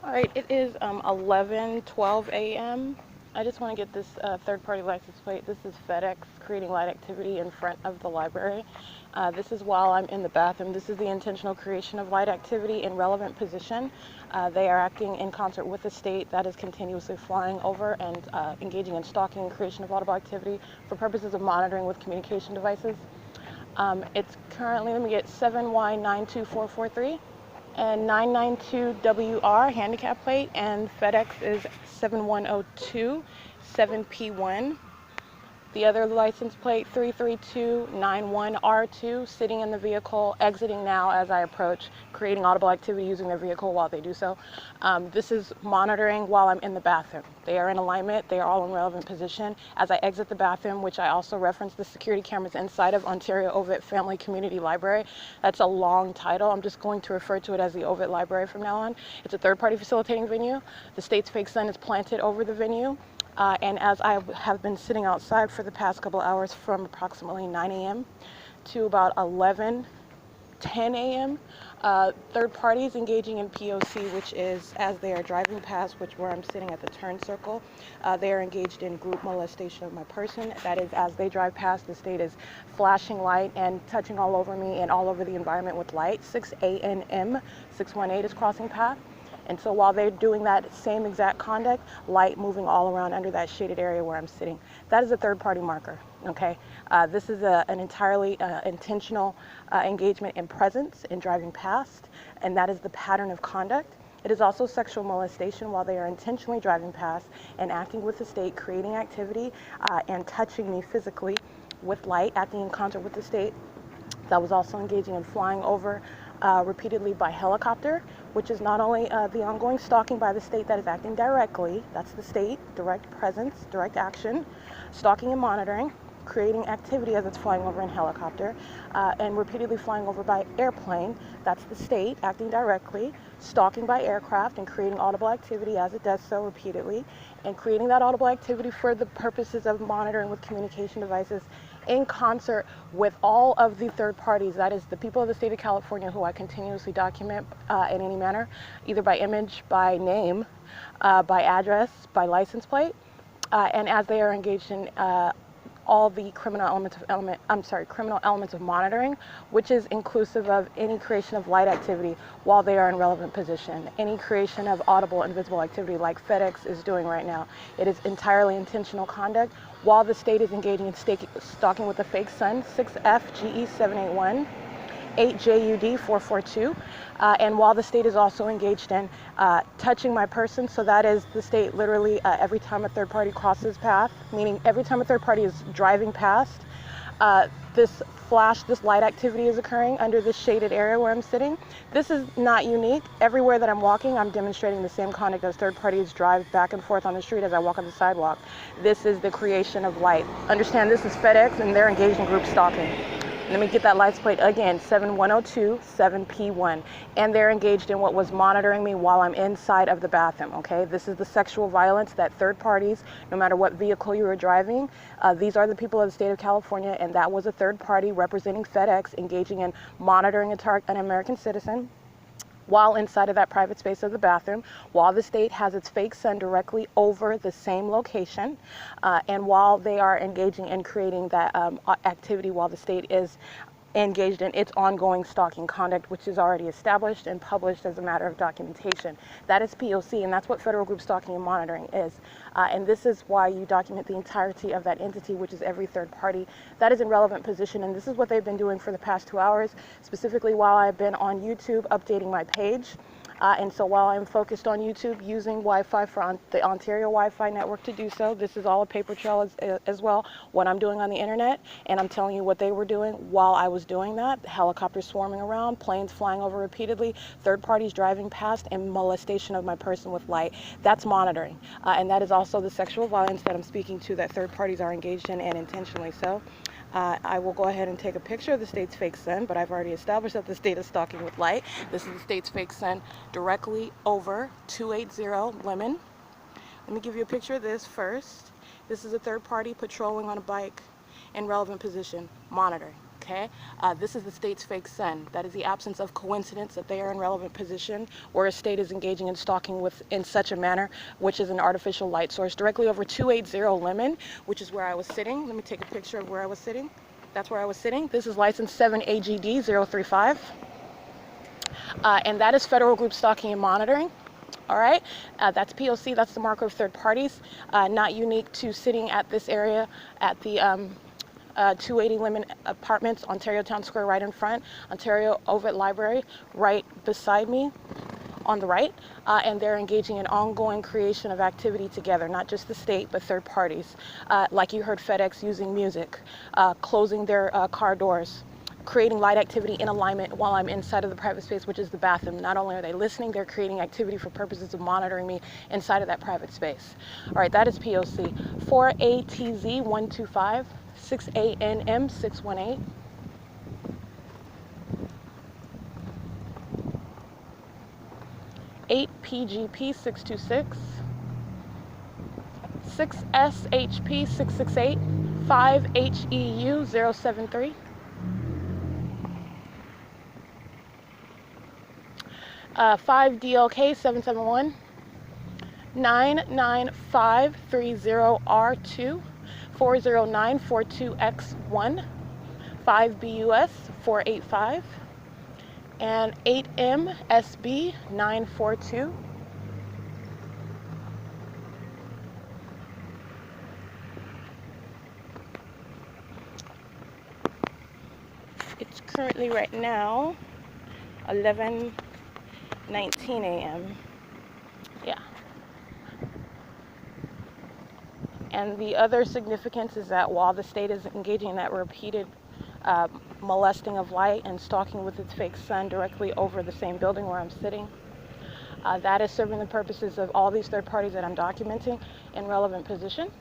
All right, it is 11:12 a.m. I just want to get this third-party license plate. This is FedEx creating light activity in front of the library. This is while I'm in the bathroom. This is the intentional creation of light activity in relevant position. They are acting in concert with the state that is continuously flying over and engaging in stalking and creation of audible activity for purposes of monitoring with communication devices. It's currently, let me get 7Y92443. And 992WR handicap plate, and FedEx is 7102 7P1. The other license plate 33291R2, sitting in the vehicle, exiting now as I approach, creating audible activity using their vehicle while they do so. This is monitoring while I'm in the bathroom. They are in alignment, they are all in relevant position. As I exit the bathroom, which I also reference the security cameras inside of Ontario OVITT Family Community Library. That's a long title. I'm just going to refer to it as the OVITT Library from now on. It's a third-party facilitating venue. The state's fake sun is planted over the venue. And as I have been sitting outside for the past couple hours from approximately 9 a.m. to about 11:10 a.m., third parties engaging in P.O.C, which is as they are driving past, which where I'm sitting at the turn circle, they are engaged in group molestation of my person. That is, as they drive past, the state is flashing light and touching all over me and all over the environment with light. 6 a.m. 618 is crossing path. And so while they're doing that same exact conduct, light moving all around under that shaded area where I'm sitting, that is a third-party marker, okay? This is an entirely intentional engagement in presence, in driving past, and that is the pattern of conduct. It is also sexual molestation while they are intentionally driving past and acting with the state, creating activity and touching me physically with light, acting in concert with the state. That was also engaging in flying over repeatedly by helicopter, which is not only the ongoing stalking by the state that is acting directly, that's the state, direct presence, direct action, stalking and monitoring, creating activity as it's flying over in helicopter, and repeatedly flying over by airplane, that's the state acting directly, stalking by aircraft and creating audible activity as it does so repeatedly, and creating that audible activity for the purposes of monitoring with communication devices in concert with all of the third parties, that is the people of the state of California who I continuously document in any manner, either by image, by name, by address, by license plate, and as they are engaged in all the criminal elements of monitoring, which is inclusive of any creation of light activity while they are in relevant position, any creation of audible and visible activity like FedEx is doing right now. It is entirely intentional conduct while the state is engaging in stalking with a fake sun, 6FGE781. 8JUD442, and while the state is also engaged in touching my person, so that is the state literally every time a third party crosses path, meaning every time a third party is driving past, this light activity is occurring under this shaded area where I'm sitting. This is not unique. Everywhere that I'm walking, I'm demonstrating the same conduct as third parties drive back and forth on the street as I walk on the sidewalk. This is the creation of light. Understand, this is FedEx and they're engaged in group stalking. Let me get that license plate again, 7102 7P1. And they're engaged in what was monitoring me while I'm inside of the bathroom, okay? This is the sexual violence that third parties, no matter what vehicle you were driving, these are the people of the state of California, and that was a third party representing FedEx engaging in monitoring an American citizen while inside of that private space of the bathroom, while the state has its fake sun directly over the same location, and while they are engaging in creating that activity while the state is engaged in its ongoing stalking conduct, which is already established and published as a matter of documentation. That is P.O.C, and that's what federal group stalking and monitoring is. And this is why you document the entirety of that entity, which is every third party that is in relevant position. And this is what they've been doing for the past 2 hours, specifically while I've been on YouTube updating my page. And so while I'm focused on YouTube using Wi-Fi for the Ontario Wi-Fi network to do so, this is all a paper trail as well, what I'm doing on the internet, and I'm telling you what they were doing while I was doing that. Helicopters swarming around, planes flying over repeatedly, third parties driving past, and molestation of my person with light. That's monitoring. And that is also the sexual violence that I'm speaking to that third parties are engaged in, and intentionally so. I will go ahead and take a picture of the state's fake sun, but I've already established that the state is stalking with light. This is the state's fake sun directly over 280 Lemon. Let me give you a picture of this first. This is a third party patrolling on a bike in relevant position, monitoring. Okay, this is the state's fake sun. That is the absence of coincidence that they are in relevant position where a state is engaging in stalking in such a manner, which is an artificial light source directly over 280 Lemon, which is where I was sitting. Let me take a picture of where I was sitting. That's where I was sitting. This is license 7 AGD 035. And that is federal group stalking and monitoring. All right, that's P.O.C. That's the marker of third parties, not unique to sitting at this area at the 280 Lemon Apartments, Ontario Town Square, right in front, Ontario OVITT Library, right beside me on the right, and they're engaging in ongoing creation of activity together, not just the state, but third parties. Like you heard FedEx using music, closing their car doors, creating light activity in alignment while I'm inside of the private space, which is the bathroom. Not only are they listening, they're creating activity for purposes of monitoring me inside of that private space. All right, that is P.O.C. 4ATZ 125, 6ANM 618. Eight PGP 626, 6SHP 668, 5 HEU 073. 5 DLK 771, 99530R2, 40942X1, 5 BUS 485, and 8MSB 942. It's currently right now 11:19 a.m. Yeah. And the other significance is that while the state is engaging in that repeated molesting of light and stalking with its fake sun directly over the same building where I'm sitting, that is serving the purposes of all these third parties that I'm documenting in relevant position,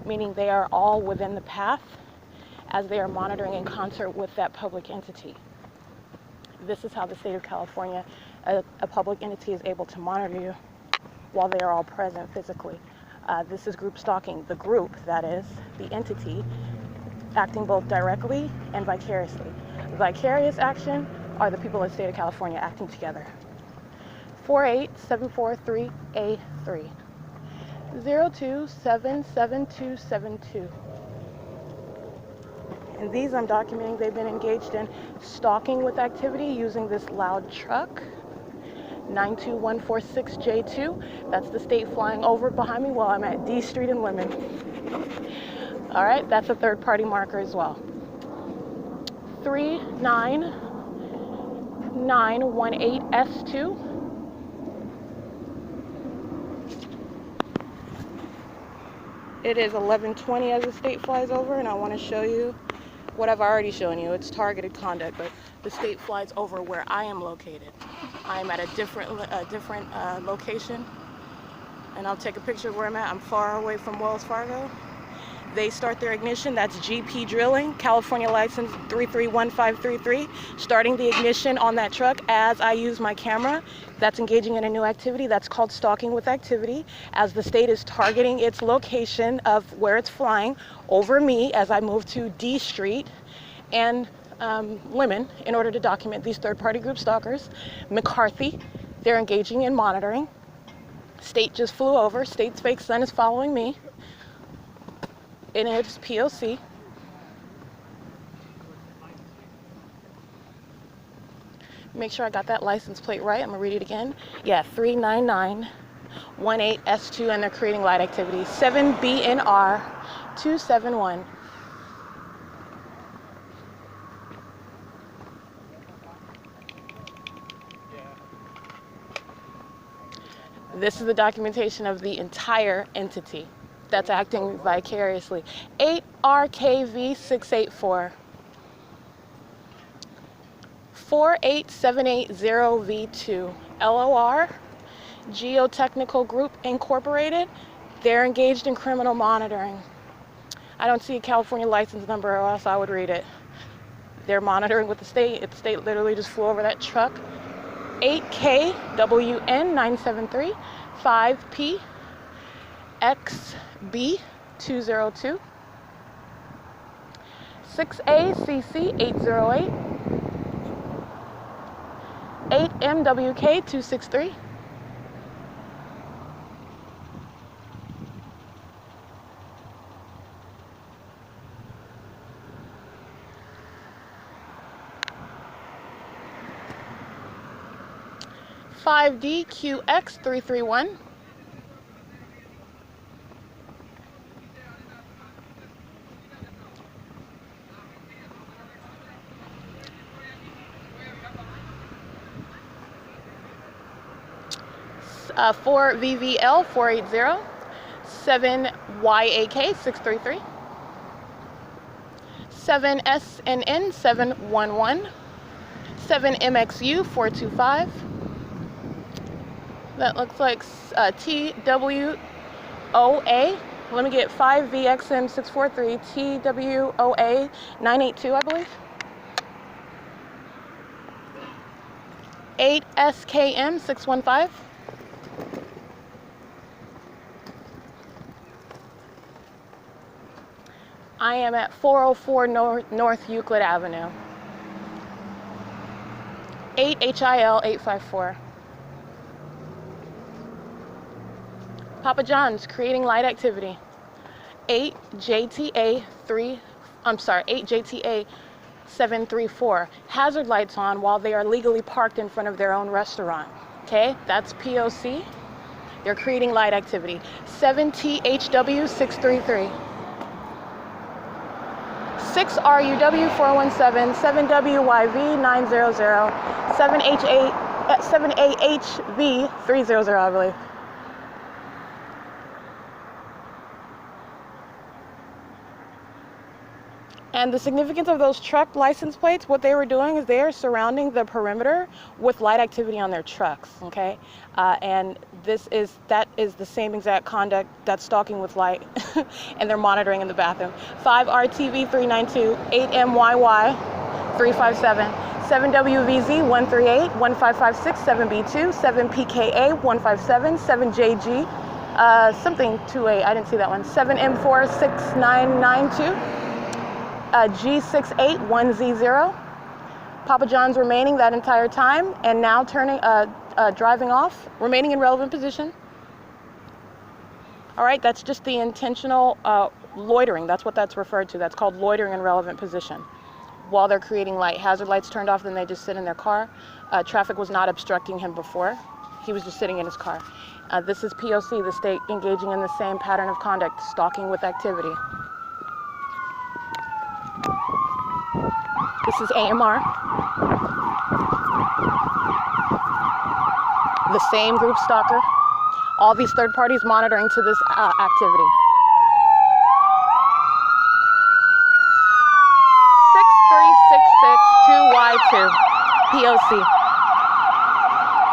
meaning they are all within the path as they are monitoring in concert with that public entity. This is how the state of California, a public entity, is able to monitor you while they are all present physically. This is group stalking. The group, that is, the entity, acting both directly and vicariously. Vicarious action are the people of the state of California acting together. 48743A3, 0277272. And these I'm documenting, they've been engaged in stalking with activity using this loud truck. 92146J2. That's the state flying over behind me while I'm at D Street in Lemon. All right, that's a third party marker as well. 39918S2. It is 11:20 as the state flies over, and I want to show you what I've already shown you. It's targeted conduct, but the state flies over where I am located. I am at a different location, and I'll take a picture of where I'm at. I'm far away from Wells Fargo. They start their ignition. That's GP Drilling, California license 331533, starting the ignition on that truck as I use my camera. That's engaging in a new activity. That's called stalking with activity, as the state is targeting its location of where it's flying over me as I move to D Street and Lemon in order to document these third-party group stalkers. McCarthy, they're engaging in monitoring. State just flew over. State's fake sun is following me. And it's P.O.C. Make sure I got that license plate right. I'm gonna read it again. Yeah, 39918S2, and they're creating light activity. 7BNR 271. This is the documentation of the entire entity that's acting vicariously. 8RKV684. 48780V2. LOR, Geotechnical Group Incorporated. They're engaged in criminal monitoring. I don't see a California license number, or else I would read it. They're monitoring with the state. The state literally just flew over that truck. 8KWN973, 5PXB202, 6ACC 808, 8MWK 263, 5DQX 331, 4VVL 480, 7YAK 633, 7SNN 711, 7MXU 425. That looks like TWOA. Let me get 5VXM 643, TWOA 982, I believe. 8SKM 615. I am at 404 North Euclid Avenue. 8HIL 854. Papa John's creating light activity. 8JTA 734. Hazard lights on while they are legally parked in front of their own restaurant. Okay, that's P.O.C. They're creating light activity. 7THW 633. 6RUW 417, 7WYV 900, 7AHV 300, I believe. And the significance of those truck license plates, what they were doing is they are surrounding the perimeter with light activity on their trucks, okay? And that is the same exact conduct that's stalking with light, and they're monitoring in the bathroom. 5RTV 392, 8MYY 357, 7WVZ 138, 1556, 7B2, 7PKA 157, 7JG, something 28, I didn't see that one, 7M4 6992. G681Z0. Papa John's remaining that entire time and now driving off, remaining in relevant position. All right, that's just the intentional loitering. That's what that's referred to. That's called loitering in relevant position. While they're creating light, hazard lights turned off, then they just sit in their car. Traffic was not obstructing him before. He was just sitting in his car. This is P.O.C., the state engaging in the same pattern of conduct, stalking with activity. This is AMR. The same group stalker. All these third parties monitoring to this activity. 63662Y2, P.O.C.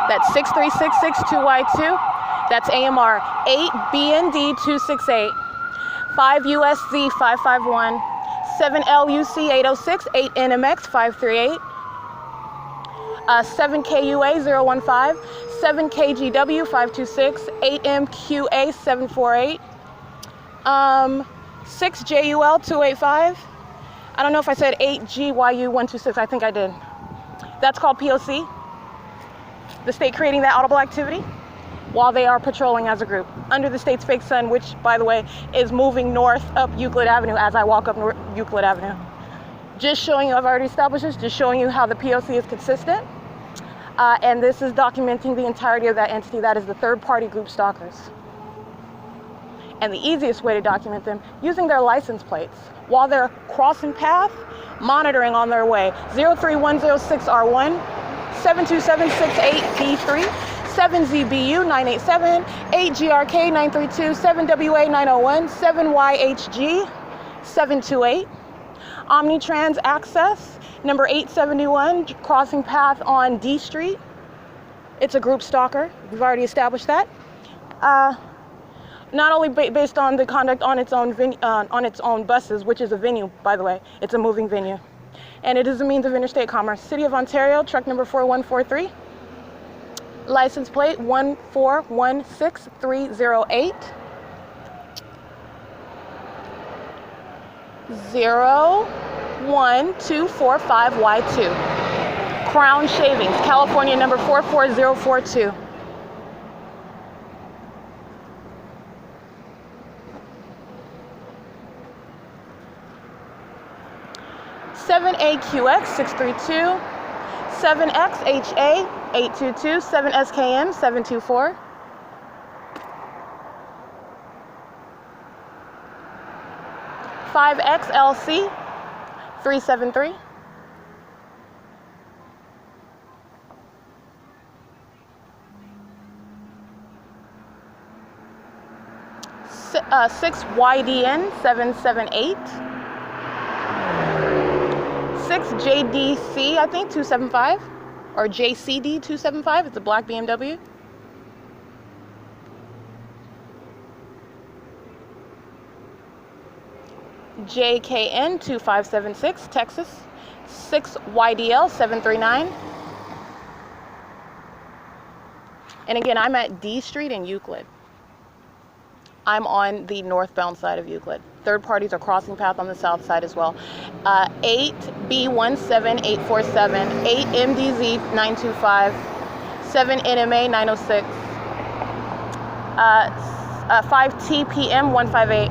That's 63662Y2. That's AMR 8BND268, 5 U.S.C 551. 7LUC 806, 8NMX 538, 7KUA 015, 7KGW 526, 8MQA 748, 6JUL 285. I don't know if I said 8GYU 126. I think I did. That's called P.O.C. The state creating that audible activity while they are patrolling as a group under the state's fake sun, which, by the way, is moving north up Euclid Avenue as I walk up Euclid Avenue. Just showing you, I've already established this, just showing you how the P.O.C. is consistent. And this is documenting the entirety of that entity. That is the third-party group stalkers. And the easiest way to document them, using their license plates while they're crossing path, monitoring on their way. 03106R1, 72768B3, 7ZBU 987, 8GRK 932, 7WA 901, 7YHG 728. OMNITRANS access, number 871, crossing path on D Street. It's a group stalker. We've already established that. Not only based on the conduct on its own buses, which is a venue, by the way. It's a moving venue. And it is a means of interstate commerce. City of Ontario, truck number 4143. License plate 1416308. 0 61245Y2. Crown Shavings, California number 44042. (7AQX 632), 7XHA 822, 7SKM 724. (5XLC 373). (6YDN 778). 6JDC, I think, 275, or JCD 275. It's a black BMW. JKN 2576, Texas. 6YDL 739. And again, I'm at D Street in Euclid. I'm on the northbound side of Euclid. Third parties are crossing path on the south side as well. 8B17847, 8MDZ925, 7NMA 906, 5TPM158,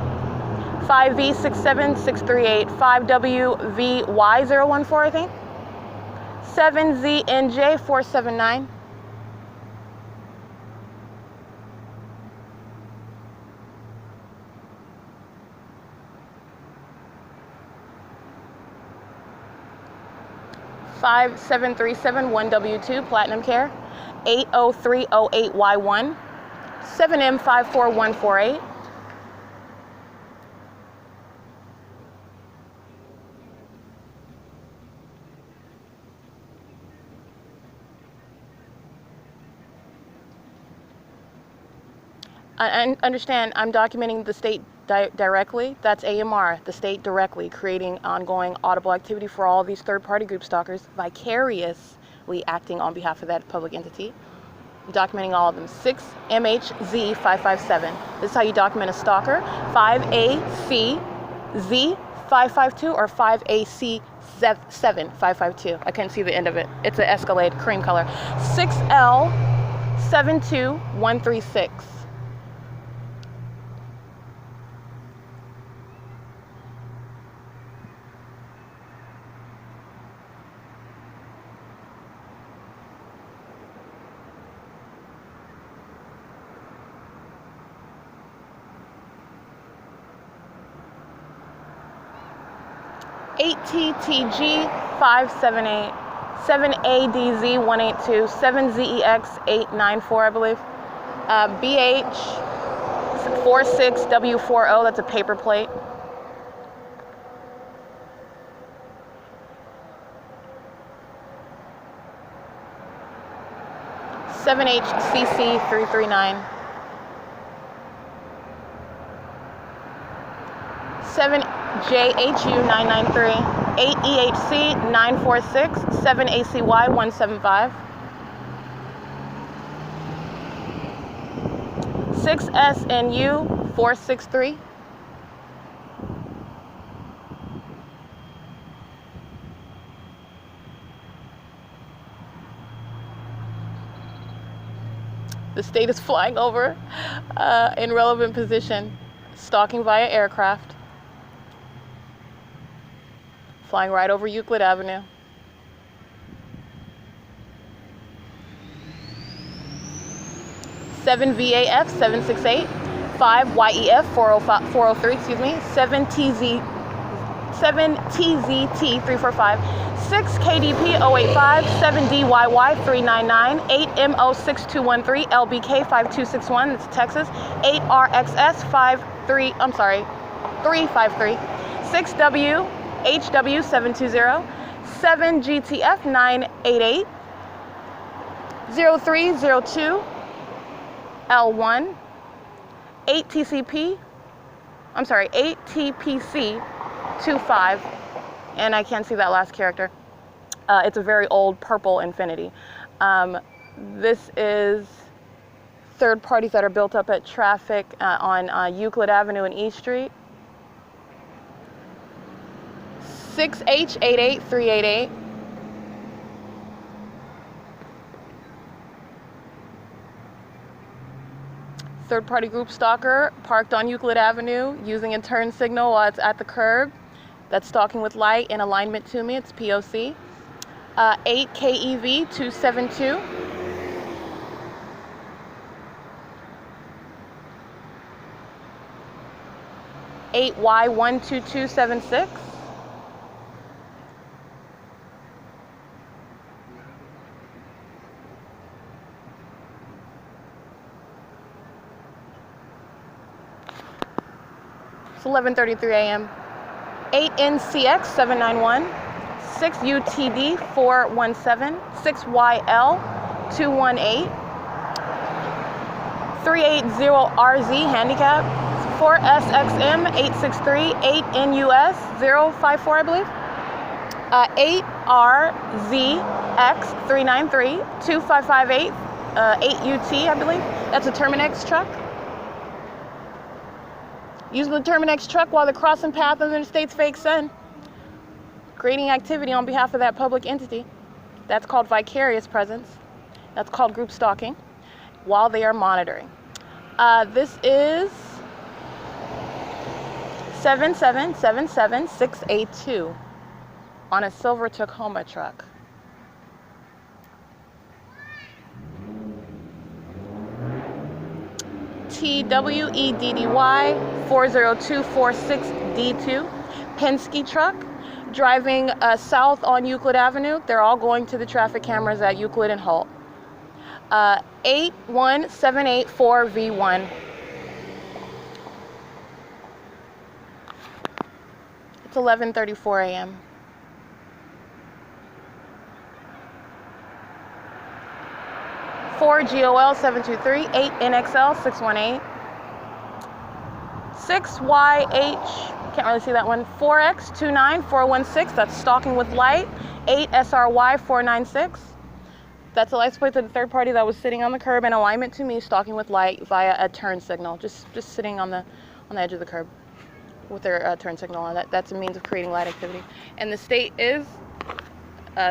5V67638, 5WVY014, I think, 7ZNJ479. (57371W2 Platinum Care), 80308Y1, 7M54148. I understand I'm documenting the state directly. That's AMR, the state directly creating ongoing audible activity for all these third-party group stalkers, vicariously acting on behalf of that public entity. I'm documenting all of them. 6MHZ557. This is how you document a stalker. 5ACZ552 or 5AC7552. I couldn't see the end of it. It's an Escalade cream color. 6L72136. (8TTG 578, 7ADZ 182, 7ZEX 894, I believe, BH 46W40, that's a paper plate. (7HCC 339, 7JHU 993, 8EHC 946, 7ACY 175, 6SNU 463, the state is flying over in relevant position, stalking via aircraft. Flying right over Euclid Avenue. (7VAF 768, 5YEF 403, 7TZT 345, 6KDP 085, 7DYY 399, 8MO6213, LBK 5261, that's Texas, 8RXS 353, 6W HW 720, 7GTF 988, 0302 L1, 8TPC 25, and I can't see that last character. It's a very old purple infinity. This is third parties that are built up at traffic on Euclid Avenue and E Street. 6H88388. Third-party group stalker parked on Euclid Avenue using a turn signal while it's at the curb. That's stalking with light in alignment to me. It's P.O.C. 8KEV272. 8Y12276. It's 11:33 a.m. 8NCX 791, 6UTD 417, 6YL 218, 380RZ handicap, 4SXM 863, 8NUS 054, I believe, 8RZX 393, 2558, 8UT, I believe. That's a Terminex truck. Using the Terminex truck while they're crossing path of the interstate's fake sun, creating activity on behalf of that public entity. That's called vicarious presence. That's called group stalking while they are monitoring. This is 7777682 on a silver Tacoma truck. TWEDDY 40246D2 Penske truck driving south on Euclid Avenue. They're all going to the traffic cameras at Euclid and Holt. 81784V1. It's 11:34 a.m. Four GOL 723, 8 NXL 618, 6YH, can't really see that one, 4X 29416, that's stalking with light, 8 SRY 496. That's a license plate to the third party that was sitting on the curb in alignment to me, stalking with light via a turn signal, just sitting on the edge of the curb with their turn signal on. That's a means of creating light activity. And the state is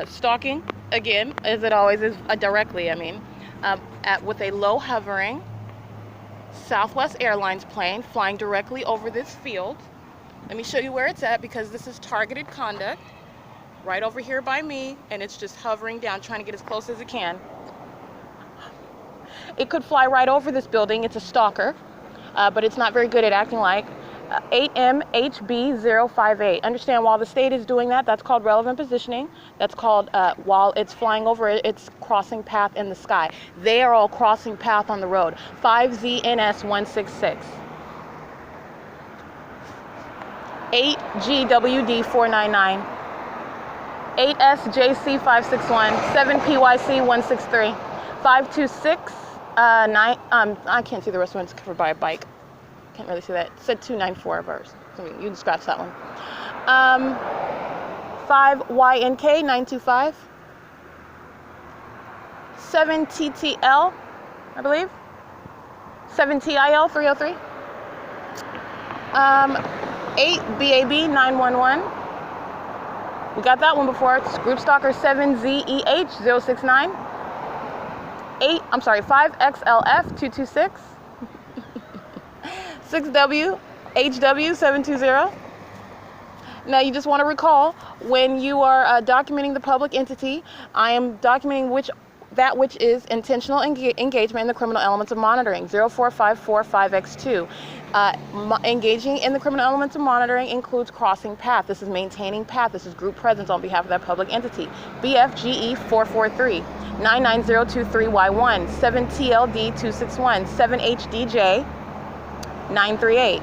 stalking again, as it always is, directly, I mean. With a low hovering Southwest Airlines plane flying directly over this field. Let me show you where it's at, because this is targeted conduct right over here by me, and it's just hovering down, trying to get as close as it can. It could fly right over this building. It's a stalker, but it's not very good at acting like. 8MHB058. Understand, while the state is doing that, that's called relevant positioning. That's called, while it's flying over it, it's crossing path in the sky. They are all crossing path on the road. 5ZNS166. 8GWD499. 8SJC561. 7PYC163. 526. 9. I can't see the rest of it's covered by a bike. Can't really see that. It said 294 of ours. I mean, you can scratch that one. 5YNK 925. 7TTL, I believe. 7TIL 303. 8BAB 911. We got that one before. It's Group Stalker 7ZEH 069. 5XLF 226. 6WHW720. Now you just want to recall, when you are documenting the public entity, I am documenting that which is intentional engagement in the criminal elements of monitoring, 04545X2. Engaging in the criminal elements of monitoring includes crossing path. This is maintaining path. This is group presence on behalf of that public entity. BFGE443, 99023Y1, 7TLD261, 7HDJ 938,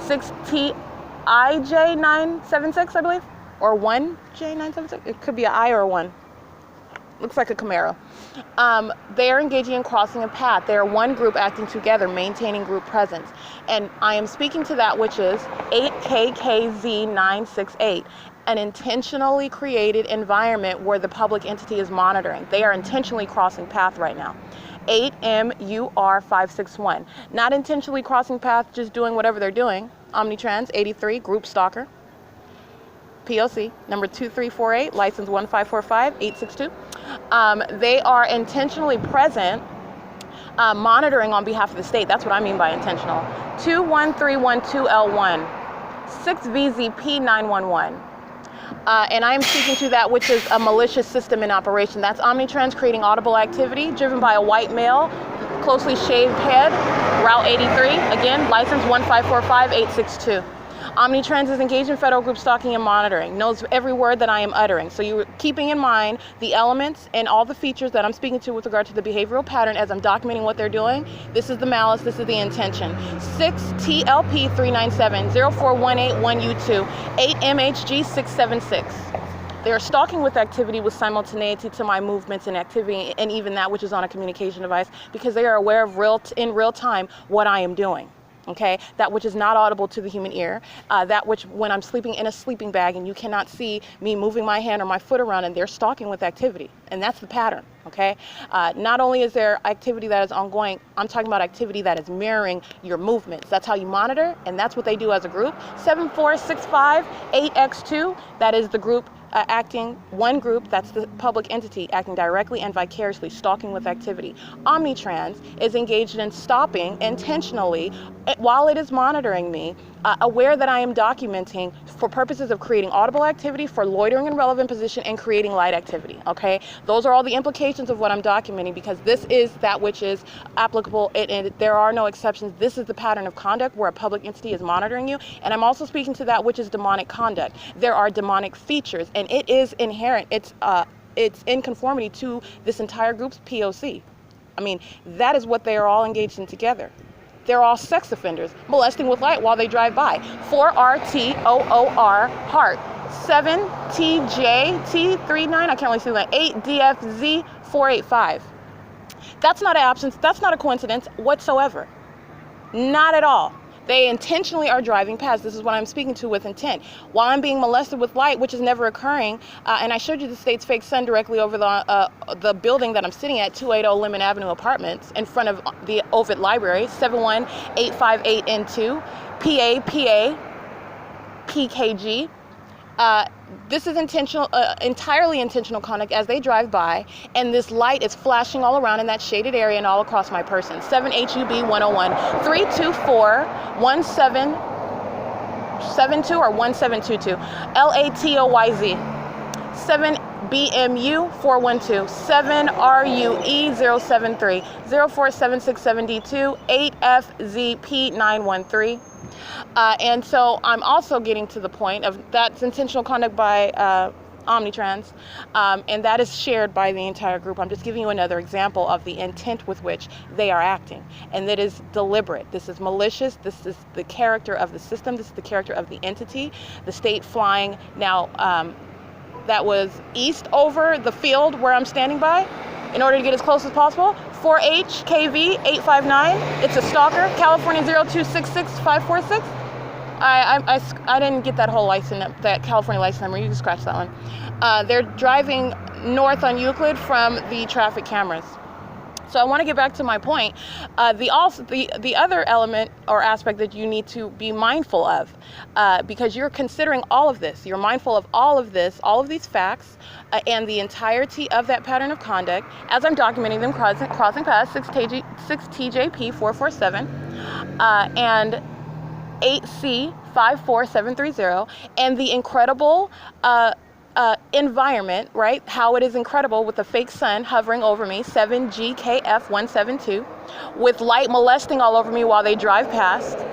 6TIJ976, I believe, or 1J976. It could be an I or a 1. Looks like a Camaro. They are engaging in crossing a path. They are one group acting together, maintaining group presence. And I am speaking to that which is 8KKZ968, an intentionally created environment where the public entity is monitoring. They are intentionally crossing path right now. 8MUR561, not intentionally crossing path, just doing whatever they're doing. OMNITRANS 83, group stalker. P.O.C. number 2348, license 1545862. They are intentionally present, monitoring on behalf of the state. That's what I mean by intentional. 21312L1, 6VZP911. And I am speaking to that which is a malicious system in operation. That's OMNITRANS creating audible activity driven by a white male, closely shaved head, Route 83, again, license 1545862. OMNITRANS is engaged in federal group stalking and monitoring, knows every word that I am uttering. So you're keeping in mind the elements and all the features that I'm speaking to with regard to the behavioral pattern as I'm documenting what they're doing. This is the malice, this is the intention. 6TLP397-04181U2, 8MHG676. They are stalking with activity with simultaneity to my movements and activity, and even that which is on a communication device, because they are aware of in real time what I am doing. Okay, that which is not audible to the human ear, that which when I'm sleeping in a sleeping bag and you cannot see me moving my hand or my foot around, and they're stalking with activity, and that's the pattern. Okay, not only is there activity that is ongoing, I'm talking about activity that is mirroring your movements. That's how you monitor, and that's what they do as a group. 74658X2, that is the group acting, one group, that's the public entity acting directly and vicariously, stalking with activity. OMNITRANS is engaged in stopping intentionally while it is monitoring me, aware that I am documenting for purposes of creating audible activity, for loitering in relevant position, and creating light activity. Okay, those are all the implications of what I'm documenting, because this is that which is applicable, and there are no exceptions. This is the pattern of conduct where a public entity is monitoring you, and I'm also speaking to that which is demonic conduct. There are demonic features, and it is inherent. It's in conformity to this entire group's P.O.C. I mean, that is what they are all engaged in together. They're all sex offenders, molesting with light while they drive by. 4RTOOR heart, 7TJT39, I can't really see that, 8DFZ485. That's not an absence, that's not a coincidence whatsoever. Not at all. They intentionally are driving past. This is what I'm speaking to with intent. While I'm being molested with light, which is never occurring, and I showed you the state's fake sun directly over the building that I'm sitting at, 280 Lemon Avenue Apartments, in front of the OVITT Library, 71858N2, PA, PKG. This is intentional, entirely intentional conduct as they drive by, and this light is flashing all around in that shaded area and all across my person. 7HUB101, 3241772 or 1722, LATOYZ, 7BMU412, 7RUE073, 04767D2, 8FZP913. And so I'm also getting to the point of that's intentional conduct by OMNITRANS, and that is shared by the entire group. I'm just giving you another example of the intent with which they are acting, and that is deliberate. This is malicious. This is the character of the system. This is the character of the entity. The state flying now that was east over the field where I'm standing by in order to get as close as possible. 4HKV859, it's a stalker, California 0266546. I didn't get that whole license, that California license number, you can scratch that one. They're driving north on Euclid from the traffic cameras. So I want to get back to my point. The other element or aspect that you need to be mindful of, because you're considering all of this, you're mindful of all of this, all of these facts, and the entirety of that pattern of conduct as I'm documenting them crossing past 6TJP447 and 8C54730, and the incredible environment, right? How it is incredible with the fake sun hovering over me, 7GKF172, with light molesting all over me while they drive past.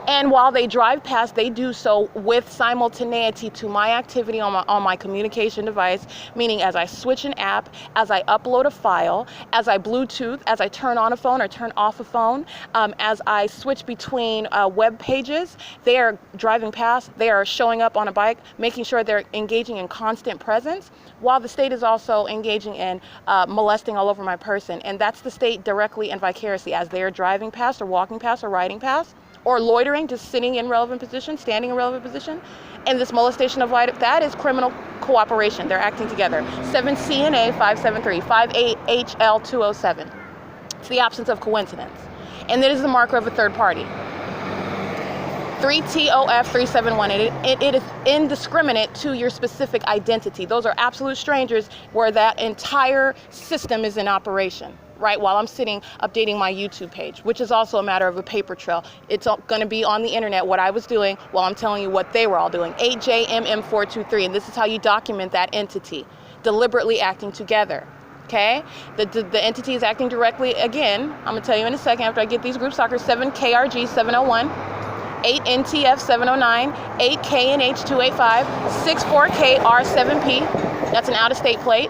And while they drive past, they do so with simultaneity to my activity on my communication device, meaning as I switch an app, as I upload a file, as I Bluetooth, as I turn on a phone or turn off a phone, as I switch between web pages, they are driving past, they are showing up on a bike, making sure they're engaging in constant presence, while the state is also engaging in molesting all over my person. And that's the state directly and vicariously as they are driving past or walking past or riding past, or loitering, just sitting in relevant position, standing in relevant position. And this molestation of light, that is criminal cooperation. They're acting together. 7CNA573, 58HL207. It's the absence of coincidence. And that is the marker of a third party. 3TOF 3718. It is indiscriminate to your specific identity. Those are absolute strangers where that entire system is in operation, right? While I'm sitting updating my YouTube page, which is also a matter of a paper trail. It's going to be on the internet what I was doing while I'm telling you what they were all doing. 8JMM423, and this is how you document that entity, deliberately acting together. Okay, the entity is acting directly. Again, I'm gonna tell you in a second after I get these group stalkers. 7KRG 701, 8NTF 709, 8KNH 285, 64KR7P. That's an out-of-state plate.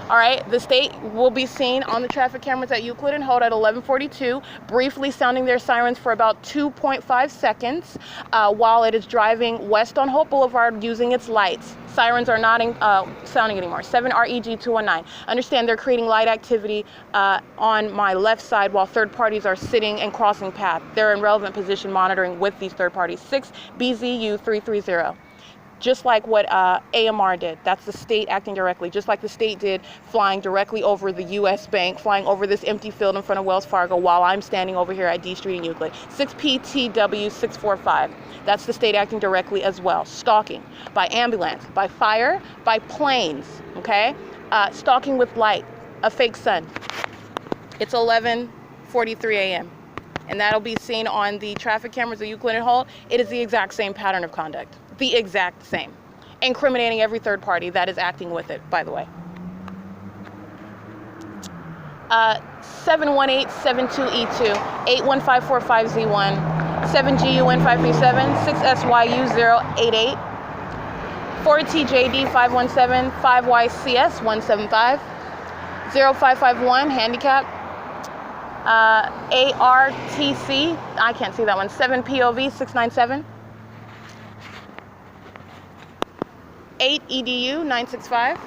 All right, the state will be seen on the traffic cameras at Euclid and Holt at 11:42, briefly sounding their sirens for about 2.5 seconds while it is driving west on Holt Boulevard using its lights. Sirens are not sounding anymore. 7REG 219. Understand they're creating light activity on my left side while third parties are sitting and crossing path. They're in relevant position monitoring with these third parties. 6BZU 330. Just like what AMR did. That's the state acting directly, just like the state did flying directly over the U.S. Bank, flying over this empty field in front of Wells Fargo while I'm standing over here at D Street in Euclid. 6PTW 645. That's the state acting directly as well. Stalking by ambulance, by fire, by planes, okay? Stalking with light, a fake sun. It's 11:43 a.m. and that'll be seen on the traffic cameras of Euclid and Holt. It is the exact same pattern of conduct. The exact same. Incriminating every third party that is acting with it, by the way. 71872E2, 81545Z1, 7GUN537, 6SYU088, 4TJD517, 5YCS175, 0551 handicap, ARTC, I can't see that one, 7POV697, 8EDU 965.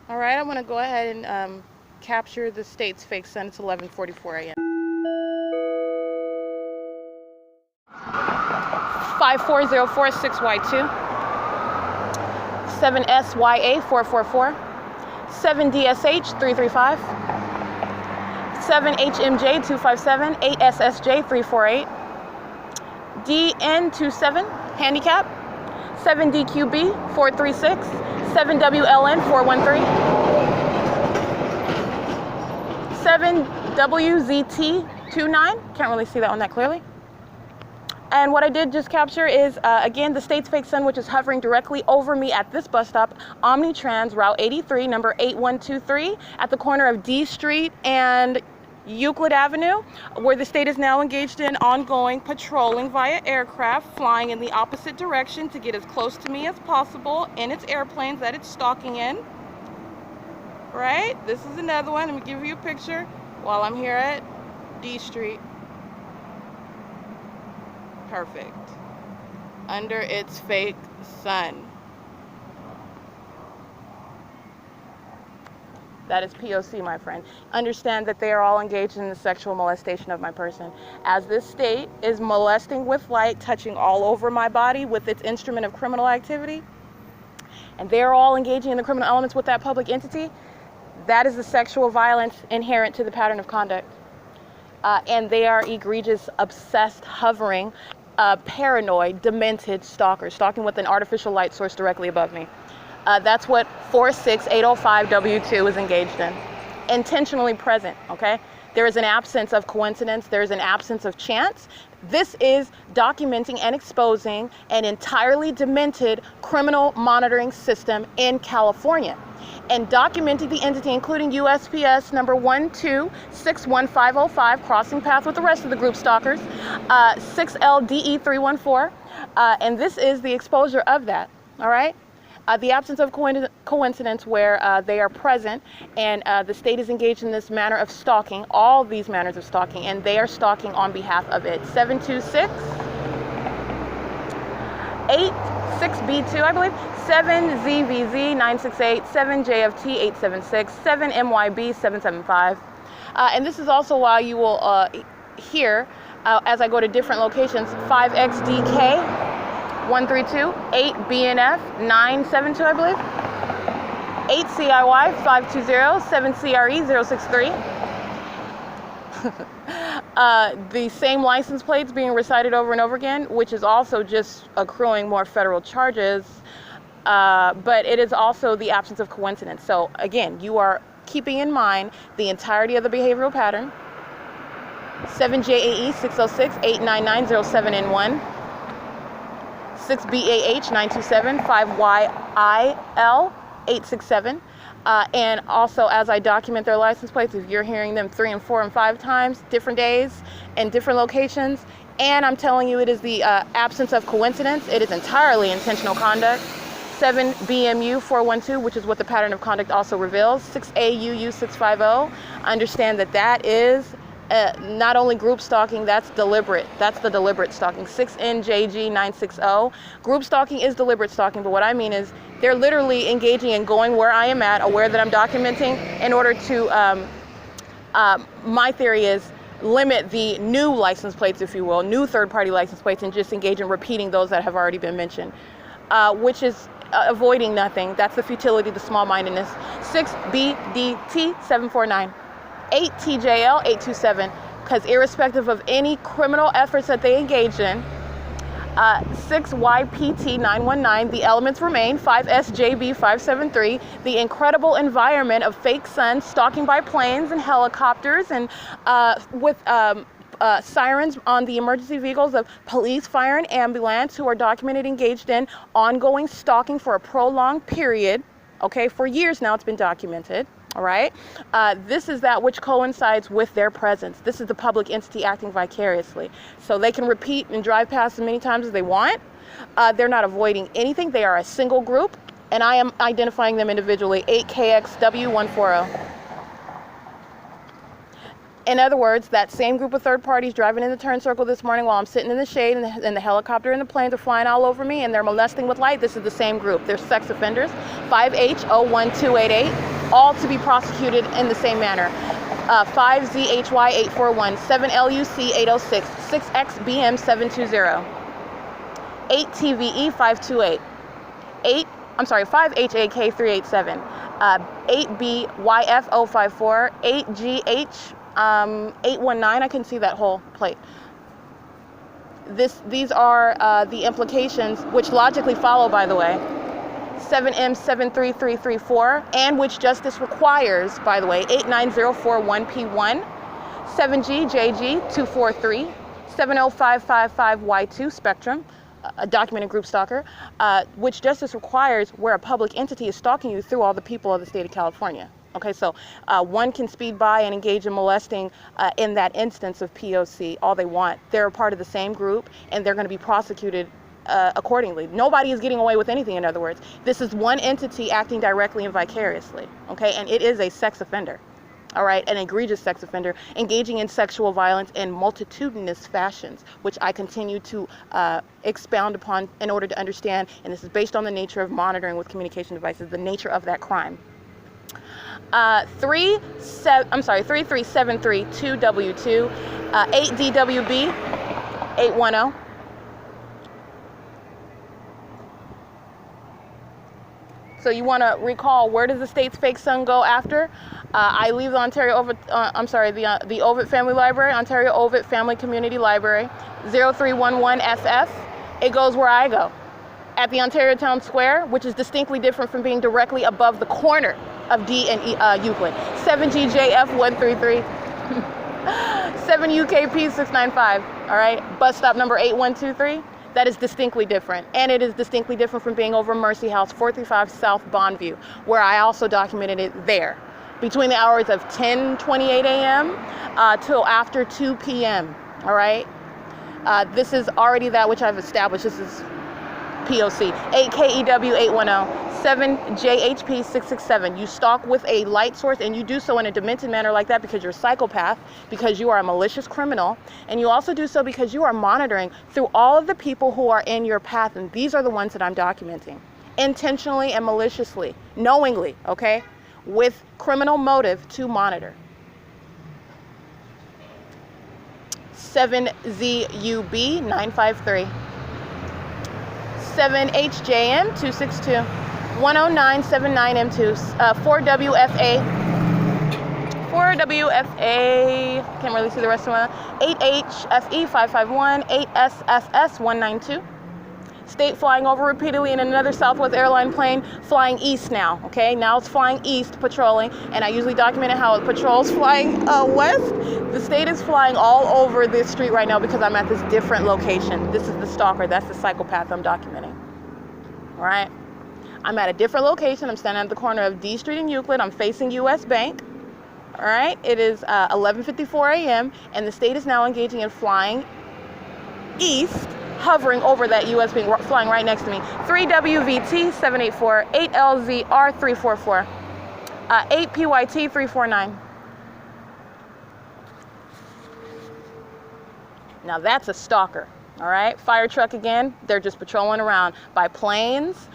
All right, I'm going to go ahead and capture the state's fake sun. It's 11:44 a.m. 54046Y2, 7SYA444, 7DSH335, 7HMJ257, 8SSJ348, DN27 handicap, 7DQB436, 7WLN413, 7WZT29, can't really see that one that clearly. And what I did just capture is, again, the state's fake sun, which is hovering directly over me at this bus stop, OMNITRANS, Route 83, number 8123, at the corner of D Street and Euclid Avenue, where the state is now engaged in ongoing patrolling via aircraft, flying in the opposite direction to get as close to me as possible in its airplanes that it's stalking in. Right? This is another one. Let me give you a picture while I'm here at D Street. Perfect. Under its fake sun. That is P.O.C, my friend. Understand that they are all engaged in the sexual molestation of my person. As this state is molesting with light, touching all over my body with its instrument of criminal activity, and they are all engaging in the criminal elements with that public entity, that is the sexual violence inherent to the pattern of conduct. And they are egregious, obsessed, hovering, paranoid, demented stalkers, stalking with an artificial light source directly above me. That's what 46805W2 is engaged in. Intentionally present, okay? There is an absence of coincidence. There is an absence of chance. This is documenting and exposing an entirely demented criminal monitoring system in California. And documenting the entity, including USPS number 1261505, crossing path with the rest of the group stalkers, 6LDE314, and this is the exposure of that, all right? The absence of coincidence where they are present, and the state is engaged in this manner of stalking, all these manners of stalking, and they are stalking on behalf of it. 726, 86B2, I believe, 7ZVZ 968, 7JFT 876, 7MYB 775. And this is also why you will hear, as I go to different locations, 5XDK 132, 8BNF 972, I believe. 8CIY 520 7CRE 063. The same license plates being recited over and over again, which is also just accruing more federal charges, but it is also the absence of coincidence. So again, you are keeping in mind the entirety of the behavioral pattern. 7JAE 606 89907N1, 6BAH 927 5YIL 867. And also, as I document their license plates, if you're hearing them 3 and 4 and 5 times, different days and different locations, and I'm telling you it is the absence of coincidence, it is entirely intentional conduct. 7 BMU 412, which is what the pattern of conduct also reveals. 6AUU 650, understand that that is not only group stalking, that's deliberate. That's the deliberate stalking. 6NJG 960. Group stalking is deliberate stalking, but what I mean is they're literally engaging in going where I am at, aware that I'm documenting, in order to, my theory is, limit the new license plates, if you will, new third-party license plates, and just engage in repeating those that have already been mentioned, which is avoiding nothing. That's the futility, the small-mindedness. 6BDT 749. 8TJL 827, because irrespective of any criminal efforts that they engage in, 6YPT 919, the elements remain. 5SJB 573, the incredible environment of fake suns, stalking by planes and helicopters, and with sirens on the emergency vehicles of police, fire, and ambulance, who are documented engaged in ongoing stalking for a prolonged period. Okay, for years now it's been documented. All right. This is that which coincides with their presence. This is the public entity acting vicariously. So they can repeat and drive past as many times as they want. They're not avoiding anything. They are a single group, and I am identifying them individually. 8KXW140. In other words, that same group of third parties driving in the turn circle this morning while I'm sitting in the shade and the helicopter and the planes are flying all over me and they're molesting with light, this is the same group. They're sex offenders. 5H01288, all to be prosecuted in the same manner. 5ZHY841, 7LUC 806, 6XBM 720, 8TVE 528, 5HAK 387, 8BYF 054, 8GH 819, I can see that whole plate. These are the implications, which logically follow, by the way. 7M 73334, and which justice requires, by the way, 89041P1, 7GJG 243, 70555Y2 Spectrum, a documented group stalker, which justice requires where a public entity is stalking you through all the people of the state of California. Okay, so one can speed by and engage in molesting in that instance of P.O.C. all they want. They're a part of the same group, and they're going to be prosecuted accordingly. Nobody is getting away with anything, in other words. This is one entity acting directly and vicariously, okay? And it is a sex offender, all right? An egregious sex offender engaging in sexual violence in multitudinous fashions, which I continue to expound upon in order to understand, and this is based on the nature of monitoring with communication devices, the nature of that crime. 33732W2, 8DWB 810. So you want to recall, where does the state's fake sun go after? I leave the the OVITT Family Library, Ontario OVITT Family Community Library, 0311FF. It goes where I go, at the Ontario Town Square, which is distinctly different from being directly above the corner of D and Euclid. 7GJF133, 7UKP695, all right? Bus stop number 8123. That is distinctly different. And it is distinctly different from being over Mercy House, 435 South Bonneview, where I also documented it there, between the hours of 10:28 a.m. Till after 2 p.m., all right? This is already that which I've established. This is P.O.C. 8KEW810, 7JHP667. You stalk with a light source, and you do so in a demented manner like that because you're a psychopath, because you are a malicious criminal, and you also do so because you are monitoring through all of the people who are in your path, and these are the ones that I'm documenting. Intentionally and maliciously, knowingly, okay? With criminal motive to monitor. 7ZUB953. 7HJM262, 10979M2, 4WFA, 4WFA, can't really see the rest of them, 8HFE551, 8SSS192. State flying over repeatedly in another Southwest airline plane flying east now, okay? Now it's flying east, patrolling, and I usually document how the patrol's flying west. The state is flying all over this street right now because I'm at this different location. This is the stalker, that's the psychopath I'm documenting, all right? I'm at a different location. I'm standing at the corner of D Street and Euclid. I'm facing U.S. Bank, all right? It is 11:54 a.m., and the state is now engaging in flying east, hovering over that U.S. being flying right next to me. 3WVT 784, 8LZR 344, 8PYT 349. Now that's a stalker, all right? Fire truck again, they're just patrolling around by planes,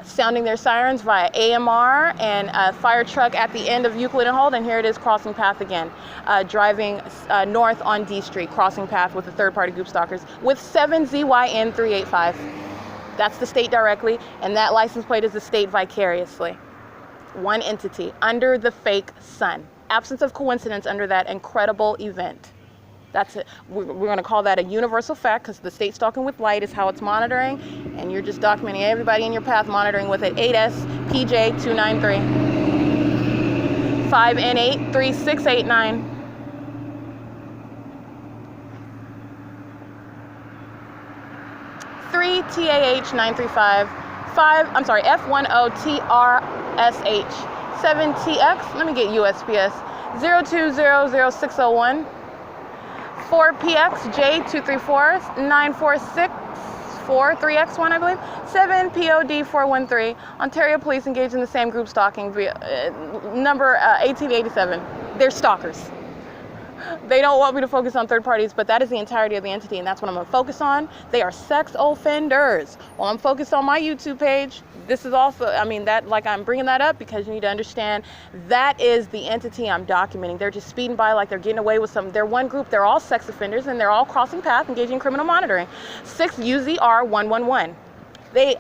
sounding their sirens via AMR, and a fire truck at the end of Euclid and Holt, and here it is crossing path again, driving north on D Street, crossing path with the third-party group stalkers with 7ZYN385. That's the state directly, and that license plate is the state vicariously. One entity under the fake sun. Absence of coincidence under that incredible event. That's it. We're going to call that a universal fact because the state stalking with light is how it's monitoring, and you're just documenting everybody in your path monitoring with it. 8SPJ293, 5N83689, 3TAH935, F10TRSH, 7TX, let me get USPS, 0200601, 4PXJ234, 9464, 3X1 I believe, 7POD413. Ontario Police engaged in the same group stalking via number 1887. They're stalkers. They don't want me to focus on third parties, but that is the entirety of the entity, and that's what I'm going to focus on. They are sex offenders. While I'm focused on my YouTube page, this is also, I mean, that, like, I'm bringing that up because you need to understand that is the entity I'm documenting. They're just speeding by like they're getting away with some. They're one group. They're all sex offenders, and they're all crossing path, engaging in criminal monitoring. 6UZR111. They,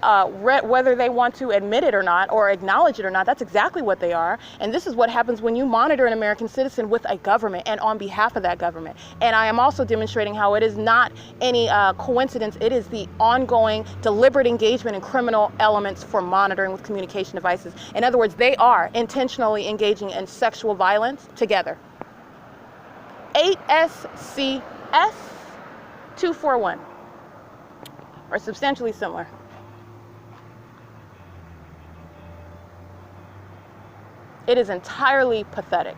whether they want to admit it or not, or acknowledge it or not, that's exactly what they are. And this is what happens when you monitor an American citizen with a government and on behalf of that government. And I am also demonstrating how it is not any coincidence. It is the ongoing deliberate engagement in criminal elements for monitoring with communication devices. In other words, they are intentionally engaging in sexual violence together. 8SCS241, or substantially similar. It is entirely pathetic.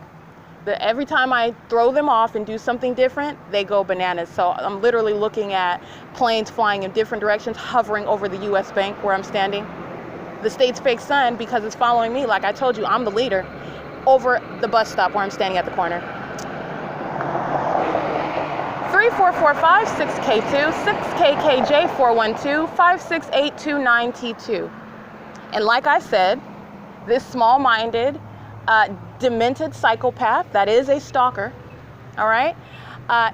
Every time I throw them off and do something different, they go bananas. So I'm literally looking at planes flying in different directions, hovering over the U.S. Bank where I'm standing. The state's fake sun, because it's following me, like I told you, I'm the leader, over the bus stop where I'm standing at the corner. 3445, 6K2, 6KKJ, 412, 56829T2. And like I said, this small-minded, demented psychopath, that is a stalker, all right,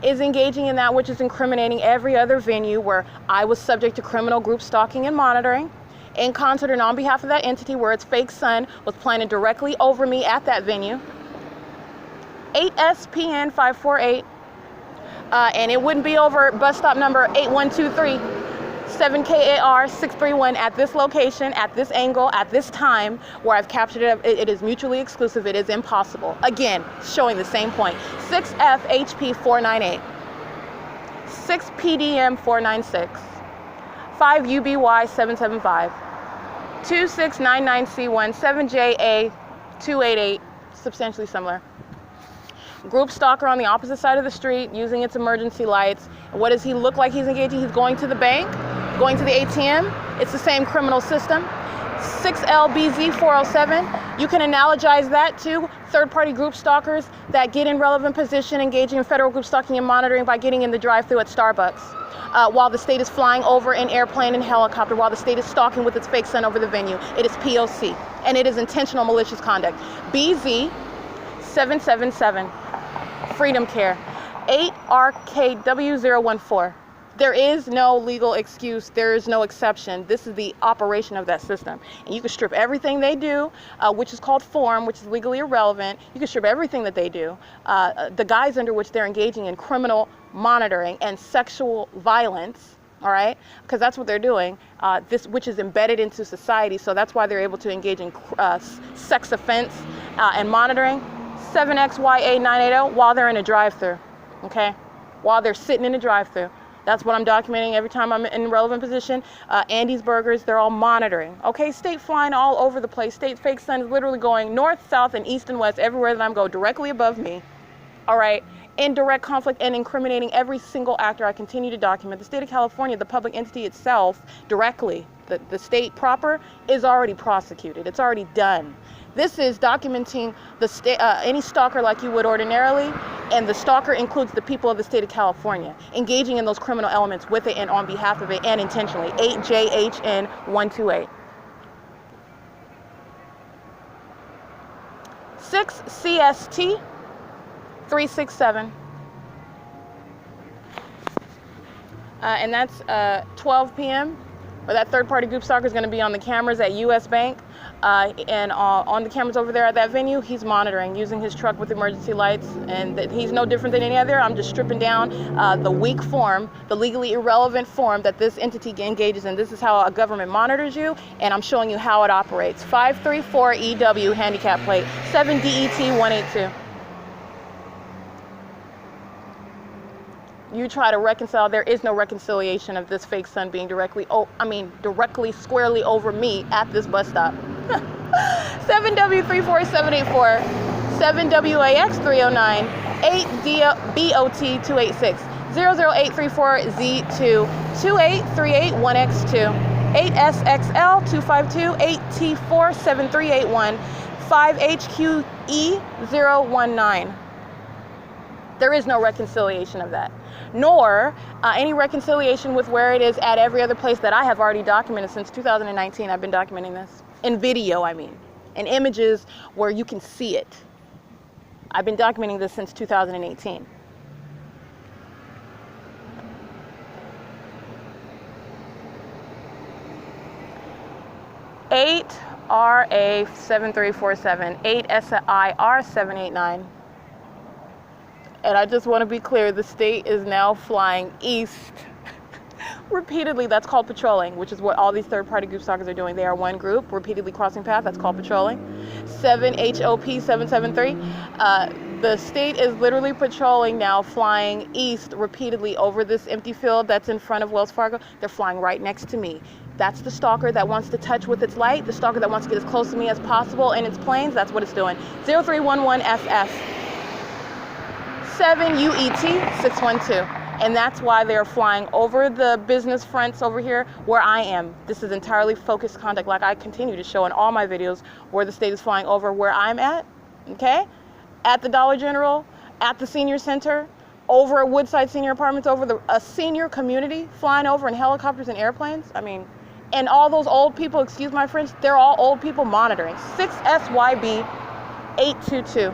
is engaging in that which is incriminating every other venue where I was subject to criminal group stalking and monitoring, in concert and on behalf of that entity where its fake son was planted directly over me at that venue. 8SPN548, and it wouldn't be over bus stop number 8123. 7KAR631 at this location, at this angle, at this time, where I've captured it. It is mutually exclusive. It is impossible. Again, showing the same point. 6FHP498, 6PDM496, 5UBY775, 2699C1, 7JA288, substantially similar. Group stalker on the opposite side of the street using its emergency lights. What does he look like he's engaging? He's going to the bank, going to the ATM. It's the same criminal system. 6LBZ407. You can analogize that to third-party group stalkers that get in relevant position, engaging in federal group stalking and monitoring by getting in the drive-thru at Starbucks, while the state is flying over in airplane and helicopter, while the state is stalking with its fake son over the venue. It is P.O.C. and it is intentional malicious conduct. BZ777. Freedom Care, 8RKW014, There is no legal excuse. There is no exception. This is the operation of that system. And you can strip everything they do, which is called form, which is legally irrelevant. You can strip everything that they do, the guise under which they're engaging in criminal monitoring and sexual violence, all right? Because that's what they're doing, which is embedded into society. So that's why they're able to engage in sex offense and monitoring. 7XYA980 while they're in a drive-thru, okay? While they're sitting in a drive-thru. That's what I'm documenting every time I'm in a relevant position. Andy's Burgers, they're all monitoring. Okay, state flying all over the place. State fake sun is literally going north, south, and east and west, everywhere that I'm going, directly above me. All right, in direct conflict and incriminating every single actor I continue to document. The state of California, the public entity itself, directly, the state proper, is already prosecuted. It's already done. This is documenting any stalker like you would ordinarily, and the stalker includes the people of the state of California, engaging in those criminal elements with it and on behalf of it and intentionally. 8JHN128. 6CST 367. And that's 12 p.m. where that third-party group stalker is going to be on the cameras at U.S. Bank. And on the cameras over there at that venue, he's monitoring using his truck with emergency lights, and he's no different than any other. I'm just stripping down the weak form, the legally irrelevant form that this entity engages in. This is how a government monitors you, and I'm showing you how it operates. 534EW handicap plate, 7DET182. You try to reconcile, there is no reconciliation of this fake sun being directly squarely over me at this bus stop. 7W34784, 7WAX309, 8BOT286, 00834Z2, 28381X2, 8SXL252, 8T47381, 5HQE019. There is no reconciliation of that, nor any reconciliation with where it is at every other place that I have already documented since 2019. I've been documenting this in video, in images where you can see it. I've been documenting this since 2018. RA7347, 8SIR789. And I just want to be clear, the state is now flying east repeatedly. That's called patrolling, which is what all these third-party group stalkers are doing. They are one group, repeatedly crossing path. That's called patrolling. 7HOP773. The state is literally patrolling now, flying east repeatedly over this empty field that's in front of Wells Fargo. They're flying right next to me. That's the stalker that wants to touch with its light, the stalker that wants to get as close to me as possible in its planes. That's what it's doing. 0311FF. 7UET612, and that's why they're flying over the business fronts over here where I am. This is entirely focused conduct, like I continue to show in all my videos, where the state is flying over where I'm at, okay? At the Dollar General, at the senior center, over at Woodside Senior Apartments, over a senior community, flying over in helicopters and airplanes. And all those old people, excuse my French, they're all old people monitoring. 6SYB822.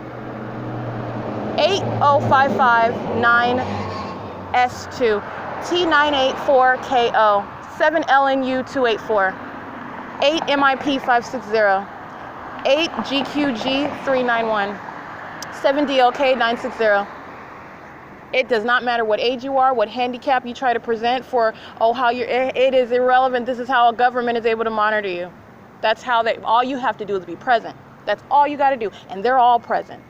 80559S2, T984KO, 7LNU284, 8MIP560, 8GQG391, 7DLK960. It does not matter what age you are, what handicap you try to present for, it is irrelevant. This is how a government is able to monitor you. That's how all you have to do is be present. That's all you got to do, and they're all present.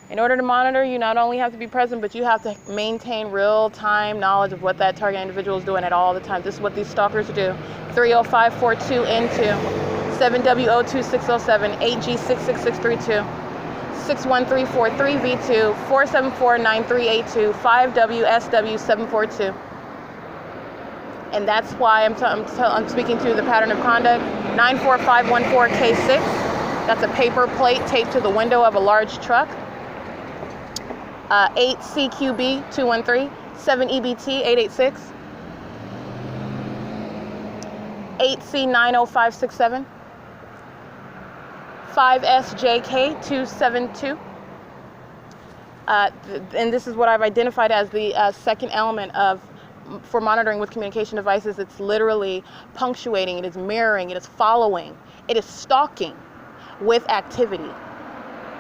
In order to monitor, you not only have to be present, but you have to maintain real-time knowledge of what that target individual is doing at all the time. This is what these stalkers do. 30542N2, 7W02607, 8G66632, 61343V2, 4749382, 5WSW742. And that's why I'm speaking to the pattern of conduct. 94514K6, that's a paper plate taped to the window of a large truck. 8CQB213, 7EBT886, 8C90567, 5SJK272. And this is what I've identified as the second element for monitoring with communication devices. It's literally punctuating, it is mirroring, it is following, it is stalking with activity.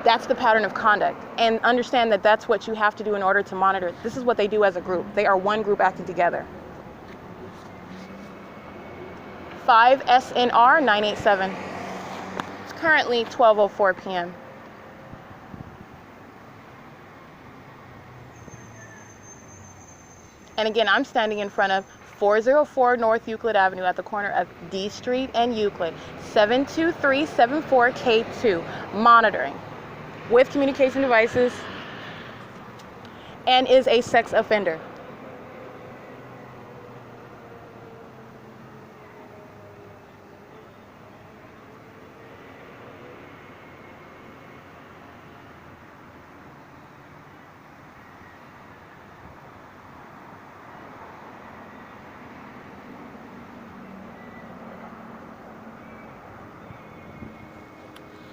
That's the pattern of conduct. And understand that that's what you have to do in order to monitor it. This is what they do as a group. They are one group acting together. 5SNR 987. It's currently 12:04 p.m. And again, I'm standing in front of 404 North Euclid Avenue at the corner of D Street and Euclid, 72374K2, monitoring with communication devices, and is a sex offender.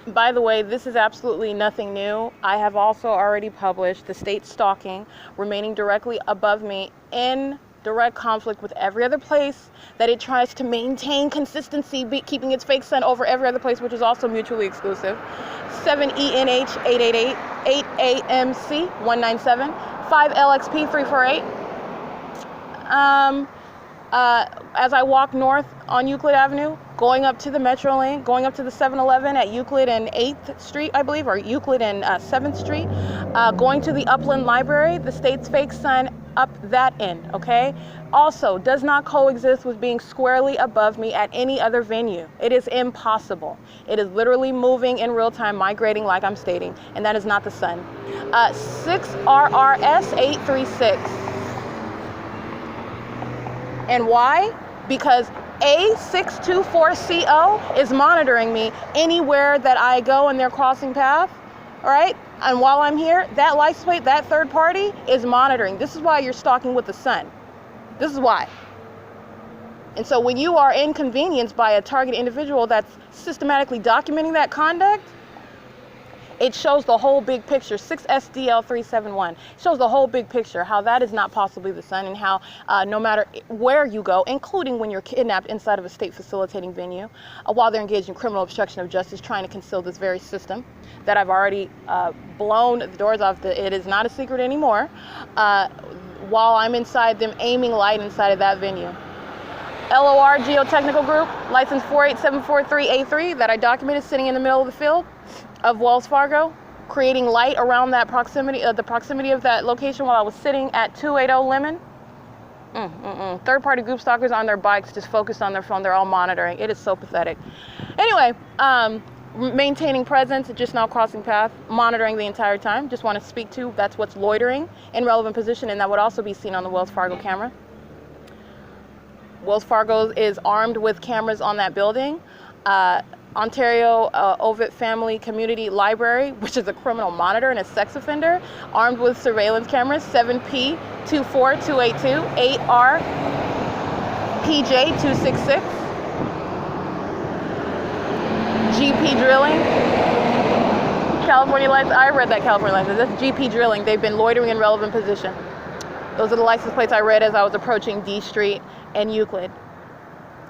By the way, this is absolutely nothing new. I have also already published the state stalking remaining directly above me in direct conflict with every other place that it tries to maintain consistency, keeping its fake sun over every other place, which is also mutually exclusive. 7ENH 888, 8AMC 197, 5LXP 348. As I walk north on Euclid Avenue, going up to the Metro lane, going up to the 7-Eleven at Euclid and 8th Street, I believe, or Euclid and 7th Street, going to the Upland Library, the state's fake sun up that end, okay? Also, does not coexist with being squarely above me at any other venue. It is impossible. It is literally moving in real time, migrating like I'm stating, and that is not the sun. 6RRS 836. And why? Because A624CO is monitoring me anywhere that I go in their crossing path, all right? And while I'm here, that license plate, that third party is monitoring. This is why you're stalking with the sun. This is why. And so when you are inconvenienced by a target individual that's systematically documenting that conduct, it shows the whole big picture. 6SDL371 shows the whole big picture, how that is not possibly the sun, and how no matter where you go, including when you're kidnapped inside of a state facilitating venue, while they're engaged in criminal obstruction of justice, trying to conceal this very system that I've already blown the doors off. It is not a secret anymore. While I'm inside them, aiming light inside of that venue. LOR Geotechnical Group, license 48743A3, that I documented sitting in the middle of the field of Wells Fargo, creating light around that proximity, the proximity of that location while I was sitting at 280 Lemon. Third-party group stalkers on their bikes, just focused on their phone. They're all monitoring. It is so pathetic. Anyway, maintaining presence, just now crossing path, monitoring the entire time. Just want to speak to, that's what's loitering in relevant position, and that would also be seen on the Wells Fargo camera. Wells Fargo is armed with cameras on that building. Ontario OVITT Family Community Library, which is a criminal monitor and a sex offender, armed with surveillance cameras, 7P24282, 8RPJ266, GP Drilling, California license. I read that California license. That's GP Drilling. They've been loitering in relevant position. Those are the license plates I read as I was approaching D Street and Euclid.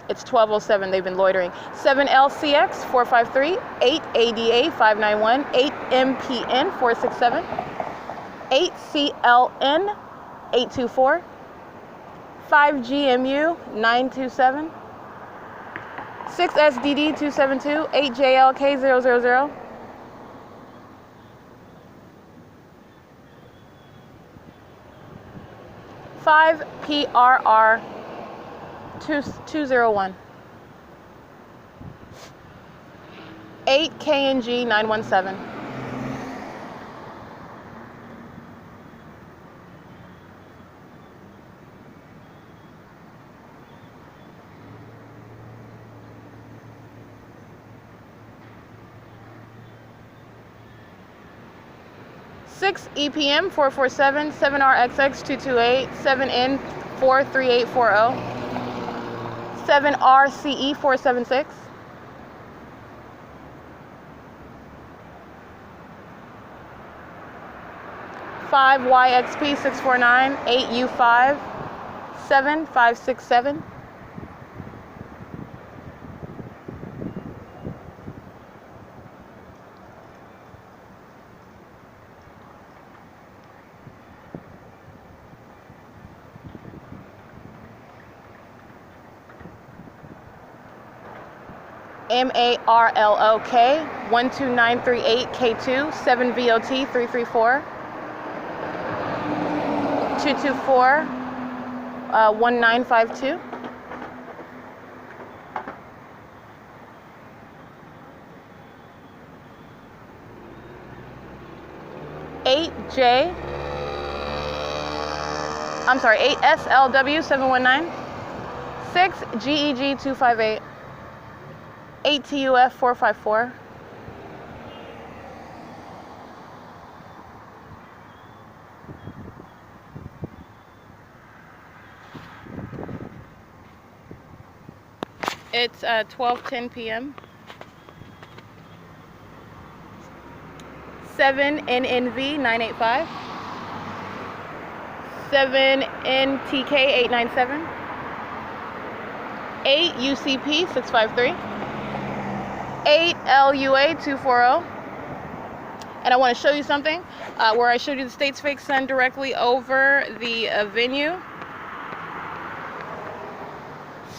It's 1207, they've been loitering. 7LCX 453, 8ADA 591, 8MPN 467, 8CLN 824, 5GMU 927, 6SDD 272, 8JLK 000, 5PRR 201, 8KNG 917, 6 EPM 447, 7RXX 228, 7N 43840, 7RCE 476, 5YXP 649, 8U5 7567. MARLOK 12938K2 7VOT 334 224 1952. I'm sorry, 8SLW 719 6GEG 258 8TUF 454. It's 12:10 p.m. 7NNV 985. 7NTK 897. 8UCP 653. 8LUA 240. And I want to show you something where I showed you the state's fake sun directly over the venue.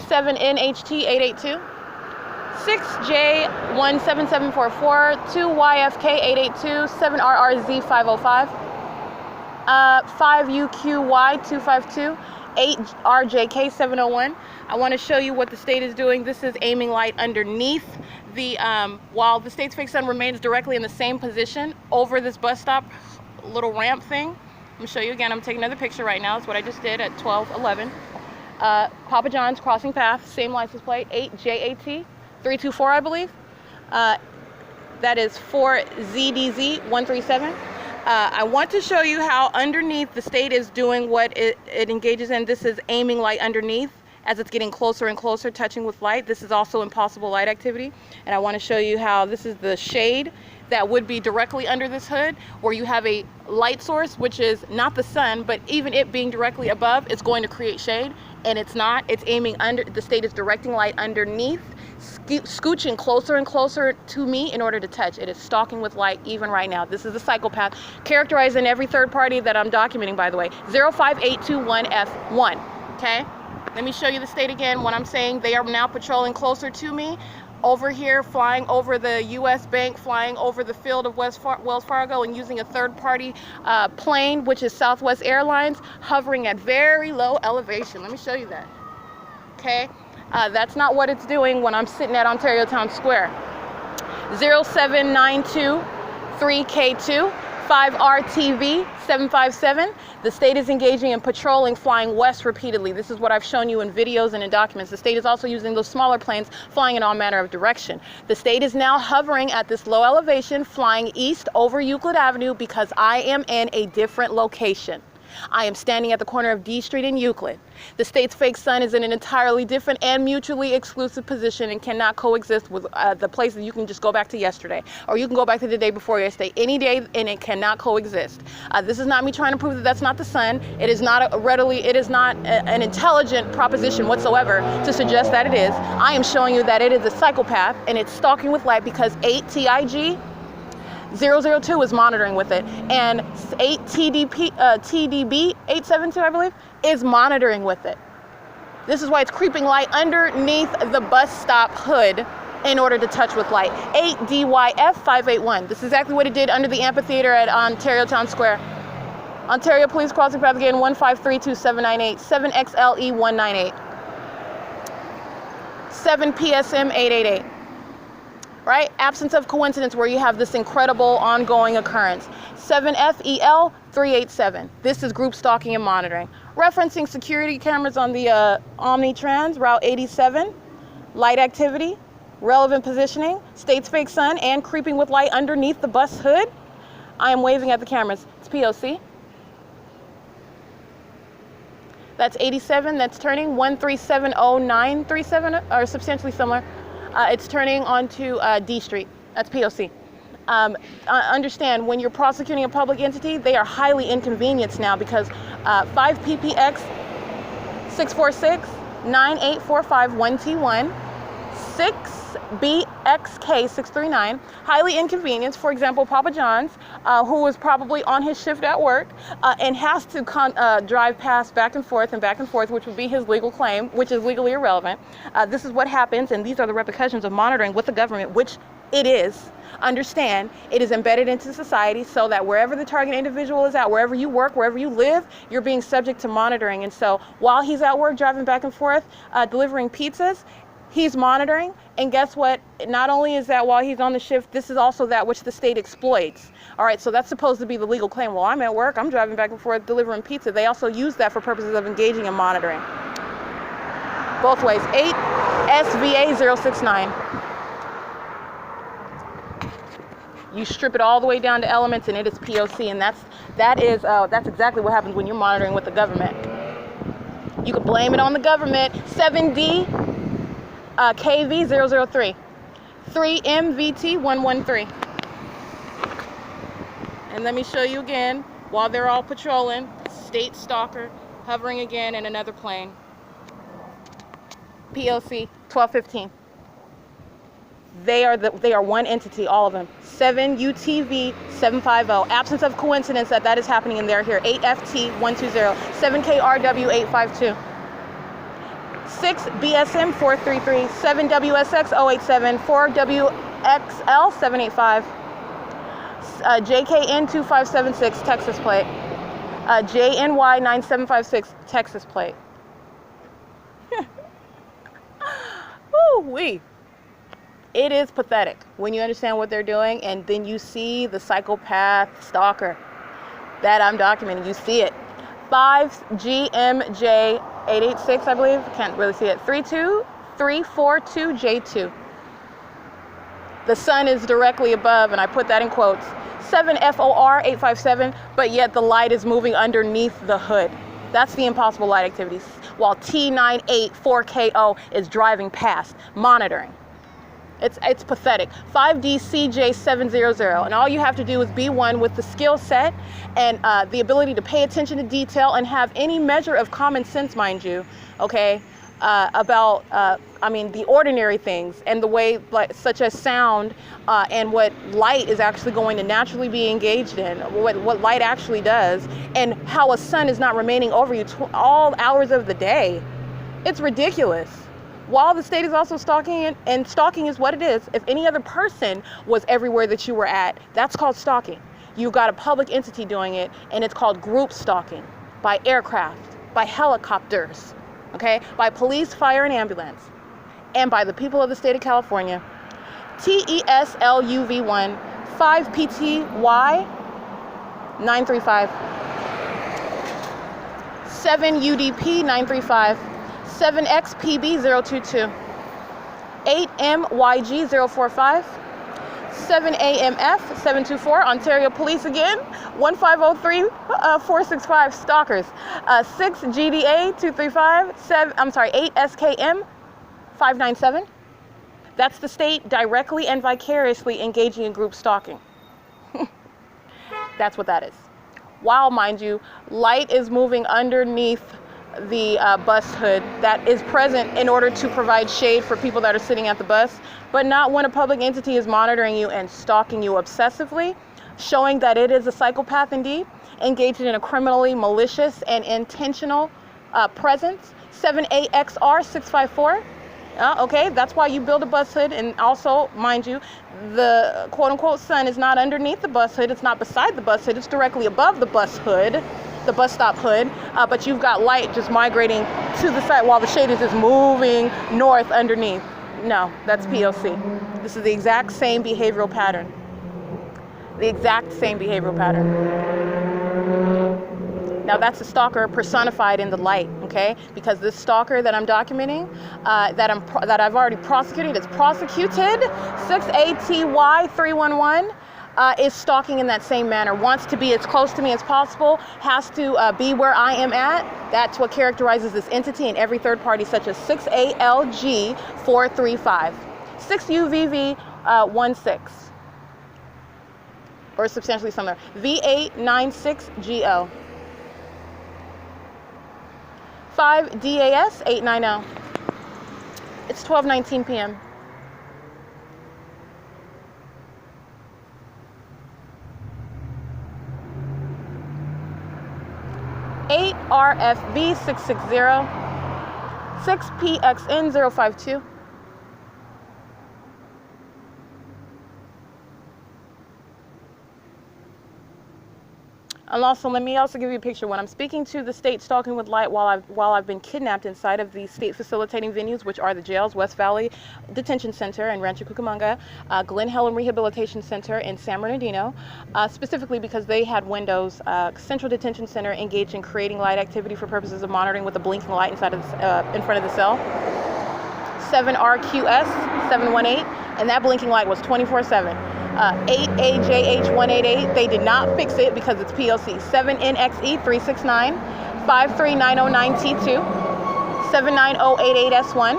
7NHT 882. 6J17744. 2YFK 882. 7RRZ 505. 5UQY 252. 8RJK 701. I want to show you what the state is doing. This is aiming light underneath the, while the state's fake sun remains directly in the same position over this bus stop little ramp thing. I'm going to show you again. I'm taking another picture right now. It's what I just did at 12:11. Papa John's crossing path, same license plate, 8JAT 324, I believe. That is 4ZDZ 137. I want to show you how underneath the state is doing what it engages in. This is aiming light underneath as it's getting closer and closer, touching with light. This is also impossible light activity. And I want to show you how this is the shade that would be directly under this hood, where you have a light source, which is not the sun, but even it being directly above, it's going to create shade. And it's not. It's aiming under. The state is directing light underneath, scooching closer and closer to me in order to touch. It is stalking with light even right now. This is the psychopath, characterized in every third party that I'm documenting, by the way. 05821F1. Okay? Let me show you the state again. When I'm saying they are now patrolling closer to me, over here, flying over the U.S. Bank, flying over the field of Wells Fargo, and using a third-party plane, which is Southwest Airlines, hovering at very low elevation. Let me show you that. Okay? That's not what it's doing when I'm sitting at Ontario Town Square. 07923K2, 5RTV 757. The state is engaging in patrolling, flying west repeatedly. This is what I've shown you in videos and in documents. The state is also using those smaller planes, flying in all manner of direction. The state is now hovering at this low elevation, flying east over Euclid Avenue, because I am in a different location. I am standing at the corner of D Street and Euclid. The state's fake sun is in an entirely different and mutually exclusive position and cannot coexist with the place that you can just go back to yesterday, or you can go back to the day before yesterday, any day, and it cannot coexist. This is not me trying to prove that that's not the sun. It is not an intelligent proposition whatsoever to suggest that it is. I am showing you that it is a psychopath, and it's stalking with light because 8TIG 002 is monitoring with it, and 8TDB 872, I believe, is monitoring with it. This is why it's creeping light underneath the bus stop hood in order to touch with light. 8DYF 581. This is exactly what it did under the amphitheater at Ontario Town Square. Ontario Police crossing path again, 1532798, 7XLE 198, 7PSM 888. Right? Absence of coincidence, where you have this incredible ongoing occurrence. 7FEL 387. This is group stalking and monitoring. Referencing security cameras on the OMNITRANS, Route 87, light activity, relevant positioning, state's fake sun, and creeping with light underneath the bus hood. I am waving at the cameras. It's P.O.C. That's 87. That's turning 1370937, or substantially similar. It's turning onto D Street. That's P.O.C. Understand, when you're prosecuting a public entity, they are highly inconvenienced now because 5 ppx 646 9845 1T1 6BXK 639, highly inconvenienced. For example, Papa John's, who was probably on his shift at work and has to drive past back and forth, which would be his legal claim, which is legally irrelevant. This is what happens, and these are the repercussions of monitoring with the government, which it is. Understand, it is embedded into society so that wherever the target individual is at, wherever you work, wherever you live, you're being subject to monitoring. And so while he's at work driving back and forth, delivering pizzas, he's monitoring, and guess what? Not only is that while he's on the shift, this is also that which the state exploits. All right, so that's supposed to be the legal claim. Well, I'm at work, I'm driving back and forth delivering pizza. They also use that for purposes of engaging in monitoring. Both ways. 8 SVA 069. You strip it all the way down to elements, and it is P.O.C. And that's exactly what happens when you're monitoring with the government. You can blame it on the government. 7D KV 003, 3MVT 113. And let me show you again, while they're all patrolling, state stalker hovering again in another plane. P.O.C. 1215. They are one entity, all of them. 7 UTV 750. Absence of coincidence that is happening, and they're here. 8 FT 120. 7 KRW 852. 6 BSM 433. 7 WSX 087. 4 WXL 785. JKN 2576 Texas plate. JNY 9756 Texas plate. Woo-wee. It is pathetic when you understand what they're doing, and then you see the psychopath stalker that I'm documenting. You see it. 5GMJ 886, I believe. Can't really see it. 32342J2. The sun is directly above, and I put that in quotes. 7FOR 857, but yet the light is moving underneath the hood. That's the impossible light activities. While T984KO is driving past, monitoring. It's pathetic. 5DCJ700, and all you have to do is be one with the skill set and the ability to pay attention to detail and have any measure of common sense, mind you, okay, about, the ordinary things and the way, such as sound and what light is actually going to naturally be engaged in, what light actually does, and how a sun is not remaining over you all hours of the day. It's ridiculous. While the state is also stalking, and stalking is what it is. If any other person was everywhere that you were at, that's called stalking. You've got a public entity doing it, and it's called group stalking by aircraft, by helicopters, okay, by police, fire, and ambulance, and by the people of the state of California. TESLUV1 5PTY 935 7 UDP 935 7XPB 022 8MYG 045 7AMF 724 Ontario Police again 1503 465 stalkers 6 GDA 235 8 SKM 597. That's the state directly and vicariously engaging in group stalking. That's what that is. While, mind you, light is moving underneath the bus hood that is present in order to provide shade for people that are sitting at the bus, but not when a public entity is monitoring you and stalking you obsessively, showing that it is a psychopath indeed, engaged in a criminally malicious and intentional presence. 7AXR 654. Okay, that's why you build a bus hood, and also, mind you, the quote-unquote sun is not underneath the bus hood, it's not beside the bus hood, it's directly above the bus hood, the bus stop hood, but you've got light just migrating to the side while the shade is just moving north underneath. No, that's P.O.C. This is the exact same behavioral pattern. The exact same behavioral pattern. Now that's a stalker personified in the light, okay? Because this stalker that I'm documenting, that I've already prosecuted, it's prosecuted, 6ATY311, is stalking in that same manner, wants to be as close to me as possible, has to be where I am at. That's what characterizes this entity and every third party, such as 6ALG435, 6UVV16. or substantially similar. V896GO. 5 DAS 890. It's 12:19 p.m. 8 RFV 660. 6 PXN 052. And also, let me also give you a picture. When I'm speaking to the state Stalking with Light while I've been kidnapped inside of the state facilitating venues, which are the jails, West Valley Detention Center in Rancho Cucamonga, Glen Helen Rehabilitation Center in San Bernardino, specifically because they had windows. Central Detention Center engaged in creating light activity for purposes of monitoring with a blinking light inside of in front of the cell. 7RQS 718, and that blinking light was 24/7. 8AJH188, they did not fix it because it's P.O.C. 7NXE369, 53909T2, 79088S1,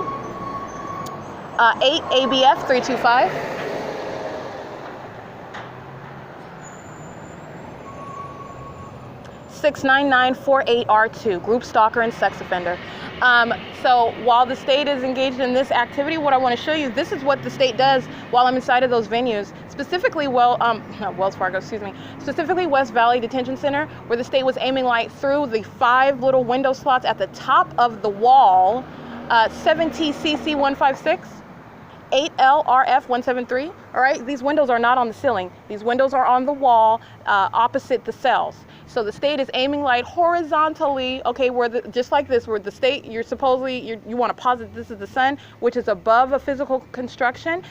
8ABF325, 69948R2, group stalker and sex offender. So while the state is engaged in this activity, what I want to show you, this is what the state does while I'm inside of those venues, specifically specifically West Valley Detention Center, where the state was aiming light through the 5 little window slots at the top of the wall, 7TCC156, 8LRF173. All right, these windows are not on the ceiling. These windows are on the wall opposite the cells. So the state is aiming light horizontally, okay, just like this, where the state, you want to posit this is the sun, which is above a physical construction.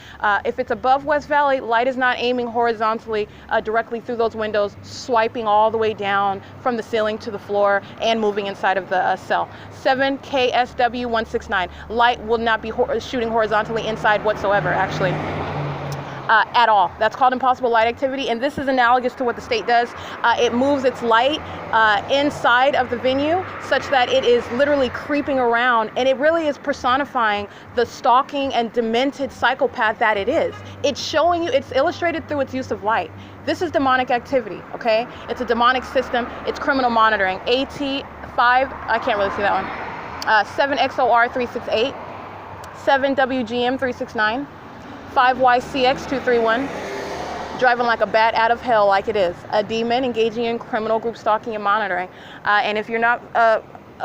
If it's above West Valley, light is not aiming horizontally directly through those windows, swiping all the way down from the ceiling to the floor and moving inside of the cell. 7KSW169, light will not be shooting horizontally inside whatsoever, actually. At all. That's called impossible light activity, and this is analogous to what the state does. It moves its light inside of the venue such that it is literally creeping around, and it really is personifying the stalking and demented psychopath that it is. It's showing you, it's illustrated through its use of light. This is demonic activity, okay? It's a demonic system. It's criminal monitoring. AT5, I can't really see that one. 7XOR368, 7WGM369, 5YCX231, driving like a bat out of hell like it is. A demon engaging in criminal group stalking and monitoring. And if you're not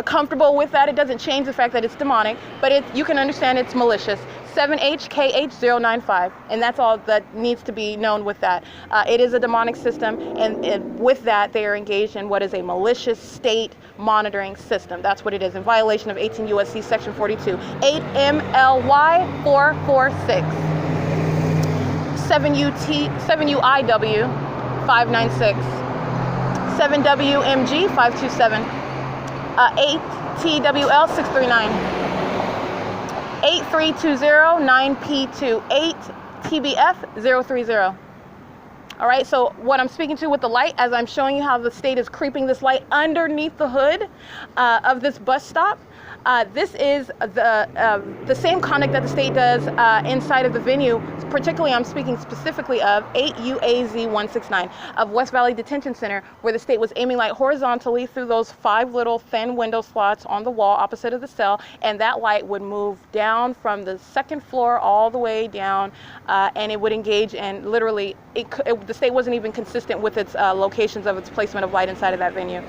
comfortable with that, it doesn't change the fact that it's demonic, but you can understand it's malicious. 7HKH095, and that's all that needs to be known with that. It is a demonic system, and with that, they are engaged in what is a malicious state monitoring system. That's what it is, in violation of 18 U.S.C. Section 42. 8MLY446. 7UIW 596, 7WMG 527, 8TWL 639, 83209P2, 8TBF 030. All right, so what I'm speaking to with the light, as I'm showing you how the state is creeping this light underneath the hood of this bus stop, this is the same conduct that the state does inside of the venue. Particularly, I'm speaking specifically of 8UAZ169 of West Valley Detention Center, where the state was aiming light horizontally through those 5 little thin window slots on the wall opposite of the cell, and that light would move down from the 2nd floor all the way down, and it would engage in literally, the state wasn't even consistent with its locations of its placement of light inside of that venue.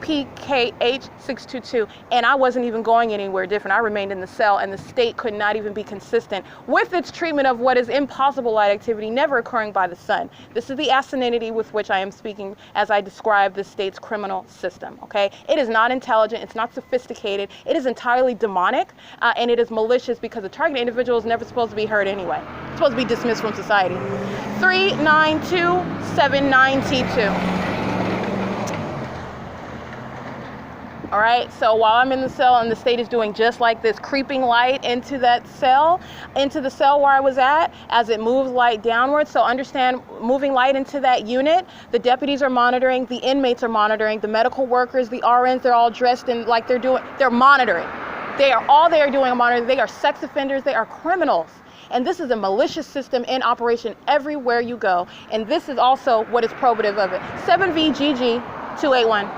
8PKH622, and I wasn't even going anywhere different. I remained in the cell, and the state could not even be consistent with its treatment of what is impossible light activity never occurring by the sun. This is the asininity with which I am speaking as I describe the state's criminal system, okay? It is not intelligent, it's not sophisticated, it is entirely demonic, and it is malicious because the target individual is never supposed to be heard anyway. It's supposed to be dismissed from society. 39279T2. All right, so while I'm in the cell and the state is doing just like this, creeping light into that cell, into the cell where I was at, as it moves light downwards. So understand, moving light into that unit, the deputies are monitoring, the inmates are monitoring, the medical workers, the RNs, they're all dressed in like they're monitoring. All they are doing is monitoring. They are sex offenders, they are criminals. And this is a malicious system in operation everywhere you go. And this is also what is probative of it. 7VGG281,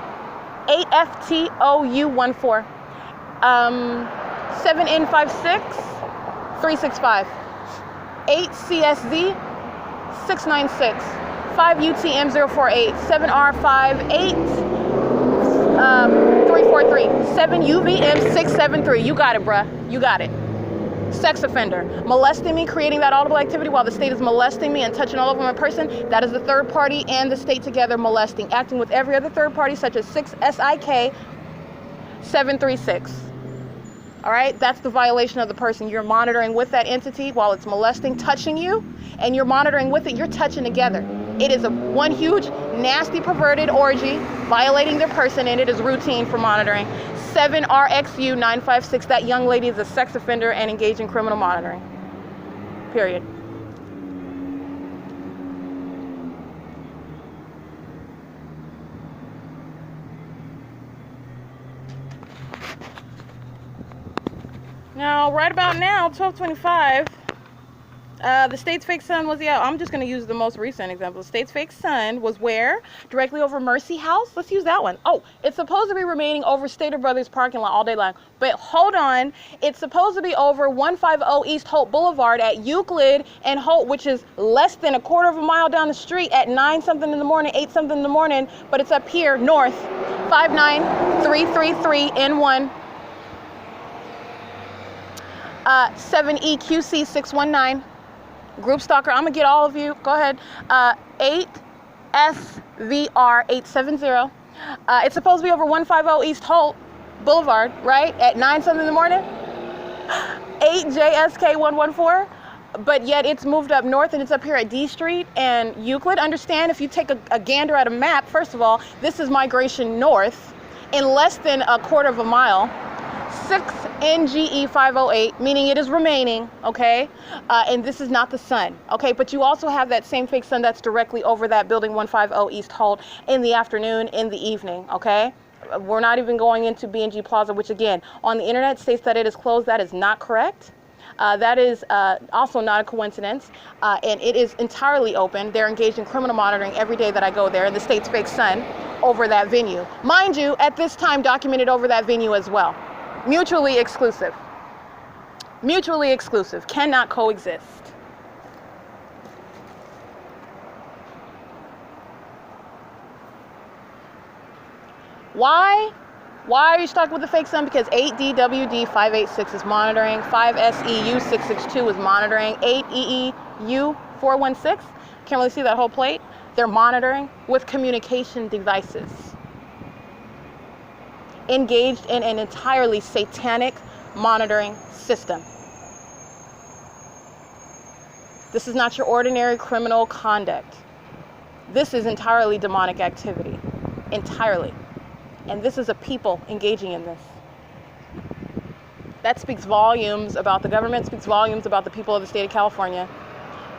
8FTOU14, 7N56 365, 8CSZ 696, 5UTM048, 7R58 343, 7UVM 673. You got it, bruh. You got it. Sex offender. Molesting me, creating that audible activity while the state is molesting me and touching all over my person. That is the third party and the state together molesting. Acting with every other third party, such as 6SIK 736. All right, that's the violation of the person. You're monitoring with that entity while it's molesting, touching you, and you're monitoring with it. You're touching together. It is one huge, nasty, perverted orgy, violating their person, and it is routine for monitoring. 7RXU956, that young lady is a sex offender and engaged in criminal monitoring. Period. Now, right about now, 12:25, the state's fake sun was, I'm just going to use the most recent example. The state's fake sun was where? Directly over Mercy House. Let's use that one. Oh, it's supposed to be remaining over Stater Brothers parking lot all day long. But hold on. It's supposed to be over 150 East Holt Boulevard at Euclid and Holt, which is less than a quarter of a mile down the street at 9 something in the morning, 8 something in the morning. But it's up here north, 59333 N1. 7EQC 619. Group stalker, I'm gonna get all of you. Go ahead. 8SVR 870. It's supposed to be over 150 East Holt Boulevard, right? At 9 something in the morning. 8JSK 114. But yet it's moved up north and it's up here at D Street and Euclid. Understand, if you take a gander at a map, first of all, this is migration north in less than a quarter of a mile. 6NGE 508, meaning it is remaining, okay? And this is not the sun, okay? But you also have that same fake sun that's directly over that building 150 East Holt in the afternoon, in the evening, okay? We're not even going into B&G Plaza, which again, on the internet states that it is closed. That is not correct. That is also not a coincidence, and it is entirely open. They're engaged in criminal monitoring every day that I go there, and the state's fake sun over that venue. Mind you, at this time documented over that venue as well. Mutually exclusive. Mutually exclusive. Cannot coexist. Why? Why are you stuck with the fake sun? Because 8DWD586 is monitoring, 5SEU662 is monitoring, 8EEU416, can't really see that whole plate. They're monitoring with communication devices. Engaged in an entirely satanic monitoring system. This is not your ordinary criminal conduct. This is entirely demonic activity. Entirely. And this is a people engaging in this. That speaks volumes about the government, speaks volumes about the people of the state of California.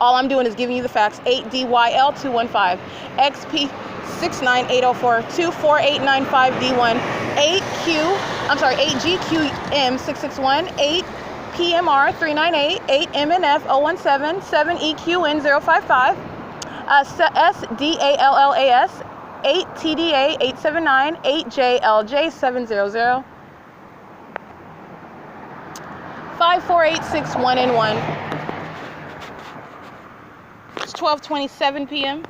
All I'm doing is giving you the facts. 8DYL215, XP69804, 24895D1, 8GQM661, 8PMR398, 8MNF017, 7EQN055, SDALLAS, 8TDA879, 8JLJ700, 54861N1. It's 12:27 p.m.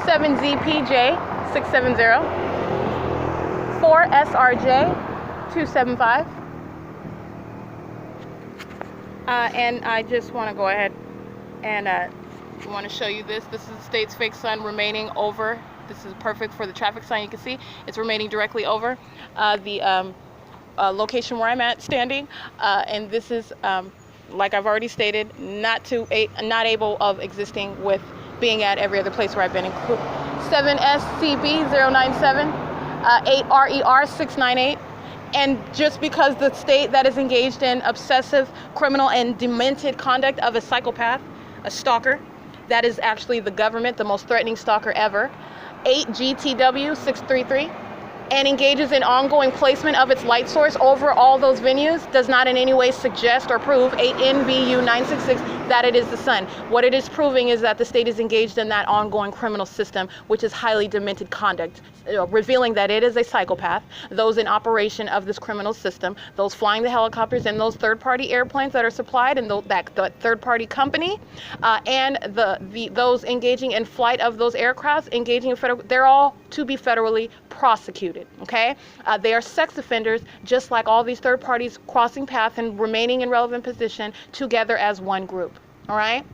Seven ZPJ 670, 4 SRJ 275, and I just want to go ahead and want to show you this. This is the state's fake sun remaining over. This is perfect for the traffic sign. You can see it's remaining directly over the location where I'm at standing, and this is like I've already stated, not able of existing with being at every other place where I've been, including 7SCB097, 8RER698, and just because the state that is engaged in obsessive, criminal, and demented conduct of a psychopath, a stalker, That is actually the government, the most threatening stalker ever. 8GTW633. And engages in ongoing placement of its light source over all those venues, does not in any way suggest or prove 8NVU966 that it is the sun. What it is proving is that the state is engaged in that ongoing criminal system, which is highly demented conduct, revealing that it is a psychopath. Those in operation of this criminal system, those flying the helicopters and those third-party airplanes that are supplied, and that third-party company, and those engaging in flight of those aircrafts, engaging in federal, they're all to be federally prosecuted. Okay, they are sex offenders, just like all these third parties crossing paths and remaining in relevant position together as one group. All right,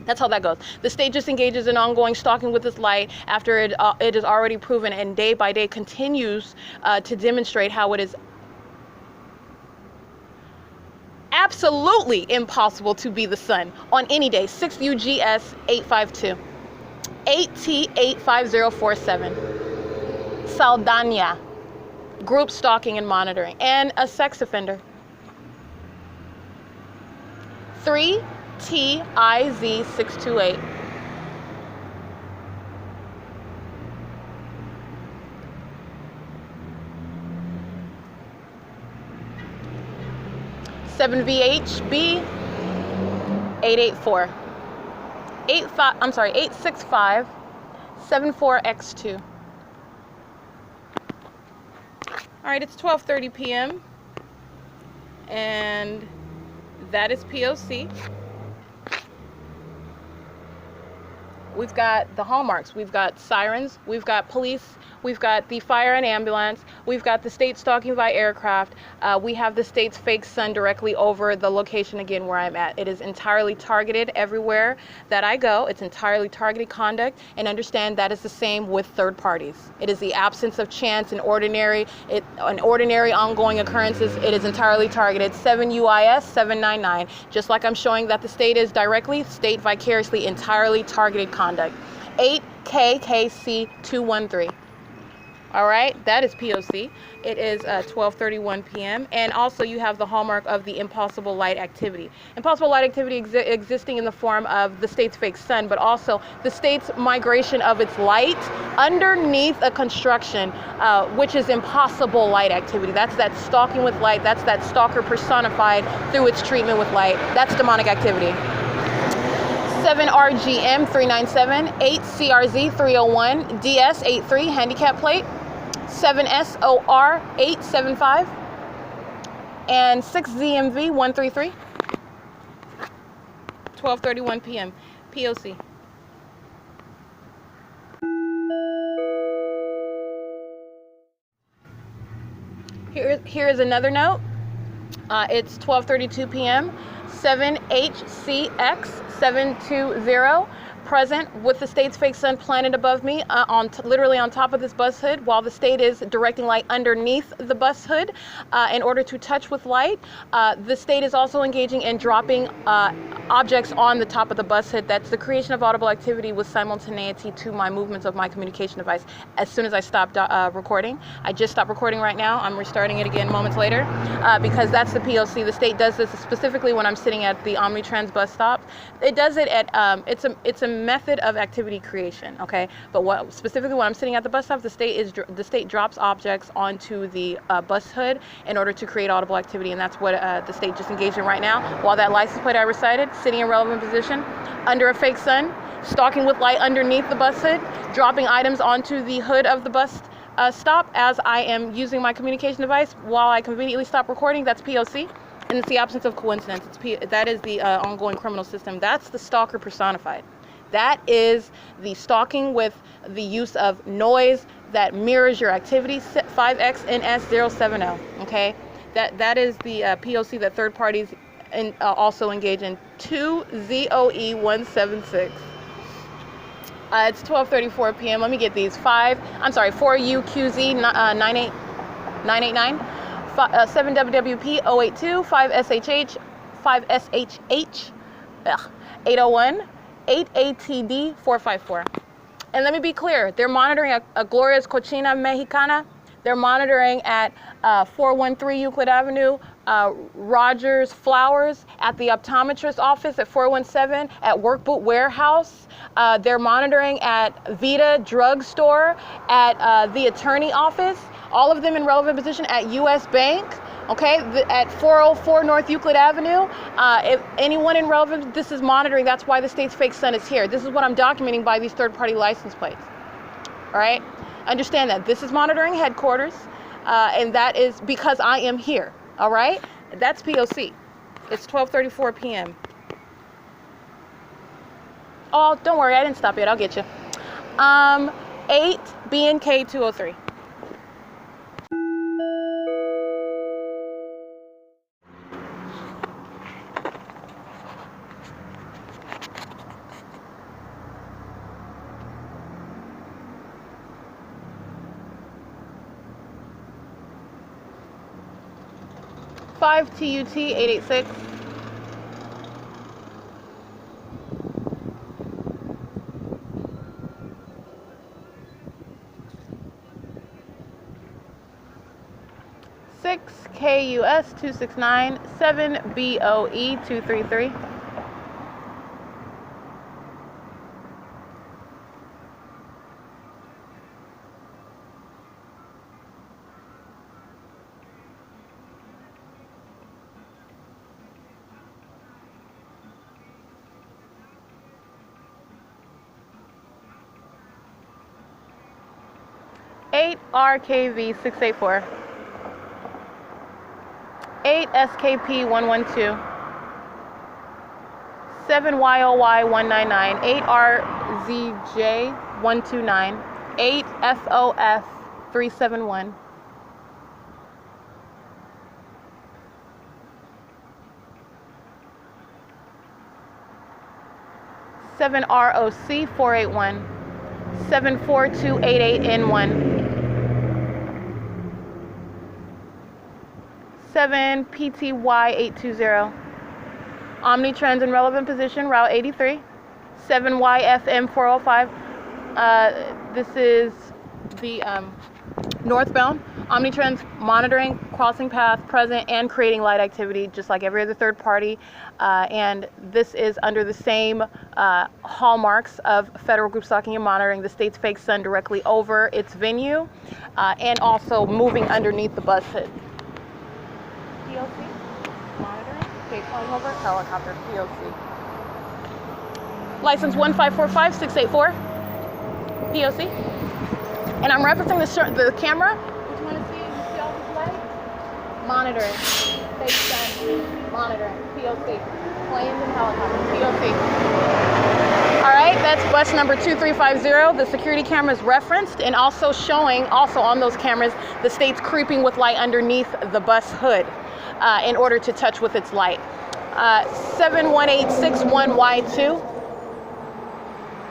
that's how that goes. The state just engages in ongoing stalking with this light after it is already proven, and day by day continues to demonstrate how it is absolutely impossible to be the sun on any day. 6 UGS 852, 8T85047. Saldana, group stalking and monitoring, and a sex offender. 3TIZ628. (7VHB 884) 865 74X2. All right, it's 12:30 p.m. and that is P.O.C. We've got the hallmarks. We've got sirens. We've got police. We've got the fire and ambulance. We've got the state stalking by aircraft. We have the state's fake sun directly over the location again where I'm at. It is entirely targeted everywhere that I go. It's entirely targeted conduct, and understand that is the same with third parties. It is the absence of chance and ordinary ongoing occurrences. It is entirely targeted. 7 U.I.S. 799. Just like I'm showing that the state is directly, state vicariously, entirely targeted conduct. 8 KKC 213. All right, that is P.O.C. It is 12:31 p.m. And also you have the hallmark of the impossible light activity. Impossible light activity existing in the form of the state's fake sun, but also the state's migration of its light underneath a construction, which is impossible light activity. That's that stalking with light. That's that stalker personified through its treatment with light. That's demonic activity. 7RGM 397, 8CRZ 301, DS 83 handicap plate, 7SOR 875, and 6ZMV 133. 12:31 p.m. P.O.C. Here is another note. It's 12:32 p.m. 7HCX 720, present with the state's fake sun planted above me, literally on top of this bus hood, while the state is directing light underneath the bus hood in order to touch with light. The state is also engaging in dropping objects on the top of the bus hood. That's the creation of audible activity with simultaneity to my movements of my communication device. As soon as I stopped recording, I just stopped recording right now. I'm restarting it again moments later because that's the P.O.C. The state does this specifically when I'm sitting at the OMNITRANS bus stop. It does it at it's a method of activity creation, okay? But specifically when I'm sitting at the bus stop, the state drops objects onto the bus hood in order to create audible activity, and that's what the state just engaged in right now. While that license plate I recited, sitting in relevant position under a fake sun, stalking with light underneath the bus hood, dropping items onto the hood of the bus stop as I am using my communication device while I conveniently stop recording. That's P.O.C. And it's the absence of coincidence. That is the ongoing criminal system. That's the stalker personified. That is the stalking with the use of noise that mirrors your activity, 5XNS070, okay? That is the P.O.C. that third parties also engage in. 2ZOE176. It's 12:34 p.m. Let me get these. 4UQZ 989, 7WWP 082, 5SHH 801, 8ATD 454. And let me be clear, they're monitoring a Gloria's Cochina Mexicana. They're monitoring at 413 Euclid Avenue, Rogers Flowers, at the optometrist office at 417, at Workboot Warehouse. They're monitoring at Vita Drugstore, at the attorney office, all of them in relevant position at U.S. Bank, okay, at 404 North Euclid Avenue. If anyone in relevant, this is monitoring. That's why the state's fake sun is here. This is what I'm documenting by these third-party license plates, all right? Understand that. This is monitoring headquarters, and that is because I am here. All right, that's P.O.C. It's 12:34 p.m. Oh, don't worry, I didn't stop yet. I'll get you. 8 B&K 203. TUT 886. KUS 269, 7 BOE 233. RKV 684, 8 SKP 112, 7 YOY 199, 8 RZJ 129, 8 FOF 371, 7 ROC 481, 74288N1, 7 PTY 820, OMNITRANS in relevant position, Route 83, 7 YFM 405. This is the northbound. OMNITRANS monitoring, crossing path, present, and creating light activity, just like every other third party. And this is under the same hallmarks of federal group stalking and monitoring, the state's fake sun directly over its venue, and also moving underneath the bus hood. P.O.C. monitoring, okay, calling over, helicopter, P.O.C. License 1545684, P.O.C. And I'm referencing the camera. What you want to see? You see all this light? Monitoring, fake sun, monitoring, P.O.C. Planes and helicopters, P.O.C. All right, that's bus number 2350. The security camera is referenced and also showing, also on those cameras, the state's creeping with light underneath the bus hood in order to touch with its light. 71861Y2,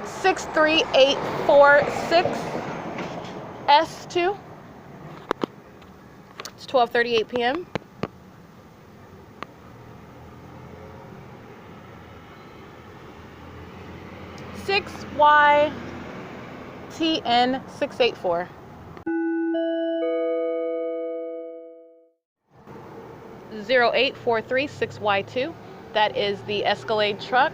63846 S2. It's 12:38 p.m. YTN 684. 08436Y2. That is the Escalade truck,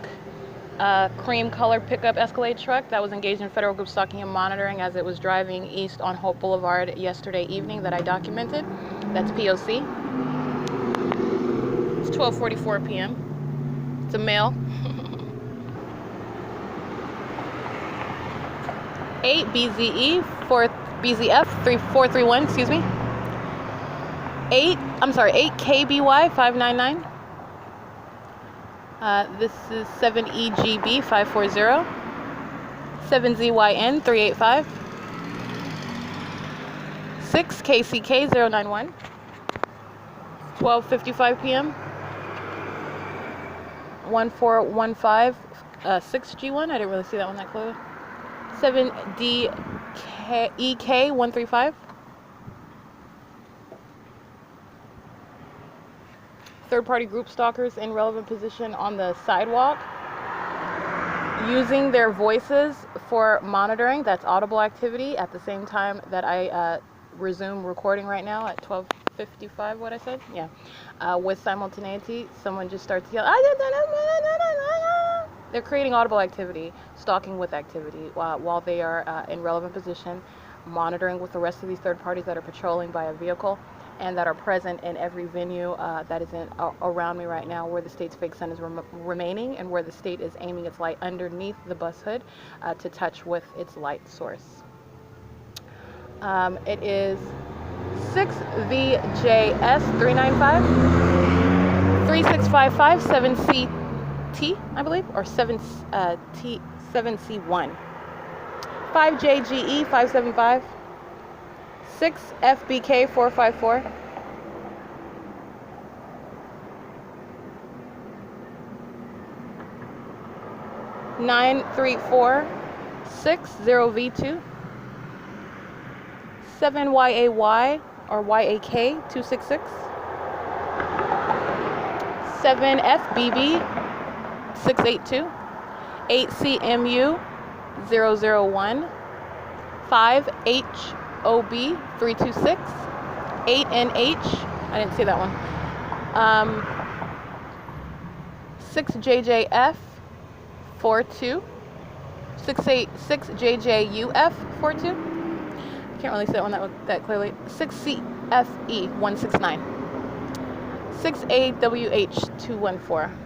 cream colored pickup Escalade truck that was engaged in federal group stalking and monitoring as it was driving east on Hope Boulevard yesterday evening that I documented. That's P.O.C. It's 12:44 p.m. It's a male. 8 BZE 4 BZF 3431, excuse me. 8 KBY 599. This is 7 EGB 540. 7 ZYN 385. 6 KCK 091. 12:55 p.m. 1415 6 G1. I didn't really see that one that close. 7 DEK 135. Third-party group stalkers in relevant position on the sidewalk, using their voices for monitoring. That's audible activity at the same time that I resume recording right now at 12:55. 55, what I said? Yeah. With simultaneity, someone just starts yelling. They're creating audible activity, stalking with activity while they are in relevant position, monitoring with the rest of these third parties that are patrolling by a vehicle and that are present in every venue that is around me right now where the state's fake sun is remaining and where the state is aiming its light underneath the bus hood to touch with its light source. It is 6VJS 395 3655 7CT, I believe, or 7C1. 5JGE 575 6FBK 454 934 60V2 7YAY or YAK 266 7FBB 682 8CMU 001 5HOB 326 8NH, I didn't see that one, 6JJF 42 6JJUF 42. Can't really see that one that clearly. 6CFE 169 6AWH 214.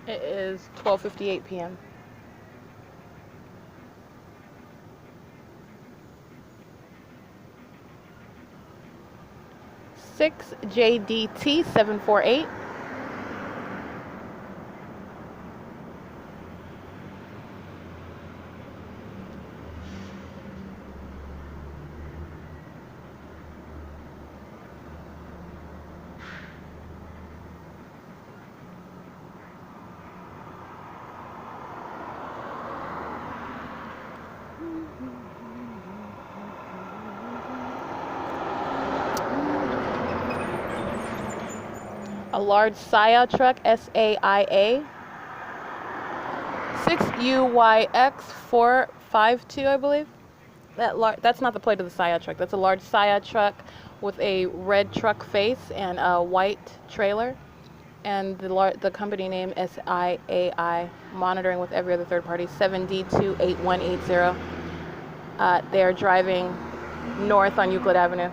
It is 12:58 p.m. Six JDT 748 a large SIA truck, SAIA, 6UYX452, I believe. That's not the plate of the SIA truck. That's a large SIA truck with a red truck face and a white trailer. And the company name SIAI, monitoring with every other third party, 7D28180. They're driving north on Euclid Avenue.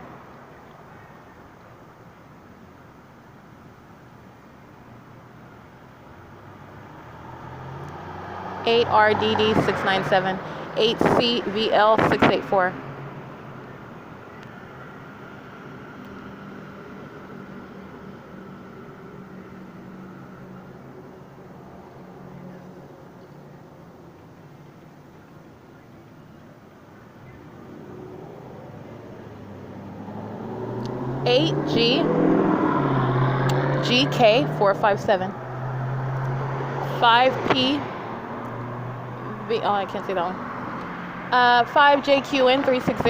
8RDD 697, 8CVL 684. GK 457, 5P. Oh, I can't see that one. 5JQN 360,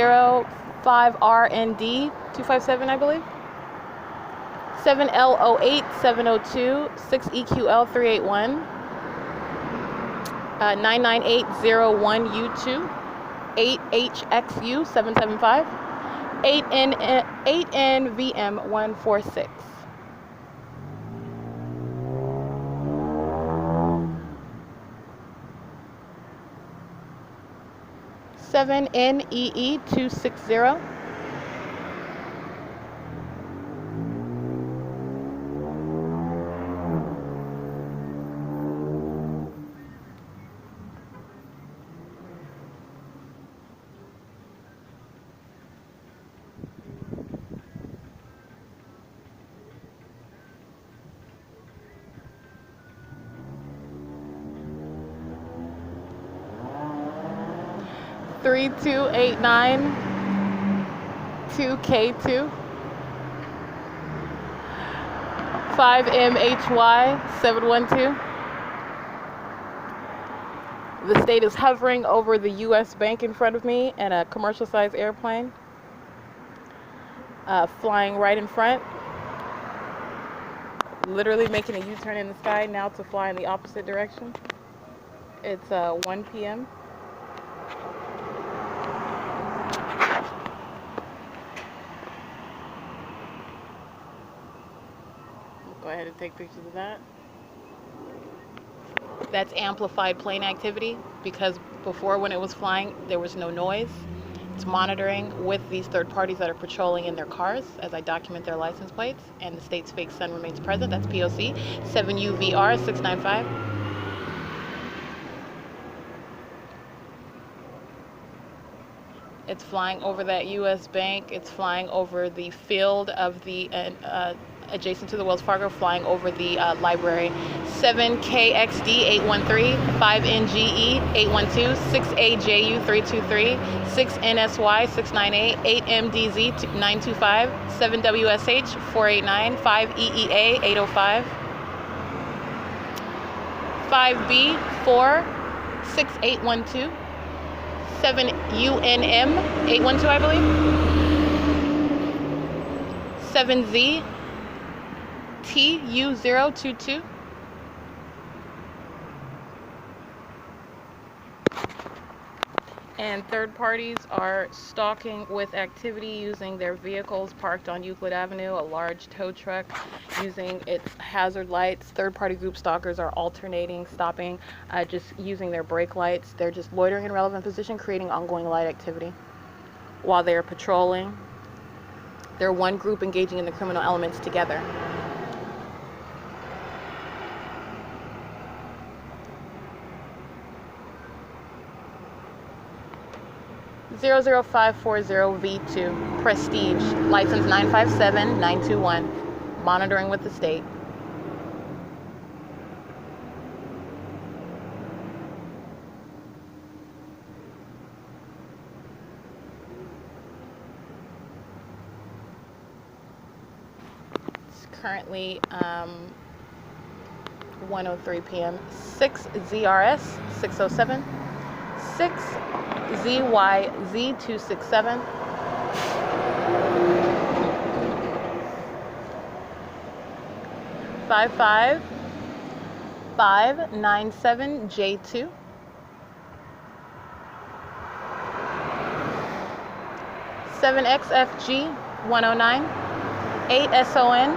5RND 257, I believe. 7L08 702, 6EQL 381, 99801U2, 8HXU 775, 8NVM 146. 7NEE 260. Three 289 2K2 5MHY 712. The state is hovering over the U.S. bank in front of me and a commercial-sized airplane flying right in front. literally making a U-turn in the sky now to fly in the opposite direction. It's 1 p.m. Go ahead and take pictures of that. That's amplified plane activity because before, when it was flying, there was no noise. It's monitoring with these third parties that are patrolling in their cars as I document their license plates, and the state's fake sun remains present. That's P.O.C. 7UVR 695. It's flying over that U.S. bank. It's flying over the field of the adjacent to the Wells Fargo, flying over the library. 7KXD 813, 5NGE 812, 6AJU 323, 6NSY 698, 8MDZ 925, 7WSH 489, 5EEA 805, 5B 4 6812, 7UNM 812, I believe. 7Z TU022. And third parties are stalking with activity using their vehicles parked on Euclid Avenue, a large tow truck using its hazard lights. Third party group stalkers are alternating, stopping, just using their brake lights. They're just loitering in relevant position, creating ongoing light activity while they're patrolling. They're one group engaging in the criminal elements together. (00540V2) Prestige, license 957921, monitoring with the state. It's currently 1:03 p.m. 6ZRS 607, 6ZYZ267, 55597J2, 7XFG 109, 8SON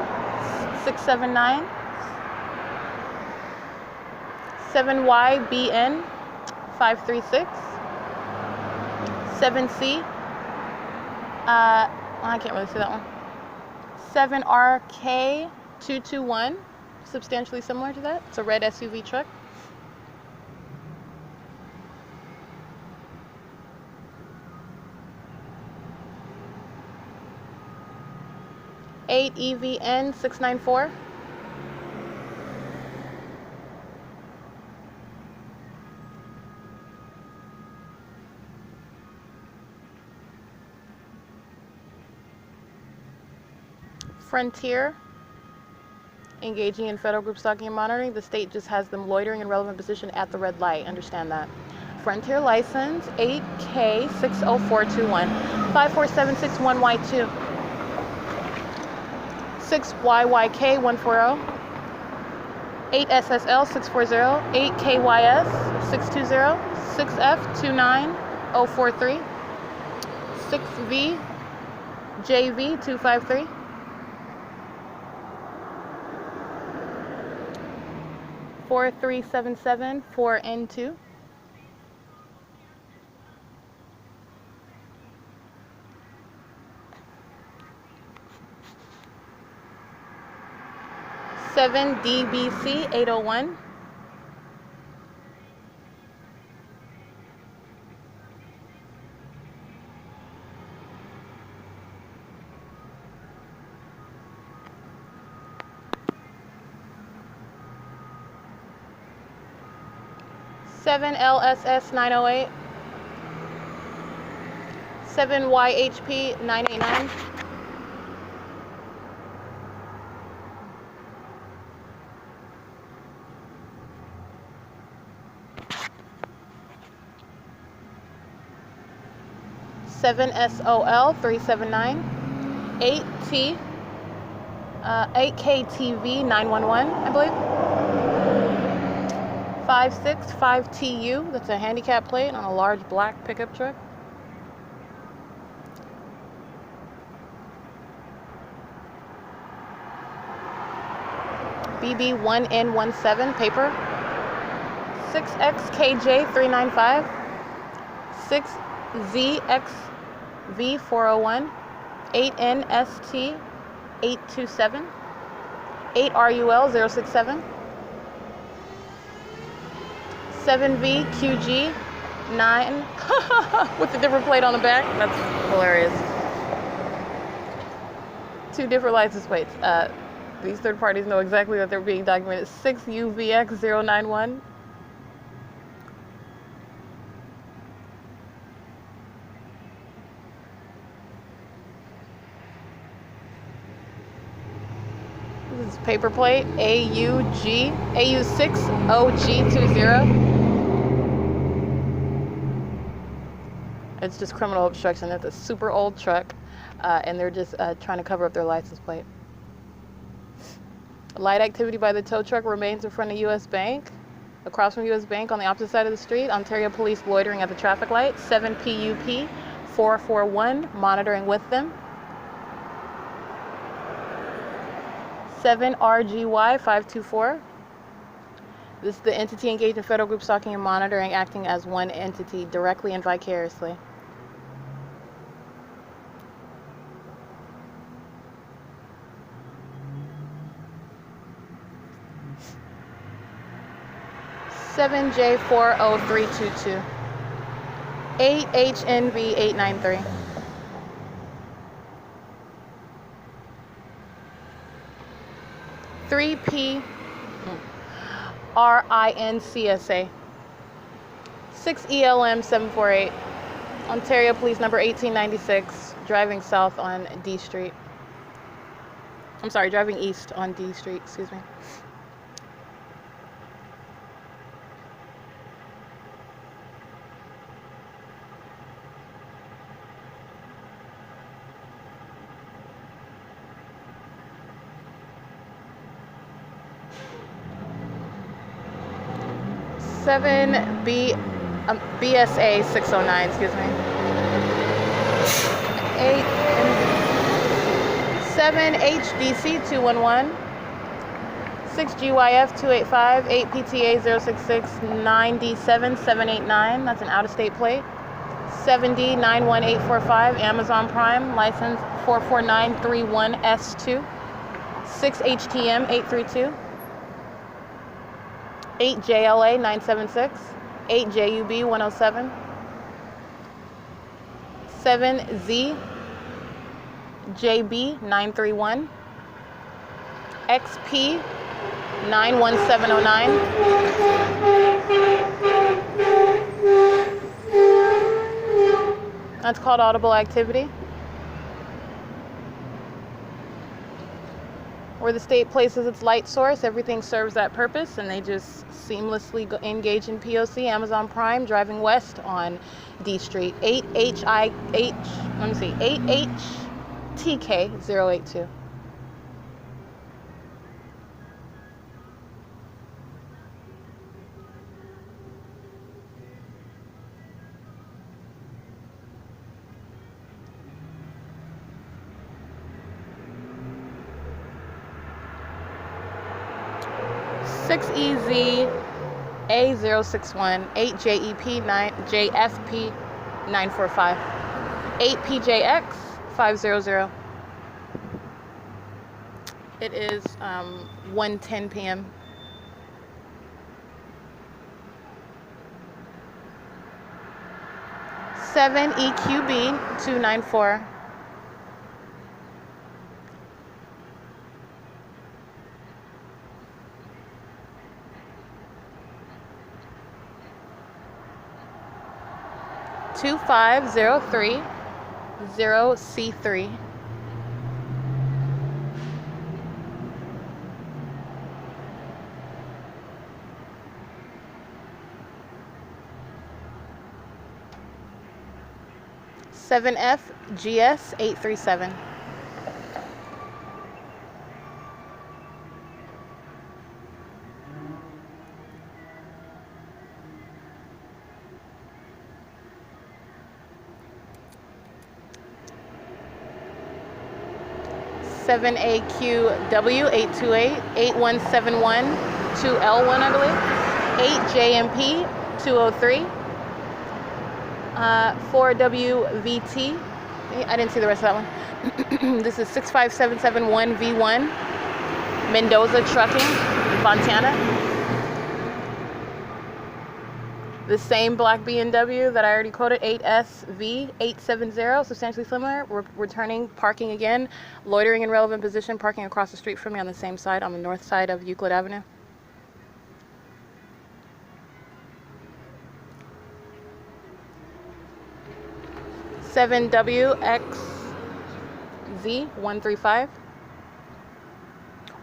679, 7YBN 536, 7C, I can't really see that one, 7RK221, substantially similar to that. It's a red SUV truck. Eight EVN 694. Frontier, engaging in federal group stalking and monitoring. The state just has them loitering in relevant position at the red light. Understand that. Frontier license 8K60421, 54761Y2, 6YYK 140, 8SSL 640, 8KYS 620, 6F29043, 6VJV 253, 4377 4N2, 7DBC 801, 7LSS 908, 7YHP 989, 7SOL 379, 8T 8KTV 911, I believe. 565TU, that's a handicap plate on a large black pickup truck. BB1N17 paper. 6XKJ395. 6ZXV401. 8NST827. 8RUL067. 7VQG9 with a different plate on the back. That's hilarious. 2 different license plates. These third parties know exactly that they're being documented. 6UVX091. This is paper plate AU6OG20. It's just criminal obstruction. It's a super old truck, and they're just trying to cover up their license plate. Light activity by the tow truck remains in front of U.S. Bank. Across from U.S. Bank on the opposite side of the street, Ontario Police loitering at the traffic light. 7PUP 441, monitoring with them. 7RGY 524. This is the entity engaged in federal group stalking and monitoring, acting as one entity directly and vicariously. $7J40322. 8HNV893. $3P RINCSA. 6ELM748. Ontario Police number 1896, driving south on D Street. I'm sorry, driving east on D Street, excuse me. BSA 609, excuse me. 7 HDC 211. 6 GYF 285. 8 PTA 066. 9D7 789. That's an out-of-state plate. 7D 91845. Amazon Prime license 44931S2. 6 HTM 832. 8 JLA 976, 8 JUB 107, 7 Z JB 931, XP 91709, that's called audible activity. Where the state places its light source, everything serves that purpose, and they just seamlessly engage in P.O.C. Amazon Prime, driving west on D Street. 8HTK082. EZ A061, 8 JEP 9 JFP 945, 8 PJX 500. It is 1:10 p.m. Seven EQB 294. $2503 0C3. $7FGS 837. 7AQW 828, 8171 2L1, I believe, 8JMP 203, 4WVT. I didn't see the rest of that one. This is 65771V1, Mendoza Trucking, Fontana. The same black BMW that I already quoted, 8SV870, substantially similar. We're returning, parking again, loitering in relevant position, parking across the street from me on the same side, on the north side of Euclid Avenue. (7WXZ135)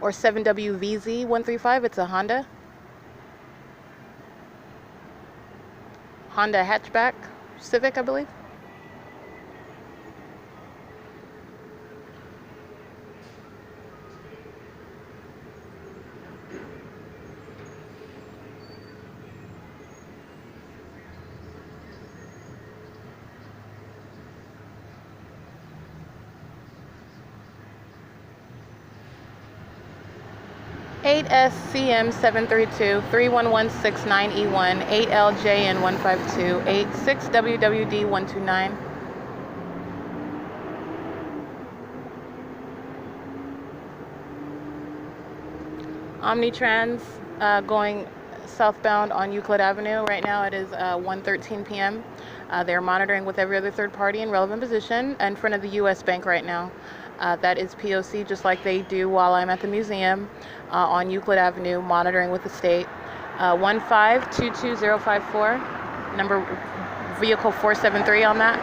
or 7WVZ135. It's a Honda hatchback Civic, I believe. (8SCM732, 31169E1, 8LJN152, 86WWD129). OMNITRANS going southbound on Euclid Avenue. Right now it is 1:13 p.m. They're monitoring with every other third party in relevant position in front of the U.S. Bank right now. That is P.O.C, just like they do while I'm at the museum on Euclid Avenue, monitoring with the state. 1522054, number vehicle 473 on that.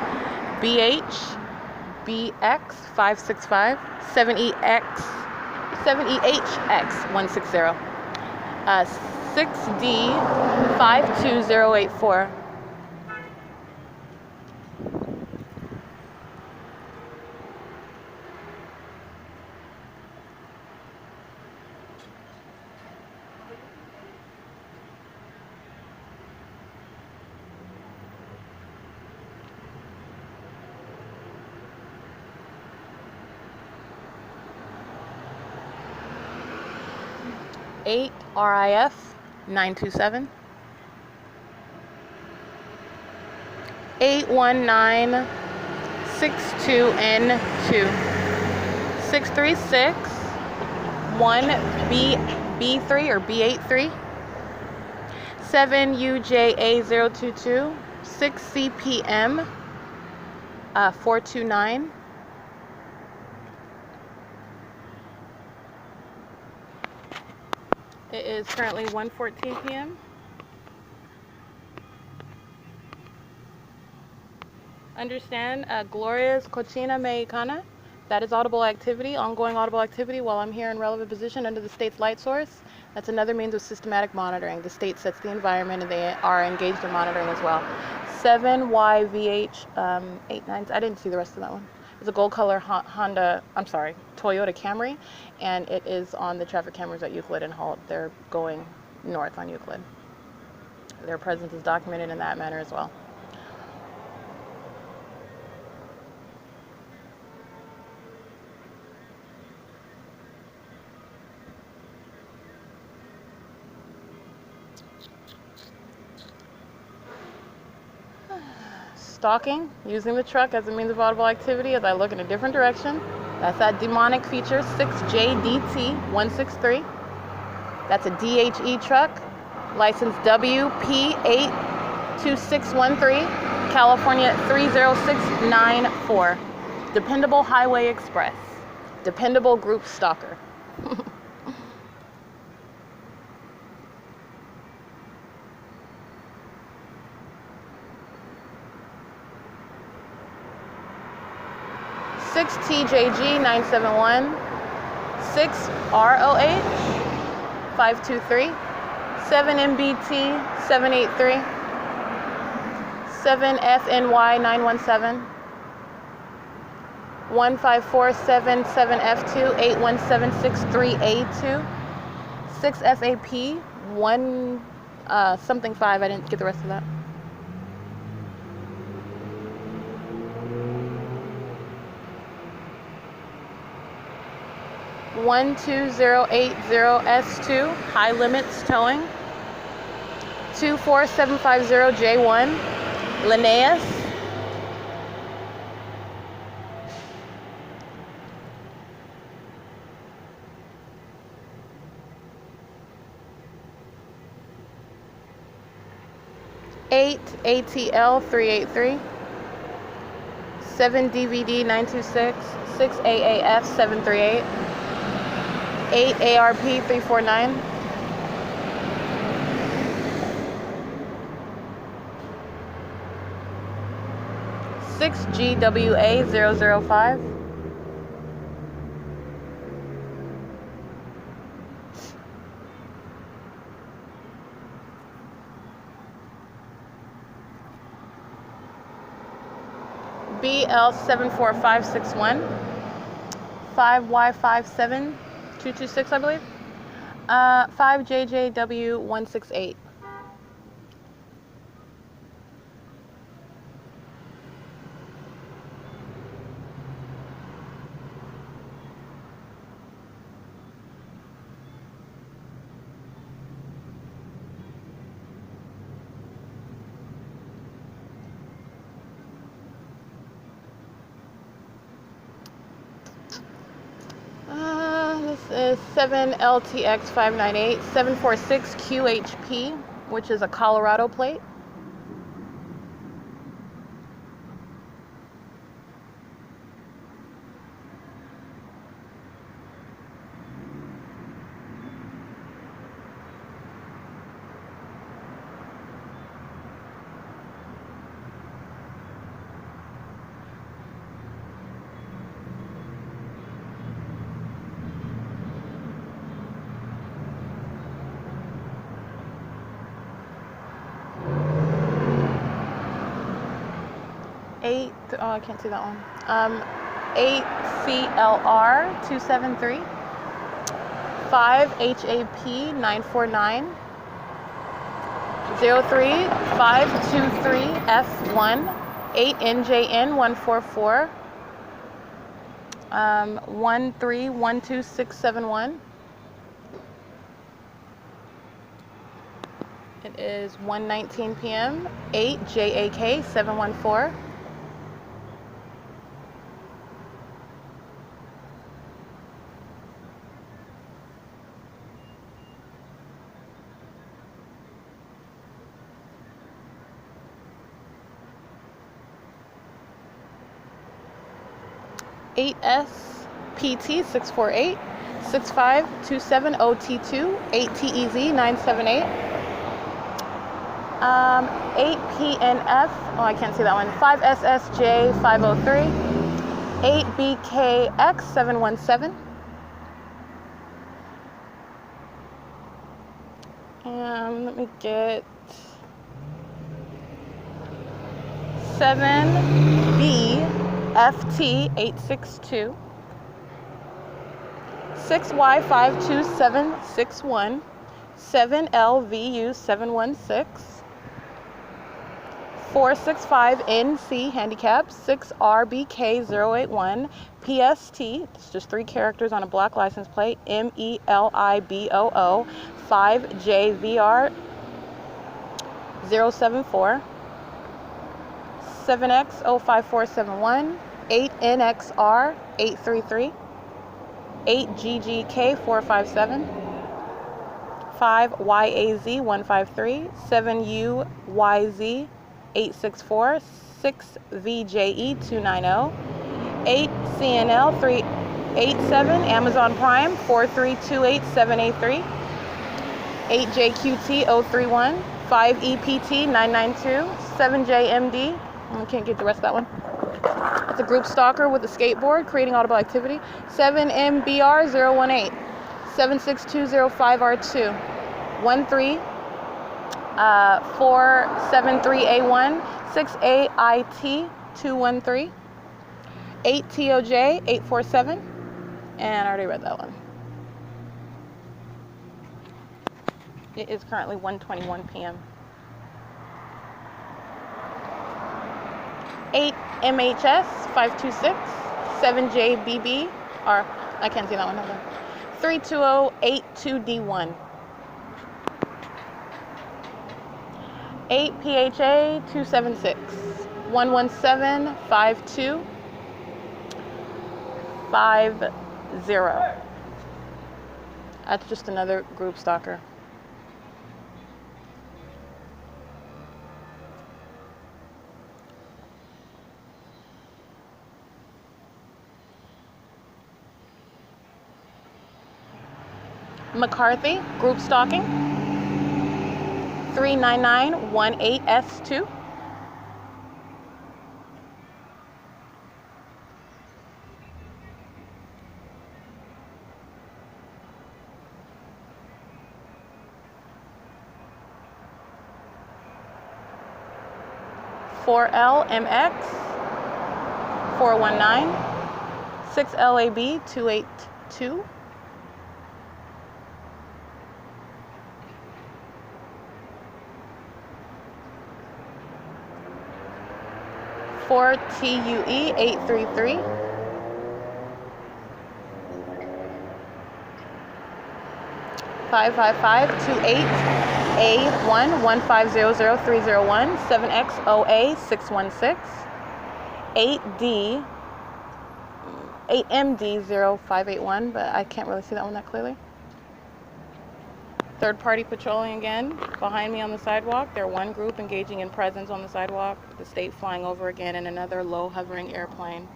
BH, BX 565, 7EHX 160. 6D 52084. RIF 927, 81962N2, 636 1B3 or B83, 7UJA022, 6CPM 429. It is currently 1:14 p.m. Understand, Gloria's Cochina Mexicana. That is audible activity, ongoing audible activity while I'm here in relevant position under the state's light source. That's another means of systematic monitoring. The state sets the environment and they are engaged in monitoring as well. 7YVH 89. I didn't see the rest of that one. It's a gold color Toyota Camry, and it is on the traffic cameras at Euclid and Holt. They're going north on Euclid. Their presence is documented in that manner as well. Stalking, using the truck as a means of audible activity as I look in a different direction. That's that demonic feature, 6JDT163. That's a DHE truck, license WP82613, California 30694. Dependable Highway Express. Dependable group stalker. TJG971, 6ROH 523, 7MBT 783, 7FNY 917, 15477F2 81763A2, 6FAP 1 something 5. I didn't get the rest of that. 12080S2, high limits towing. 24750J1, Linnaeus. Eight ATL 383, 7 DVD 926, 6 AAF 738, 8 ARP 349, 6 GWA 005, BL 74561, 5Y57226, I believe, 5 JJW 168. This is 7LTX598, 746 QHP, which is a Colorado plate. I can't see that one. 8CLR 273, 5 HAP 949, 03523 F1, 8 NJN 144, 1312671. It is 1:19 p.m. 8 JAK 714. 8S PT 648, 6527 OT2, 8 TEZ 978, 8 PNF, oh I can't see that one, 5 SSJ 503, 8 BKX 717, let me get 7 BFT 862, 6Y52761, 7 LVU 716, 465 NC handicap, 6 RBK 081, PST, it's just 3 characters on a black license plate, MELIBOO, 5 JVR 074, 7X 05471, 8 NXR 833, 8 GGK 457, 5 YAZ 153, 7 UYZ 864, 6 VJE 290, 8 CNL 387, Amazon Prime 4328783, 8 JQT 031, 5 EPT 992, 7 JMD, I can't get the rest of that one. It's a group stalker with a skateboard creating audible activity. 7 MBR 018, 76205R2, 13 473A1, 6AIT 213, 8 TOJ 847, and I already read that one. It is currently 1:21 p.m. 8 MHS 526, 7 JBB, or I can't see that one. Hold on. 32082D1. 8 PHA 276. 1175250. That's just another group stalker. McCarthy, group stalking. 39918S2. $4LMX 419 6LAB 282 4TUE 833 55528A115003001 7XOA 616 8D 8MD0581, but I can't really see that one that clearly. Third party patrolling again behind me on the sidewalk. They're one group engaging in presence on the sidewalk. The state flying over again, and another low hovering airplane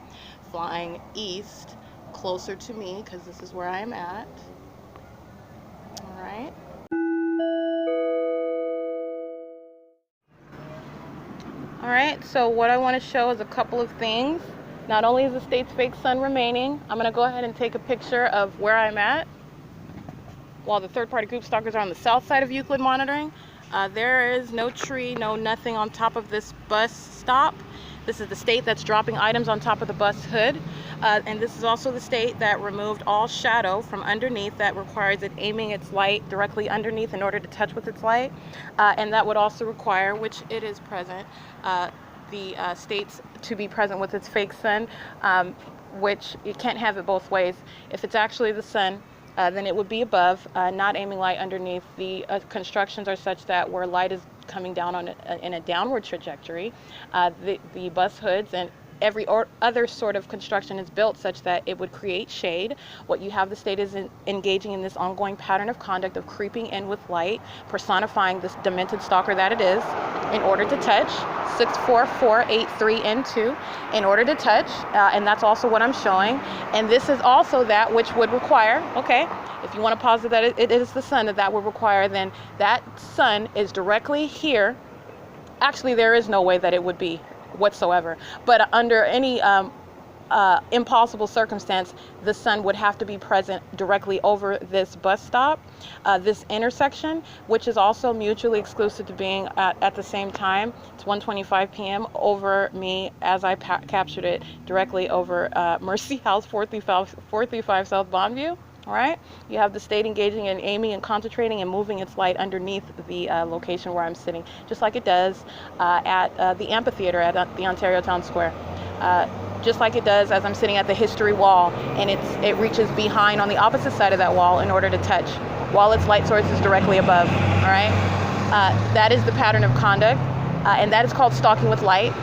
flying east closer to me because this is where I am at. All right. All right, so what I want to show is a couple of things. Not only is the state's fake sun remaining, I'm going to go ahead and take a picture of where I'm at while the third-party group stalkers are on the south side of Euclid monitoring. There is no tree, no nothing on top of this bus stop. This is the state that's dropping items on top of the bus hood. And this is also the state that removed all shadow from underneath that requires it aiming its light directly underneath in order to touch with its light. And that would also require, which it is present, the states to be present with its fake sun, which you can't have it both ways. If it's actually the sun, then it would be above, not aiming light underneath. The constructions are such that where light is coming down on in a downward trajectory, the bus hoods and every other sort of construction is built such that it would create shade. What you have, the state is engaging in this ongoing pattern of conduct of creeping in with light, personifying this demented stalker that it is, in order to touch. 64483N2, in order to touch, and that's also what I'm showing. And this is also that which would require, okay, if you want to posit that it is the sun that would require, then that sun is directly here. Actually, there is no way that it would be whatsoever, but under any impossible circumstance, the sun would have to be present directly over this bus stop, this intersection, which is also mutually exclusive to being at the same time. It's 1:25 p.m. over me as I captured it directly over Mercy House 435 South Bondview. All right, you have the state engaging in aiming and concentrating and moving its light underneath the location where I'm sitting, just like it does at the amphitheater at the Ontario Town Square. Just like it does as I'm sitting at the history wall, and it reaches behind on the opposite side of that wall in order to touch, while its light source is directly above. All right, that is the pattern of conduct, and that is called stalking with light,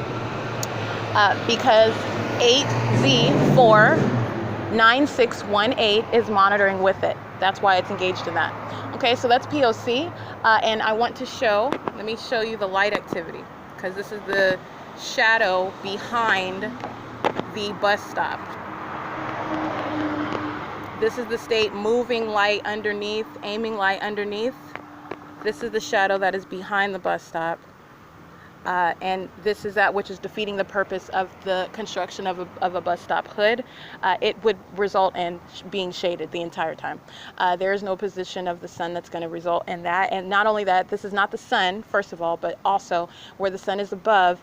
because 8Z49618 is monitoring with it. That's why it's engaged in that. Okay, so that's P.O.C, and I want to show. Let me show you the light activity, because this is the shadow behind the bus stop. This is the state moving light underneath, aiming light underneath. This is the shadow that is behind the bus stop. And this is that which is defeating the purpose of the construction of a bus stop hood. It would result in being shaded the entire time. There is no position of the sun that's going to result in that. And not only that, this is not the sun, first of all, but also where the sun is above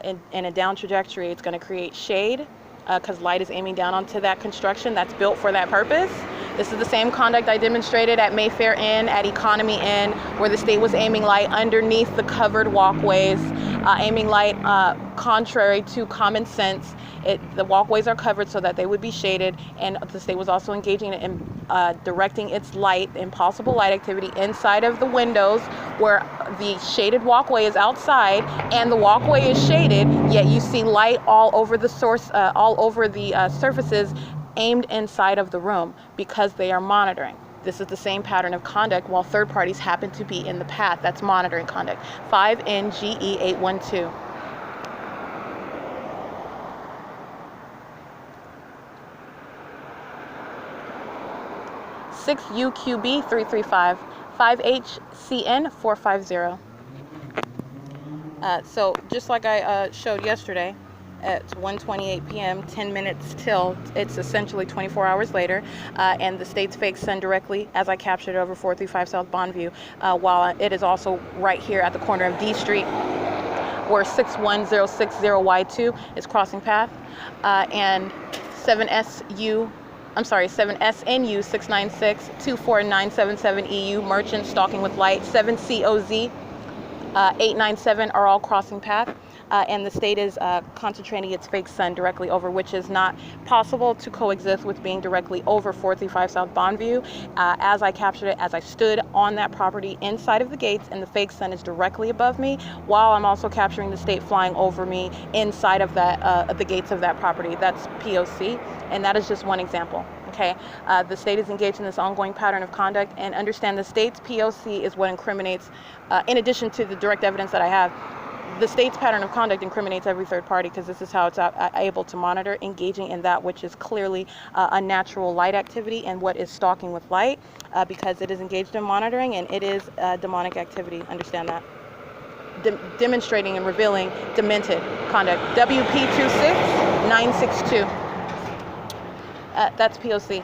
in a down trajectory, it's going to create shade because light is aiming down onto that construction that's built for that purpose. This is the same conduct I demonstrated at Mayfair Inn, at Economy Inn, where the state was aiming light underneath the covered walkways, aiming light contrary to common sense, The walkways are covered so that they would be shaded, and the state was also engaging in directing its light and possible light activity inside of the windows where the shaded walkway is outside and the walkway is shaded, yet you see light all over the surfaces aimed inside of the room because they are monitoring. This is the same pattern of conduct while third parties happen to be in the path. That's monitoring conduct. 5 NGE 812. Six UQB 335, 5HCN 450. So just like I showed yesterday, at 1:28 p.m., 10 minutes till, it's essentially 24 hours later, and the state's fake sun directly, as I captured it, over 435 South Bonneview, while it is also right here at the corner of D Street, where 61060Y2 is crossing path, and 7SNU 696 24977 EU merchant stalking with light, 7COZ 897 are all crossing path. And the state is concentrating its fake sun directly over, which is not possible to coexist with being directly over 435 South Bonneview. As I captured it, as I stood on that property inside of the gates, and the fake sun is directly above me, while I'm also capturing the state flying over me inside of that the gates of that property. That's P.O.C, and that is just one example. Okay, the state is engaged in this ongoing pattern of conduct, and understand the state's P.O.C is what incriminates, in addition to the direct evidence that I have. The state's pattern of conduct incriminates every third party, because this is how it's able to monitor, engaging in that which is clearly unnatural light activity, and what is stalking with light, because it is engaged in monitoring, and it is demonic activity. Understand that. Demonstrating and revealing demented conduct. WP26962. That's P.O.C.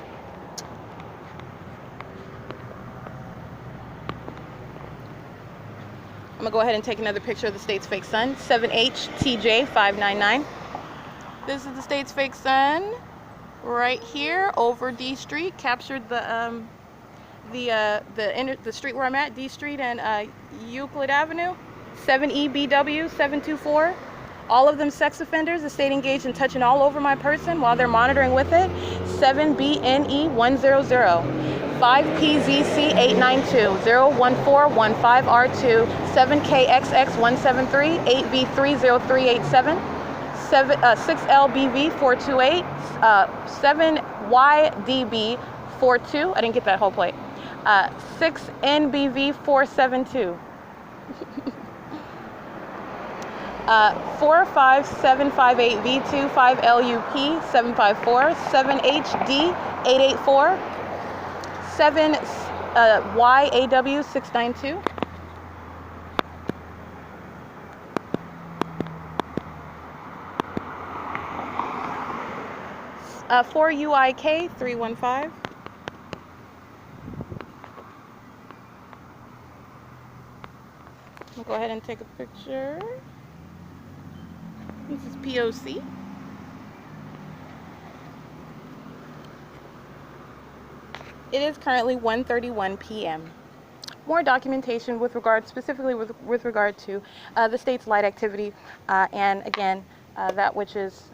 I'm gonna go ahead and take another picture of the state's fake sun. 7HTJ599. This is the state's fake sun right here over D Street. Captured the street where I'm at, D Street and Euclid Avenue. 7EBW 724. All of them sex offenders. The state engaged in touching all over my person while they're monitoring with it. 7BNE 100. 5PZC 892, 01415R2, 7KXX173, 8V30387, 6LBV 428, 7YDB 42, I didn't get that whole plate, 6NBV 472, 45758V2, 5LUP 754, 7HD 884, 7YAW 692, 4UIK 315, I'll go ahead and take a picture. This is P.O.C. It is currently 1:31 p.m. More documentation with regard, specifically with regard to the state's light activity, and again, that which is,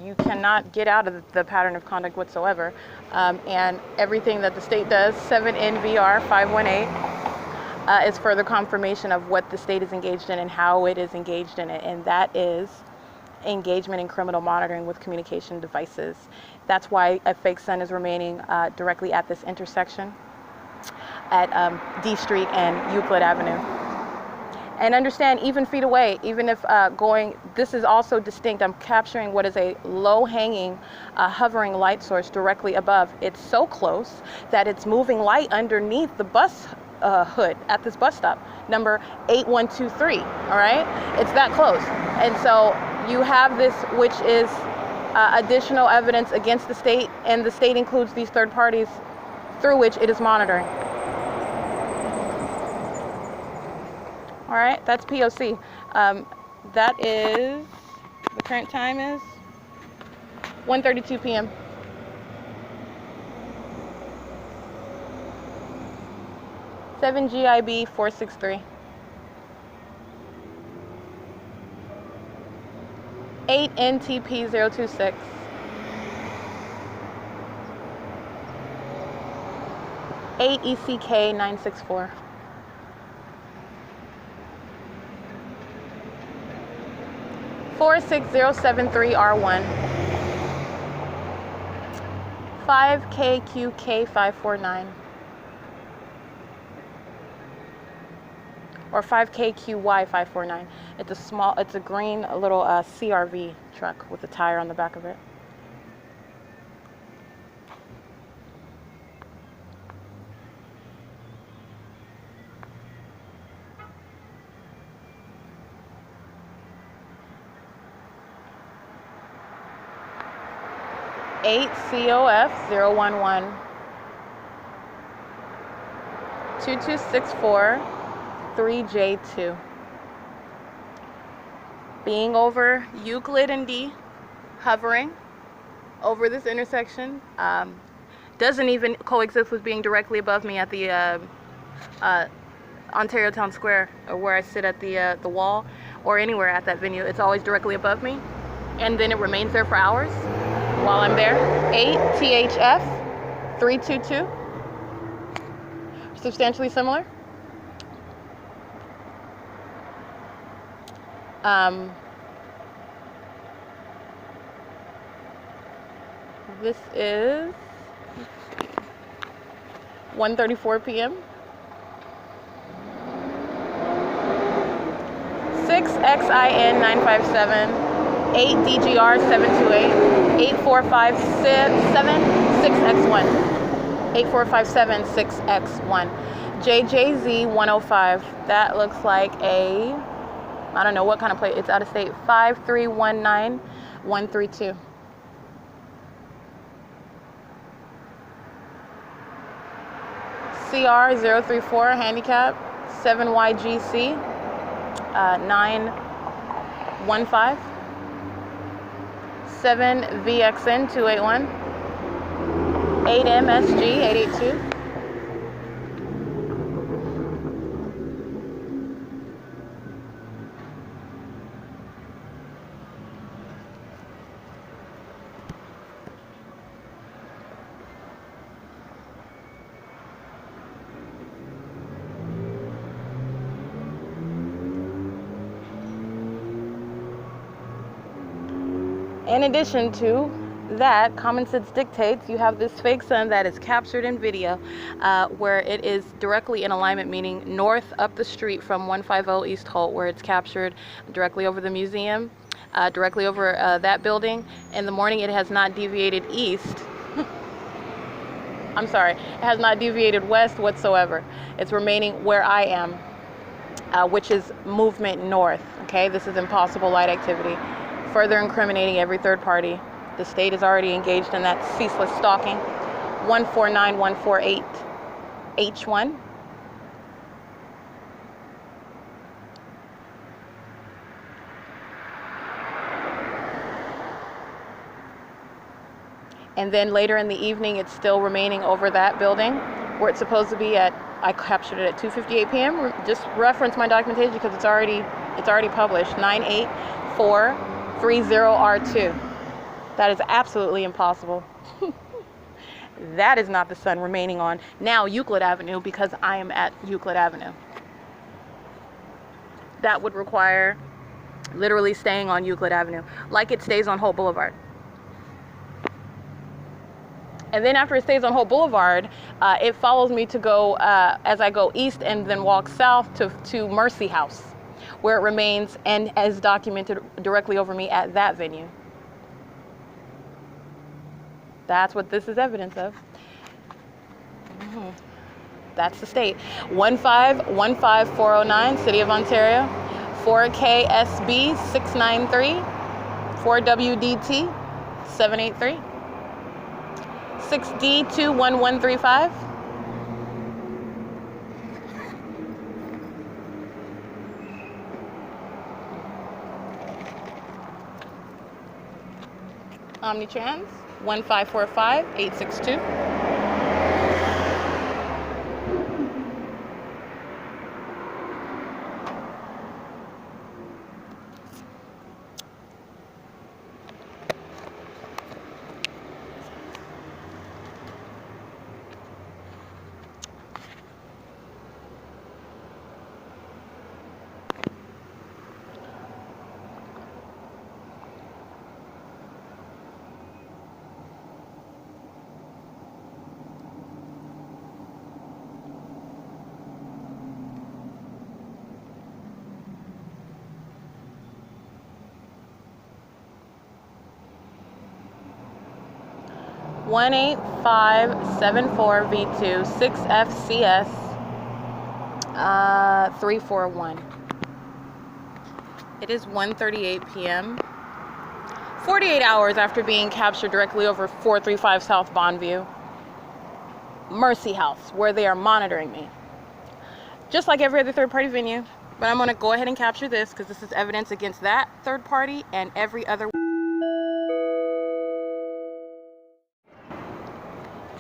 you cannot get out of the pattern of conduct whatsoever, and everything that the state does, 7NVR 518, is further confirmation of what the state is engaged in and how it is engaged in it, and that is engagement in criminal monitoring with communication devices. That's why a fake sun is remaining directly at this intersection at D Street and Euclid Avenue. And understand, even feet away, even if this is also distinct, I'm capturing what is a low-hanging, hovering light source directly above. It's so close that it's moving light underneath the bus hood at this bus stop, number 8123, all right? It's that close. And so you have this, which is additional evidence against the state, and the state includes these third parties through which it is monitoring. All right, that's P.O.C. That is, the current time is 1:32 p.m. Seven GIB 463. 8NTP026. 8ECK964. 46073R1. 5KQK549. Or 5KQY549. It's a green little CRV truck with a tire on the back of it. COF011 2264 3J2. Being over Euclid and D, hovering over this intersection, doesn't even coexist with being directly above me at the Ontario Town Square, or where I sit at the wall, or anywhere at that venue. It's always directly above me, and then it remains there for hours while I'm there. 8THF 322. Substantially similar. This is 1:34 p.m. 6XIN957, 8DGR728, 8457 6X1, 8457 6X1, JJZ105. That looks like a, I don't know what kind of plate. It's out of state. 5319132. CR034 handicap 7YGC 915 7VXN 281 8MSG 882. In addition to that, common sense dictates you have this fake sun that is captured in video, where it is directly in alignment, meaning north up the street from 150 East Holt, where it's captured directly over the museum, directly over that building. In the morning, it has not deviated east. I'm sorry, it has not deviated west whatsoever. It's remaining where I am, which is movement north. Okay, this is impossible light activity, further incriminating every third party. The state is already engaged in that ceaseless stalking. 149148 H1. And then later in the evening, it's still remaining over that building where it's supposed to be at. I captured it at 2:58 p.m. Just reference my documentation because it's already published. 98430R2. That is absolutely impossible. That is not the sun remaining on now Euclid Avenue, because I am at Euclid Avenue. That would require literally staying on Euclid Avenue like it stays on Holt Boulevard. And then after it stays on Holt Boulevard, it follows me to go, as I go east and then walk south to Mercy House, where it remains and is documented directly over me at that venue. That's what this is evidence of. That's the state. 1515409, City of Ontario. 4KSB 693. 4WDT 783. 6D21135. OMNITRANS 1545862. 18574V2 6FCS 341. It is 1:38 p.m. 48 hours after being captured directly over 435 South Bonneview, Mercy House, where they are monitoring me. Just like every other third-party venue, but I'm going to go ahead and capture this because this is evidence against that third party and every other.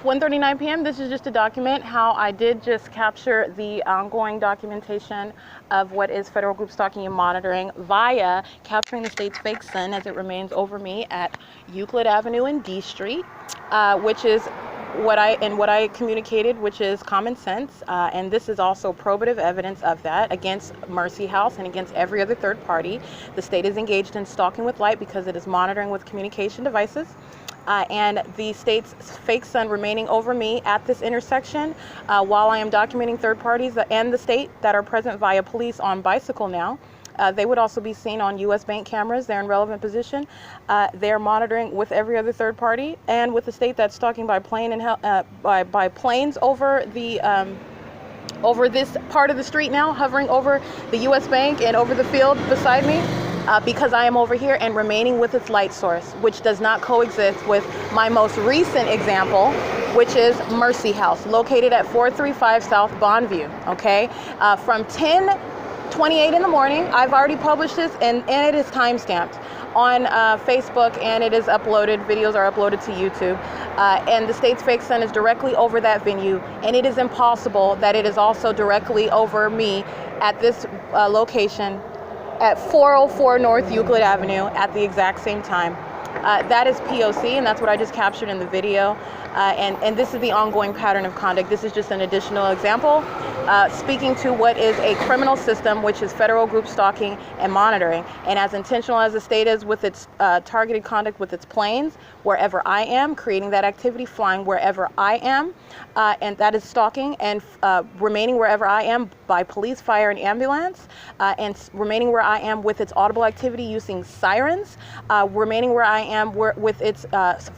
1:39 p.m. This is just to document how I did just capture the ongoing documentation of what is federal group stalking and monitoring via capturing the state's fake sun as it remains over me at Euclid Avenue and D Street, which is what I communicated, which is common sense, and this is also probative evidence of that against Mercy House and against every other third party. The state is engaged in stalking with light because it is monitoring with communication devices. And the state's fake sun remaining over me at this intersection while I am documenting third parties and the state that are present via police on bicycle now. They would also be seen on U.S. bank cameras. They're in relevant position. They're monitoring with every other third party and with the state that's stalking by plane and by planes over the over this part of the street now, hovering over the U.S. bank and over the field beside me. Because I am over here and remaining with its light source, which does not coexist with my most recent example, which is Mercy House, located at 435 South Bonneview, okay? From 10:28 in the morning, I've already published this, and it is timestamped on Facebook, and it is uploaded, videos are uploaded to YouTube, and the state's fake sun is directly over that venue, and it is impossible that it is also directly over me at this location at 404 North Euclid Avenue at the exact same time. That is P.O.C, and that's what I just captured in the video. And this is the ongoing pattern of conduct. This is just an additional example speaking to what is a criminal system, which is federal group stalking and monitoring. And as intentional as the state is with its targeted conduct with its planes, wherever I am, creating that activity, flying wherever I am, and that is stalking, and remaining wherever I am by police, fire, and ambulance, and remaining where I am with its audible activity using sirens, remaining where I am with its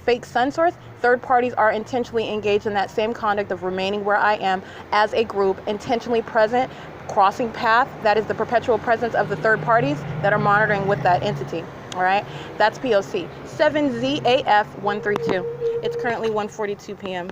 fake sun source. Third parties are intentionally engaged in that same conduct of remaining where I am as a group, intentionally present, crossing path. That is the perpetual presence of the third parties that are monitoring with that entity. All right, that's P.O.C. 7ZAF132. It's currently 1:42 p.m.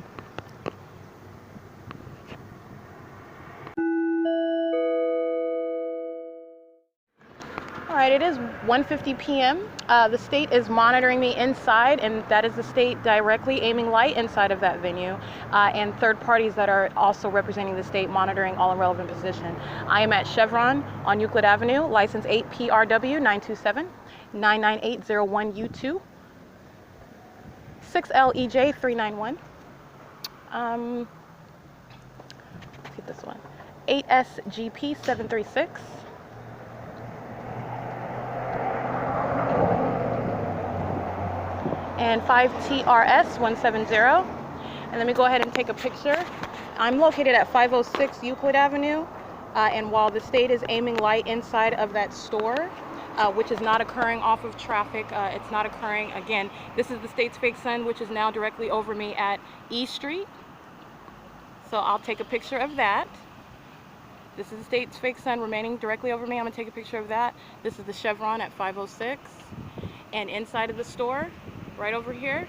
All right, it is 1:50 p.m. The state is monitoring me inside, and that is the state directly aiming light inside of that venue, and third parties that are also representing the state monitoring all in relevant position. I am at Chevron on Euclid Avenue, license 8PRW927-99801U2, 6LEJ391. Let's get this one. 8SGP736. And 5TRS170. And let me go ahead and take a picture. I'm located at 506 Euclid Avenue, and while the state is aiming light inside of that store, which is not occurring off of traffic, it's not occurring, again, this is the state's fake sun, which is now directly over me at E Street. So I'll take a picture of that. This is the state's fake sun remaining directly over me. I'm gonna take a picture of that. This is the Chevron at 506. And inside of the store, right over here,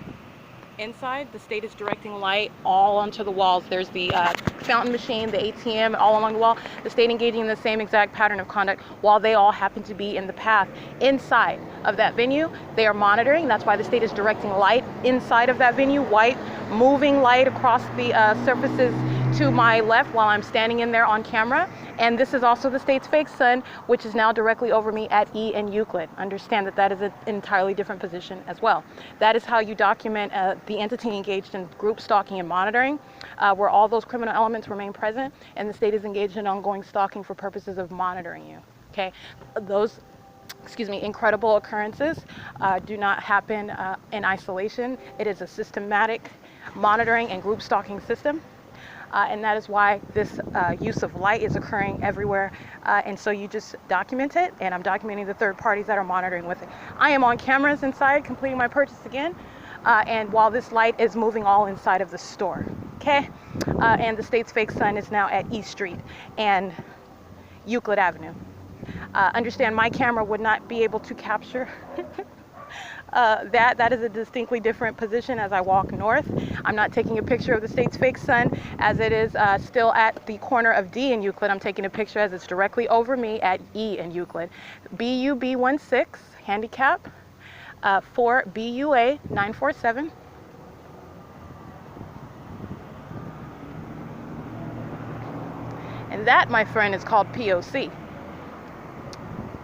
inside, the state is directing light all onto the walls. There's the fountain machine, the ATM, all along the wall. The state engaging in the same exact pattern of conduct while they all happen to be in the path inside of that venue. They are monitoring. That's why the state is directing light inside of that venue, white, moving light across the surfaces to my left while I'm standing in there on camera. And this is also the state's fake sun, which is now directly over me at E and Euclid. Understand that that is an entirely different position as well. That is how you document the entity engaged in group stalking and monitoring, where all those criminal elements remain present, and the state is engaged in ongoing stalking for purposes of monitoring you. Okay, those, incredible occurrences do not happen in isolation. It is a systematic monitoring and group stalking system. And that is why this use of light is occurring everywhere. And so you just document it, and I'm documenting the third parties that are monitoring with it. I am on cameras inside completing my purchase again. and while this light is moving all inside of the store, okay? And the state's fake sun is now at E Street and Euclid Avenue. Understand my camera would not be able to capture that is a distinctly different position as I walk north. I'm not taking a picture of the state's fake sun as it is still at the corner of D in Euclid. I'm taking a picture as it's directly over me at E in Euclid. BUB16, handicap, 4 BUA 947. And that, my friend, is called P.O.C.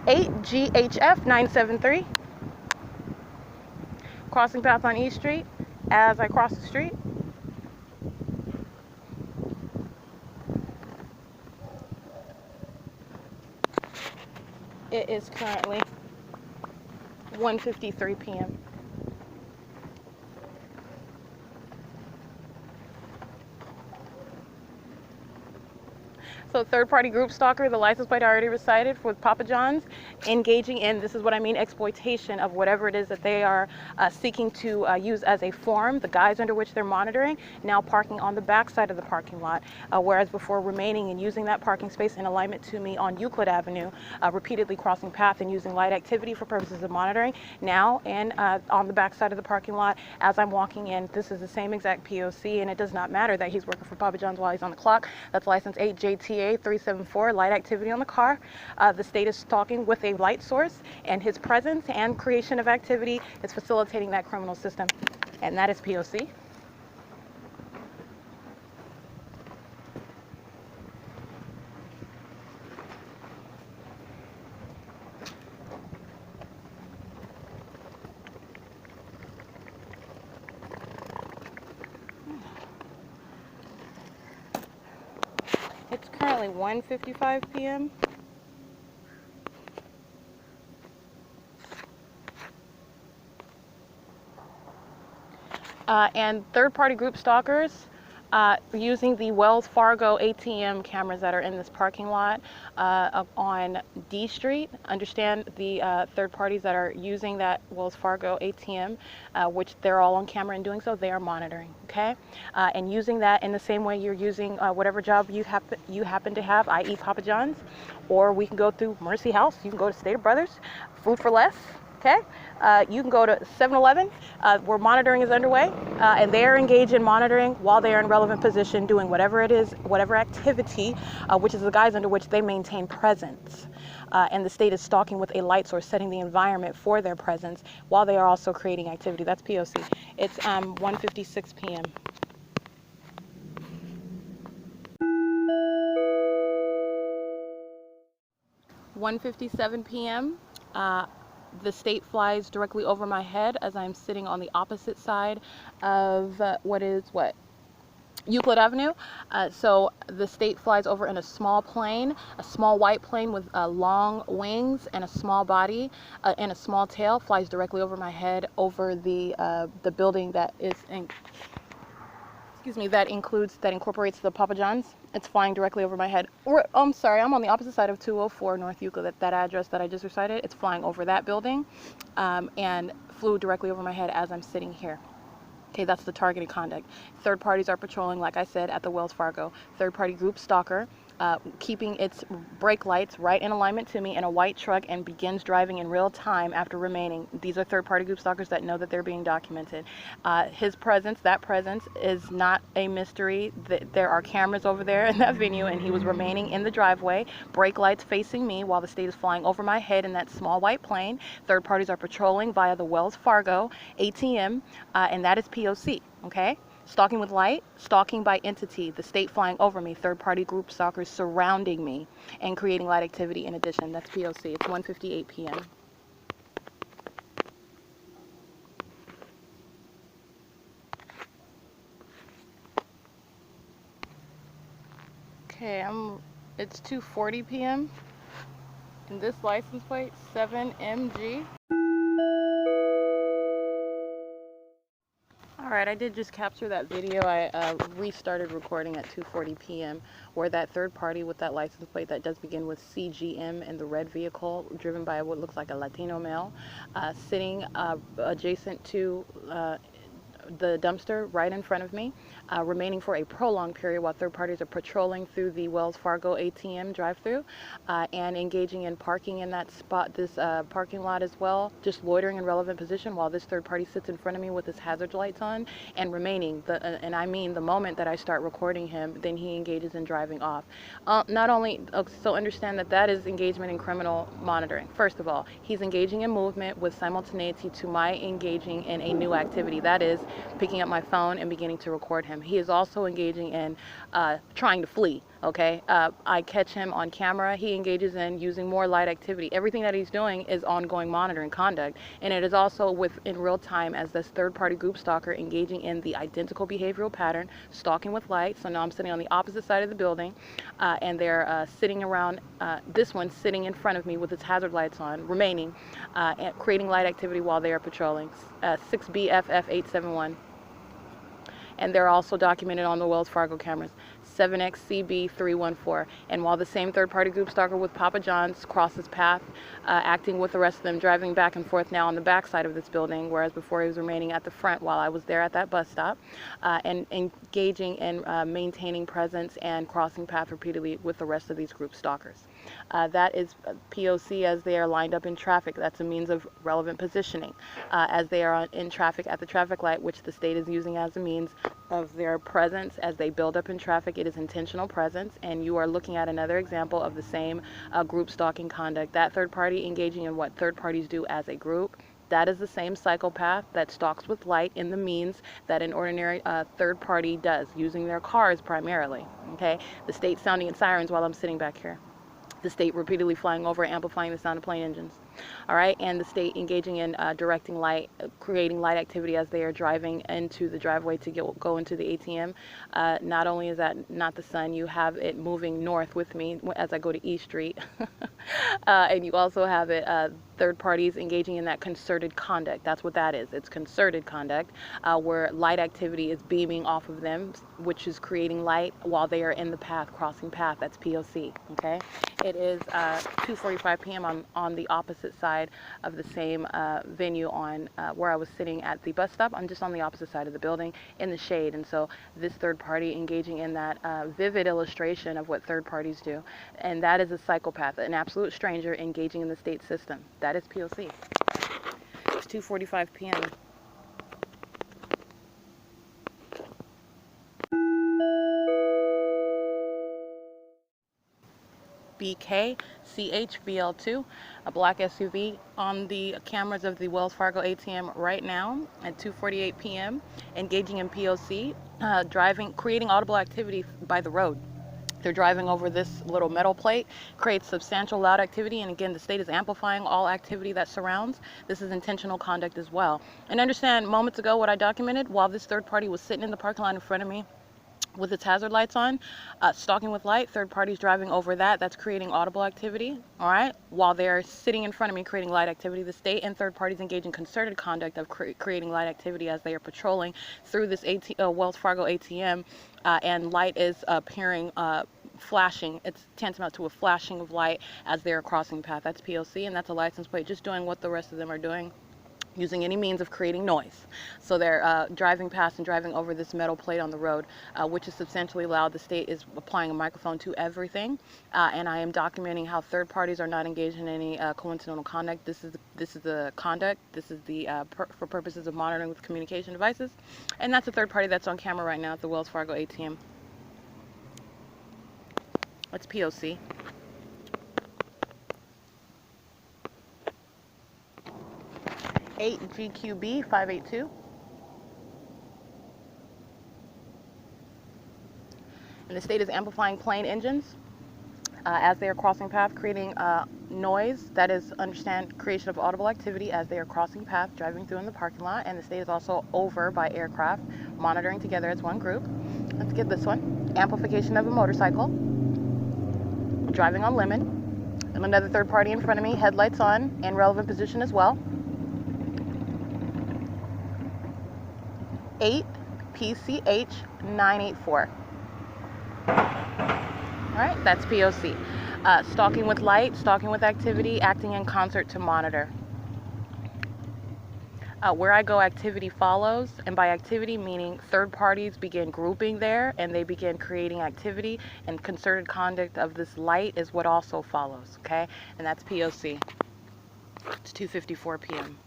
8 GHF 973. Crossing path on E Street as I cross the street. It is currently 1:53 p.m. So third-party group stalker, the license plate I already recited with Papa John's, engaging in, this is what I mean, exploitation of whatever it is that they are seeking to use as a form, the guise under which they're monitoring, now parking on the back side of the parking lot, whereas before remaining and using that parking space in alignment to me on Euclid Avenue, repeatedly crossing path and using light activity for purposes of monitoring, now and on the back side of the parking lot as I'm walking in. This is the same exact P.O.C. and it does not matter that he's working for Papa John's while he's on the clock. That's license 8JTA 374, light activity on the car. The state is stalking with a light source, and his presence and creation of activity is facilitating that criminal system, and that is P.O.C. It's currently 1:55 p.m. And third-party group stalkers using the Wells Fargo ATM cameras that are in this parking lot on D Street. Understand the third parties that are using that Wells Fargo ATM, which they're all on camera in doing so, they are monitoring, okay? And using that in the same way you're using whatever job you happen to have, i.e. Papa John's, or we can go through Mercy House, you can go to Stater Brothers, Food for Less, okay? You can go to 7-Eleven, where monitoring is underway, and they are engaged in monitoring while they are in relevant position doing whatever it is, whatever activity, which is the guise under which they maintain presence. And the state is stalking with a light source, setting the environment for their presence while they are also creating activity. That's P.O.C. It's 1:56 p.m. (1:57 p.m.) The state flies directly over my head as I'm sitting on the opposite side of Euclid Avenue. So the state flies over in a small plane, a small white plane with long wings and a small body and a small tail, flies directly over my head over the building that is that incorporates the Papa John's. It's flying directly over my head. I'm sorry, I'm on the opposite side of 204 North Euclid, that address that I just recited. It's flying over that building and flew directly over my head as I'm sitting here. Okay, that's the targeted conduct. Third parties are patrolling, like I said, at the Wells Fargo. Third party group stalker, keeping its brake lights right in alignment to me in a white truck and begins driving in real time after remaining. These are third party group stalkers that know that they're being documented. His presence, that presence is not a mystery. There are cameras over there in that venue, and he was remaining in the driveway, brake lights facing me while the state is flying over my head in that small white plane. Third parties are patrolling via the Wells Fargo ATM, and that is P.O.C. Okay? Stalking with light, stalking by entity, the state flying over me, third-party group stalkers surrounding me and creating light activity in addition. That's P.O.C. It's 1:58 p.m. Okay, it's 2:40 p.m. and this license plate 7MG. Alright, I did just capture that video. I restarted recording at 2:40 p.m. where that third party with that license plate that does begin with CGM in the red vehicle, driven by what looks like a Latino male, sitting adjacent to the dumpster right in front of me, remaining for a prolonged period while third parties are patrolling through the Wells Fargo ATM drive-through, and engaging in parking in that spot, this parking lot as well, just loitering in relevant position while this third party sits in front of me with his hazard lights on, and remaining, and I mean the moment that I start recording him, then he engages in driving off. Not only, so understand that that is engagement in criminal monitoring. First of all, he's engaging in movement with simultaneity to my engaging in a new activity, that is picking up my phone and beginning to record him. He is also engaging in trying to flee. Okay, I catch him on camera. He engages in using more light activity. Everything that he's doing is ongoing monitoring conduct, and it is also in real time as this third-party group stalker engaging in the identical behavioral pattern, stalking with light. So now I'm sitting on the opposite side of the building, and they're sitting around. This one sitting in front of me with its hazard lights on, remaining, and creating light activity while they are patrolling. 6BFF871. And they're also documented on the Wells Fargo cameras. 7XCB314. And while the same third-party group stalker with Papa John's crosses path, acting with the rest of them, driving back and forth now on the back side of this building, whereas before he was remaining at the front while I was there at that bus stop, and engaging in maintaining presence and crossing path repeatedly with the rest of these group stalkers. That is P.O.C. as they are lined up in traffic. That's a means of relevant positioning as they are in traffic at the traffic light, which the state is using as a means of their presence as they build up in traffic. It is intentional presence, and you are looking at another example of the same group stalking conduct. That third party engaging in what third parties do as a group. That is the same psychopath that stalks with light in the means that an ordinary third party does, using their cars primarily. Okay, the state sounding its sirens while I'm sitting back here. The state repeatedly flying over, amplifying the sound of plane engines. All right, and the state engaging in directing light, creating light activity as they are driving into the driveway to go into the ATM. Not only is that not the sun, you have it moving north with me as I go to E Street. And you also have it third parties engaging in that concerted conduct. That's what that is. It's concerted conduct where light activity is beaming off of them, which is creating light while they are in the path, crossing path. That's P.O.C. Okay. It is 2:45 p.m. on the opposite side of the same venue on where I was sitting at the bus stop. I'm just on the opposite side of the building in the shade, and so this third party engaging in that vivid illustration of what third parties do, and that is a psychopath, an absolute stranger engaging in the state system. That is P.O.C. It's 2:45 p.m. BKCHVL2, a black SUV on the cameras of the Wells Fargo ATM right now at 2:48 p.m. engaging in P.O.C. Driving, creating audible activity by the road. They're driving over this little metal plate, creates substantial loud activity, and again, the state is amplifying all activity that surrounds. This is intentional conduct as well. And understand, moments ago, what I documented, while this third party was sitting in the parking lot in front of me with its hazard lights on, stalking with light, third parties driving over that, that's creating audible activity, all right? While they're sitting in front of me creating light activity, the state and third parties engage in concerted conduct of creating light activity as they are patrolling through this Wells Fargo ATM, and light is appearing, flashing. It's tantamount to a flashing of light as they're crossing path. That's P.O.C. and that's a license plate, just doing what the rest of them are doing, using any means of creating noise. So they're driving past and driving over this metal plate on the road, which is substantially loud. The state is applying a microphone to everything, and I am documenting how third parties are not engaged in any coincidental conduct. This is the conduct. This is the for purposes of monitoring with communication devices, and that's a third party that's on camera right now at the Wells Fargo ATM. That's P.O.C. GQB582. And the state is amplifying plane engines as they are crossing path, creating noise. That is, understand, creation of audible activity as they are crossing path, driving through in the parking lot. And the state is also over by aircraft, monitoring together as one group. Let's get this one. Amplification of a motorcycle, driving on lemon. And another third party in front of me, headlights on, in relevant position as well. 8 PCH 984. All right, that's P.O.C. Stalking with light, stalking with activity, acting in concert to monitor. Where I go, activity follows, and by activity meaning third parties begin grouping there and they begin creating activity, and concerted conduct of this light is what also follows, okay? And that's P.O.C. It's 2:54 p.m.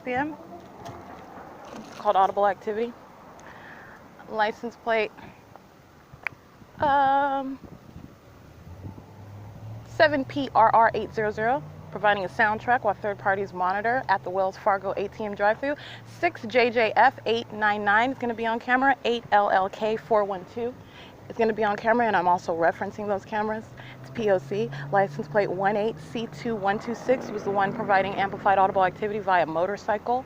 p.m. It's called audible activity. License plate 7PRR800, providing a soundtrack while third parties monitor at the Wells Fargo ATM drive-thru. 6JJF899 is going to be on camera. 8LLK412 is going to be on camera, and I'm also referencing those cameras. It's P.O.C. License plate 18C2126 was the one providing amplified audible activity via motorcycle.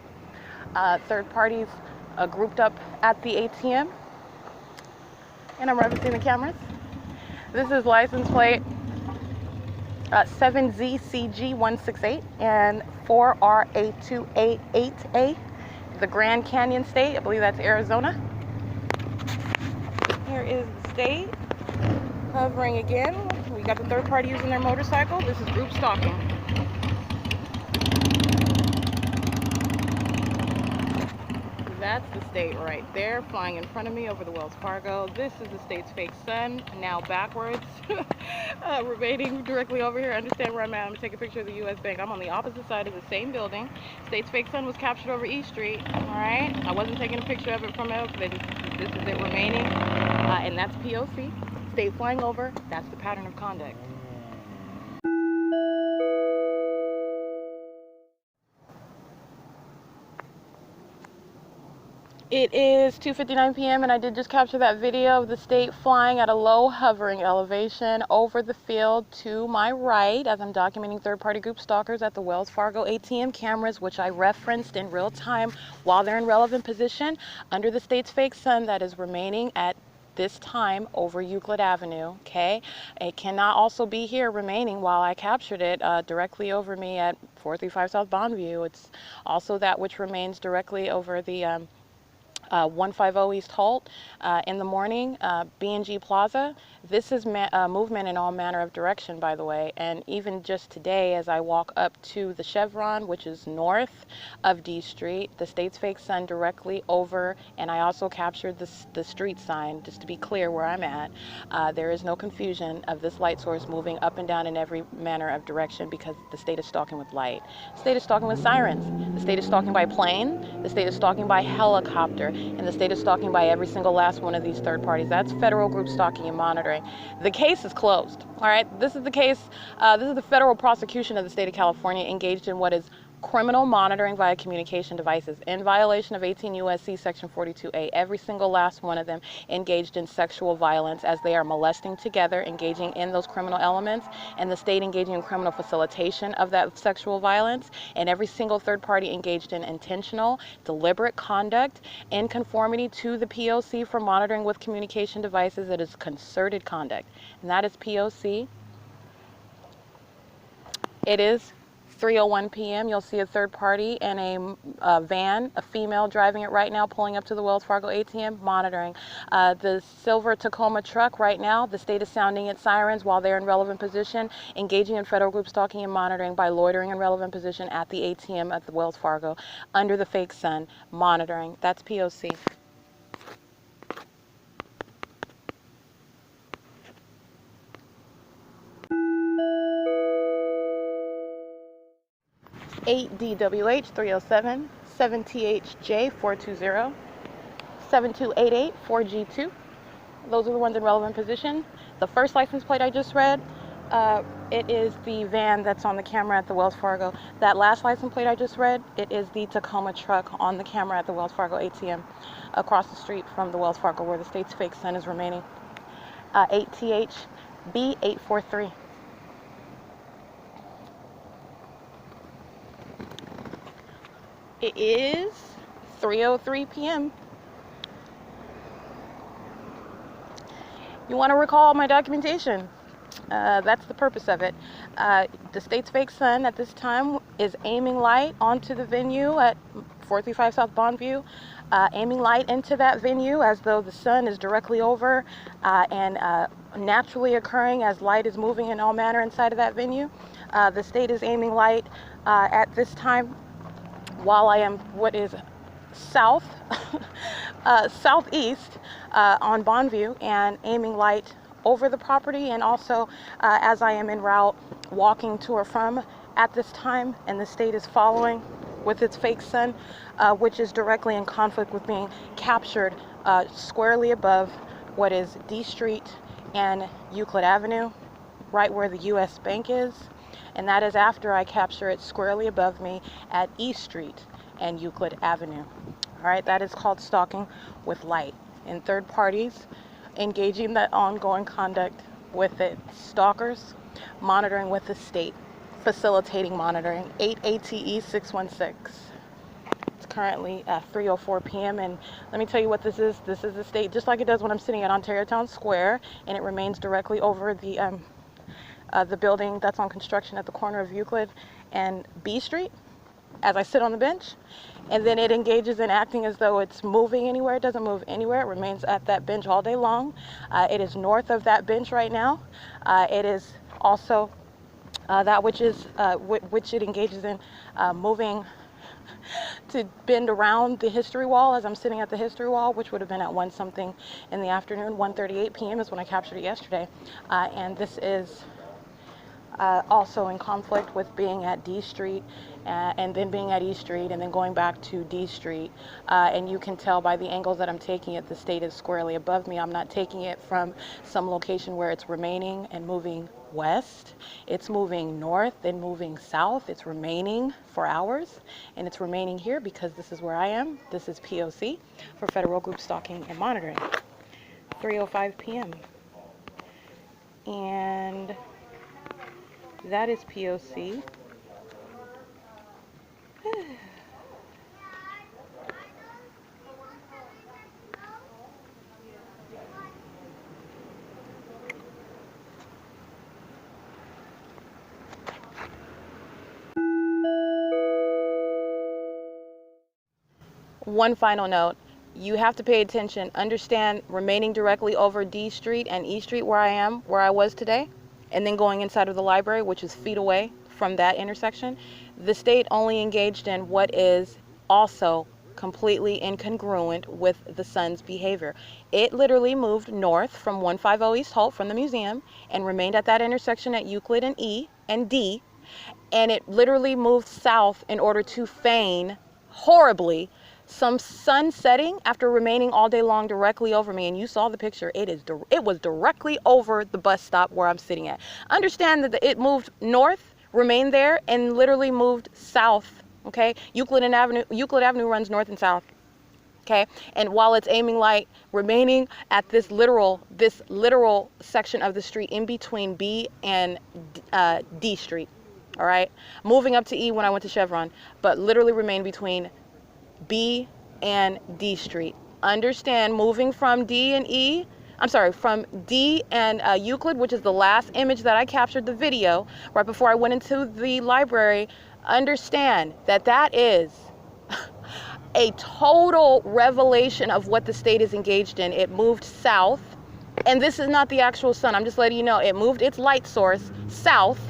Third parties grouped up at the ATM, and I'm referencing the cameras. This is license plate 7ZCG168 and 4RA288A, the Grand Canyon State. I believe that's Arizona. Here is the state. Hovering again. We got the third party using their motorcycle. This is group stalking. That's the state right there, flying in front of me over the Wells Fargo. This is the state's fake sun, now backwards, remaining directly over here. Understand where I'm at. I'm going to take a picture of the U.S. Bank. I'm on the opposite side of the same building. State's fake sun was captured over E Street, all right? I wasn't taking a picture of it from it. This is it remaining, and that's P.O.C. State flying over. That's the pattern of conduct. It is 2:59 p.m. and I did just capture that video of the state flying at a low hovering elevation over the field to my right as I'm documenting third-party group stalkers at the Wells Fargo ATM cameras, which I referenced in real time while they're in relevant position under the state's fake sun that is remaining at this time over Euclid Avenue, okay? It cannot also be here remaining while I captured it directly over me at 435 South Bondview. It's also that which remains directly over the 150 East Holt in the morning, B&G Plaza. This is movement in all manner of direction, by the way, and even just today as I walk up to the Chevron, which is north of D Street, the state's fake sun directly over, and I also captured the street sign, just to be clear where I'm at. There is no confusion of this light source moving up and down in every manner of direction because the state is stalking with light. The state is stalking with sirens. The state is stalking by plane. The state is stalking by helicopter. And the state is stalking by every single last one of these third parties. That's federal group stalking and monitoring. The case is closed. All right, this is the case. This is the federal prosecution of the state of California engaged in what is criminal monitoring via communication devices in violation of 18 U.S.C. section 42A. Every single last one of them engaged in sexual violence as they are molesting together, engaging in those criminal elements, and the state engaging in criminal facilitation of that sexual violence, and every single third party engaged in intentional, deliberate conduct in conformity to the P.O.C. for monitoring with communication devices. It is concerted conduct, and that is P.O.C. It is 3:01 p.m. You'll see a third party in a van, a female driving it right now, pulling up to the Wells Fargo ATM, monitoring. The silver Tacoma truck right now, the state is sounding its sirens while they're in relevant position, engaging in federal group stalking and monitoring by loitering in relevant position at the ATM at the Wells Fargo under the fake sun, monitoring. That's P.O.C. (8DWH 307, 7THJ 420, 7288 4G2). Those are the ones in relevant position. The first license plate I just read, it is the van that's on the camera at the Wells Fargo. That last license plate I just read, it is the Tacoma truck on the camera at the Wells Fargo ATM across the street from the Wells Fargo where the state's fake sun is remaining. 8THB843. It is 3:03 p.m. You want to recall my documentation. That's the purpose of it. The state's fake sun at this time is aiming light onto the venue at 435 South Bonneview, aiming light into that venue as though the sun is directly over and naturally occurring as light is moving in all manner inside of that venue. The state is aiming light at this time while I am what is south, southeast on Bonneview, and aiming light over the property, and also as I am en route walking to or from at this time, and the state is following with its fake sun, which is directly in conflict with being captured squarely above what is D Street and Euclid Avenue, right where the U.S. Bank is, and that is after I capture it squarely above me at E Street and Euclid Avenue. All right, that is called stalking with light. And third parties engaging that ongoing conduct with it. Stalkers monitoring with the state, facilitating monitoring. 8 ATE 616. It's currently 3:04 p.m. and let me tell you what this is. This is the state, just like it does when I'm sitting at Ontario Town Square, and it remains directly over the building that's on construction at the corner of Euclid and B Street as I sit on the bench, and then it engages in acting as though it's moving anywhere. It doesn't move anywhere. It remains at that bench all day long. It is north of that bench right now. It is also that which is which it engages in moving to bend around the history wall as I'm sitting at the history wall, which would have been at 1 something in the afternoon. 1:38 p.m. is when I captured it yesterday, and this is also in conflict with being at D Street and then being at E Street and then going back to D Street. And you can tell by the angles that I'm taking it, the state is squarely above me. I'm not taking it from some location where it's remaining and moving west. It's moving north and moving south. It's remaining for hours, and it's remaining here because this is where I am. This is P.O.C. for Federal Group Stalking and Monitoring. 3:05 p.m. And that is P.O.C. One final note. You have to pay attention. Understand, remaining directly over D Street and E Street where I am, where I was today, and then going inside of the library, which is feet away from that intersection, the state only engaged in what is also completely incongruent with the sun's behavior. It literally moved north from 150 East Holt from the museum and remained at that intersection at Euclid and E and D, and it literally moved south in order to feign horribly some sun setting after remaining all day long directly over me. And you saw the picture. It was directly over the bus stop where I'm sitting at. Understand that it moved north, remained there, and literally moved south. Okay, Euclid Avenue runs north and south. Okay, and while it's aiming light, remaining at this literal section of the street in between B and D Street. All right, moving up to E when I went to Chevron, but literally remained between B and D Street. Understand, moving from D and Euclid, which is the last image that I captured the video right before I went into the library. Understand that that is a total revelation of what the state is engaged in. It moved south, and this is not the actual sun. I'm just letting you know. It moved its light source south,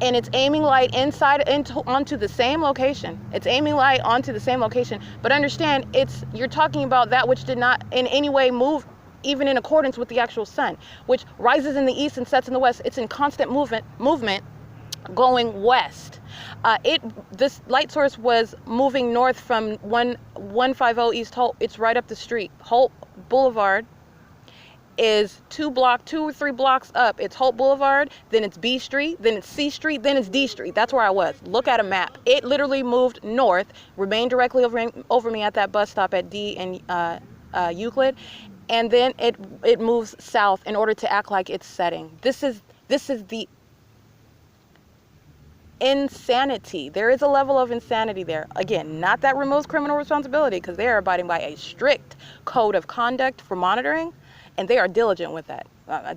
and it's aiming light onto the same location. It's aiming light onto the same location. But understand, you're talking about that which did not in any way move even in accordance with the actual sun, which rises in the east and sets in the west. It's in constant movement going west. This light source was moving north from 150 East Holt. It's right up the street. Holt Boulevard is 2 or 3 blocks up. It's Holt Boulevard, then it's B Street, then it's C Street, then it's D Street. That's where I was. Look at a map. It literally moved north, remained directly over me at that bus stop at D and Euclid, and then it moves south in order to act like it's setting. This is the insanity. There is a level of insanity there. Again, not that removes criminal responsibility, because they are abiding by a strict code of conduct for monitoring, and they are diligent with that.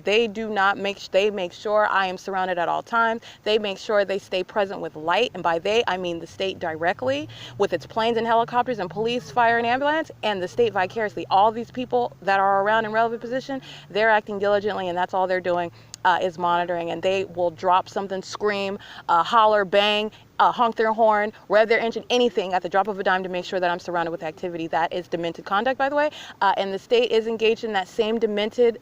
They do not they make sure I am surrounded at all times. They make sure they stay present with light, and by they I mean the state directly with its planes and helicopters and police, fire, and ambulance, and the state vicariously. All these people that are around in relevant position, they're acting diligently, and that's all they're doing is monitoring. And they will drop something, scream, holler, bang, honk their horn, rev their engine, anything at the drop of a dime to make sure that I'm surrounded with activity. That is demented conduct, by the way, and the state is engaged in that same demented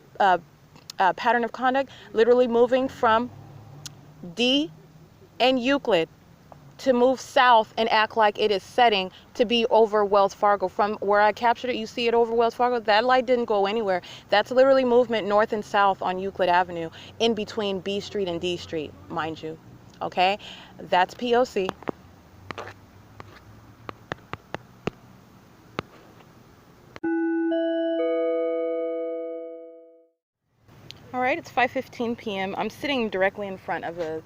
pattern of conduct, literally moving from D and Euclid to move south and act like it is setting to be over Wells Fargo. From where I captured it, you see it over Wells Fargo. That light didn't go anywhere. That's literally movement north and south on Euclid Avenue, in between B Street and D Street, mind you. Okay, that's P.O.C. All right, it's 5:15 p.m. I'm sitting directly in front of a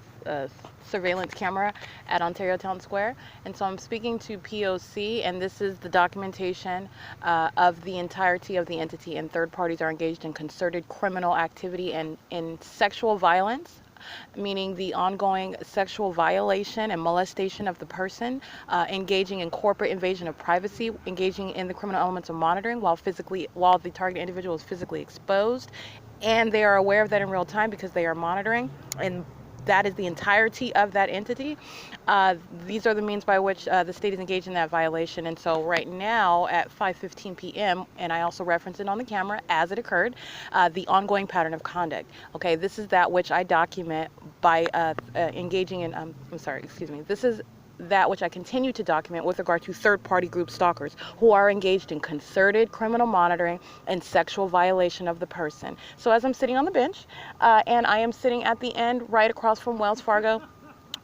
surveillance camera at Ontario Town Square, and so I'm speaking to P.O.C, and this is the documentation of the entirety of the entity, and third parties are engaged in concerted criminal activity and in sexual violence, meaning the ongoing sexual violation and molestation of the person, engaging in corporate invasion of privacy, engaging in the criminal elements of monitoring while the target individual is physically exposed, and they are aware of that in real time because they are monitoring, and that is the entirety of that entity. These are the means by which the state is engaged in that violation. And so right now at 5:15 p.m., and I also reference it on the camera as it occurred, the ongoing pattern of conduct. Okay, this is that which I document by engaging in, this is that which I continue to document with regard to third-party group stalkers who are engaged in concerted criminal monitoring and sexual violation of the person. So as I'm sitting on the bench, and I am sitting at the end right across from Wells Fargo,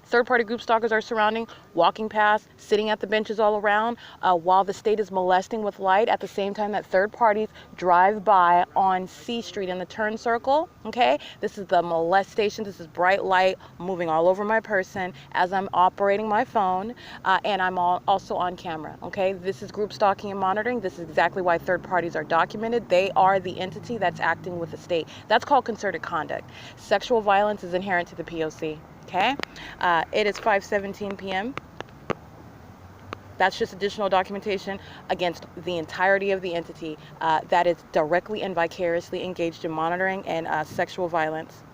third-party group stalkers are surrounding, walking past, sitting at the benches all around, while the state is molesting with light at the same time that third parties drive by on C Street in the turn circle. Okay, this is the molestation. This is bright light moving all over my person as I'm operating my phone, and I'm also on camera. Okay, this is group stalking and monitoring. This is exactly why third parties are documented. They are the entity that's acting with the state. That's called concerted conduct. Sexual violence is inherent to the P.O.C. Okay, it is 5:17 p.m. That's just additional documentation against the entirety of the entity that is directly and vicariously engaged in monitoring and sexual violence.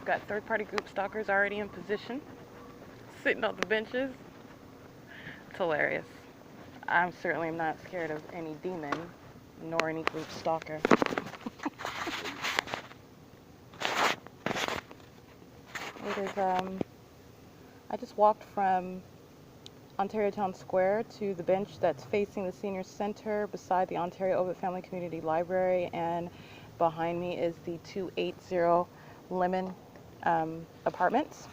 We've got third-party group stalkers already in position, sitting on the benches. It's hilarious. I'm certainly not scared of any demon, nor any group stalker. It is, I just walked from Ontario Town Square to the bench that's facing the Senior Center beside the Ontario OVITT Family Community Library, and behind me is the 280 Lemon apartments.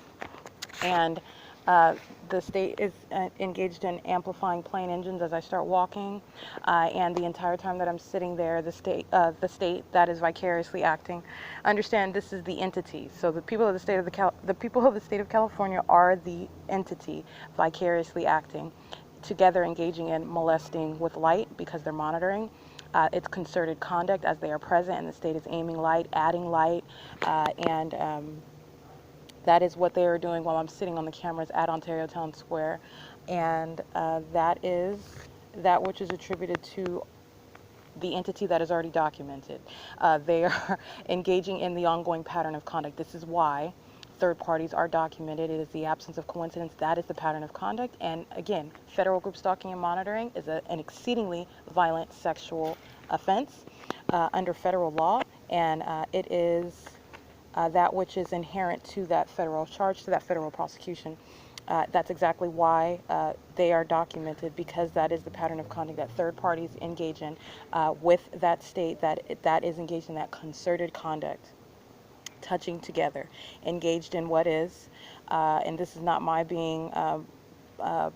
And the state is engaged in amplifying plane engines as I start walking, and the entire time that I'm sitting there, the state that is vicariously acting. Understand, this is the entity. So the people of the state of the people of the state of California are the entity vicariously acting, together engaging in molesting with light because they're monitoring. It's concerted conduct as they are present, and the state is aiming light, adding light, and that is what they are doing while I'm sitting on the cameras at Ontario Town Square. And that is that which is attributed to the entity that is already documented. They are engaging in the ongoing pattern of conduct. This is why third parties are documented. It is the absence of coincidence. That is the pattern of conduct. And again, federal group stalking and monitoring is an exceedingly violent sexual offense under federal law, and it is that which is inherent to that federal charge, to that federal prosecution. That's exactly why they are documented, because that is the pattern of conduct that third parties engage in with that state that is engaged in that concerted conduct, touching together, engaged in what is, and this is not my being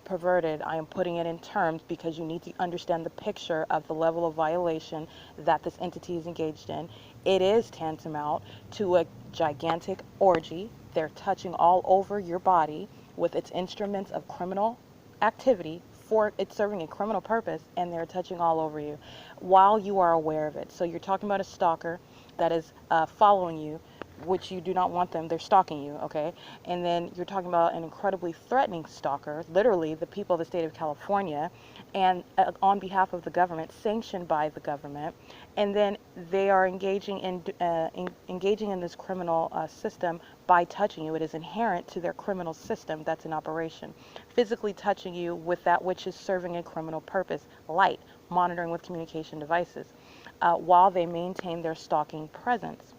perverted, I am putting it in terms because you need to understand the picture of the level of violation that this entity is engaged in. It is tantamount to a gigantic orgy. They're touching all over your body with its instruments of criminal activity, for it's serving a criminal purpose, and they're touching all over you while you are aware of it. So you're talking about a stalker that is following you, which you do not want them. They're stalking you, okay? And then you're talking about an incredibly threatening stalker, literally the people of the state of California, and on behalf of the government, sanctioned by the government. And then they are engaging in this criminal system by touching you. It is inherent to their criminal system that's in operation, physically touching you with that which is serving a criminal purpose, light, monitoring with communication devices, while they maintain their stalking presence,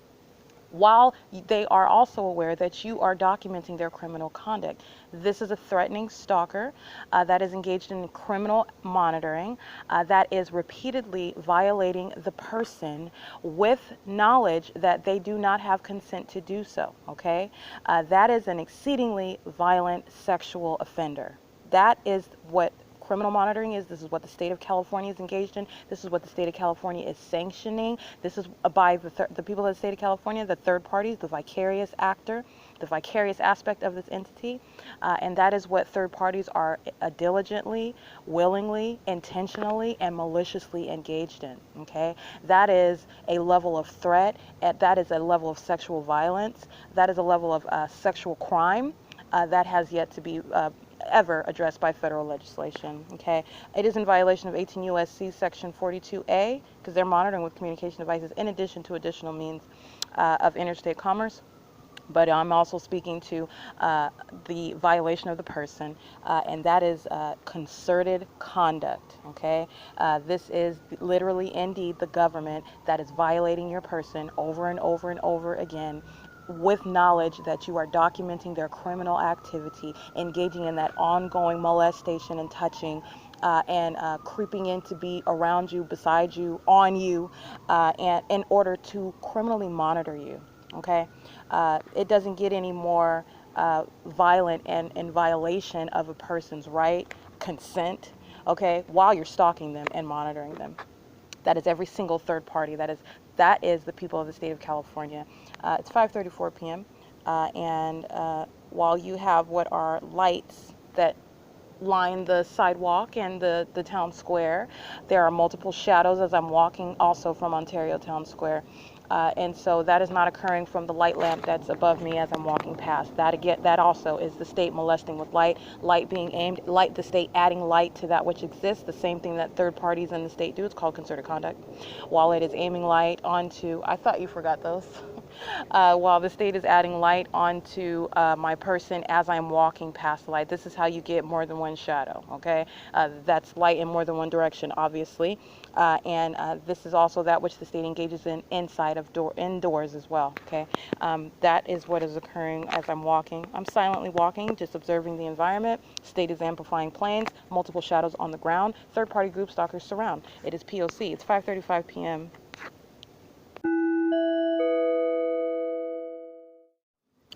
while they are also aware that you are documenting their criminal conduct. This is a threatening stalker that is engaged in criminal monitoring, that is repeatedly violating the person with knowledge that they do not have consent to do so, okay? That is an exceedingly violent sexual offender. That is what criminal monitoring is. This is what the state of California is engaged in. This is what the state of California is sanctioning. This is by the people of the state of California, the third parties, the vicarious actor, the vicarious aspect of this entity. And that is what third parties are diligently, willingly, intentionally, and maliciously engaged in. Okay? That is a level of threat. That is a level of sexual violence. That is a level of sexual crime that has yet to be ever addressed by federal legislation. Okay, it is in violation of 18 U.S.C. section 42A, because they're monitoring with communication devices in addition to additional means of interstate commerce. But I'm also speaking to the violation of the person, and that is concerted conduct. Okay, this is literally, indeed, the government that is violating your person over and over and over again, with knowledge that you are documenting their criminal activity, engaging in that ongoing molestation and touching, and creeping in to be around you, beside you, on you, and in order to criminally monitor you. Okay, it doesn't get any more violent and in violation of a person's right, consent, okay, while you're stalking them and monitoring them. That is every single third party. That is the people of the state of California. It's 5:34 p.m. And while you have what are lights that line the sidewalk and the town square, there are multiple shadows as I'm walking also from Ontario Town Square. And so that is not occurring from the light lamp that's above me as I'm walking past. That also is the state molesting with light being aimed, the state adding light to that which exists, the same thing that third parties in the state do. It's called concerted conduct. While it is aiming light onto, I thought you forgot those. while the state is adding light onto my person as I'm walking past the light. This is how you get more than one shadow, okay? That's light in more than one direction, obviously. And this is also that which the state engages in inside of indoors as well, okay? That is what is occurring as I'm walking. I'm silently walking, just observing the environment. State is amplifying planes, multiple shadows on the ground. Third-party group stalkers surround. It is P.O.C. It's 5:35 p.m.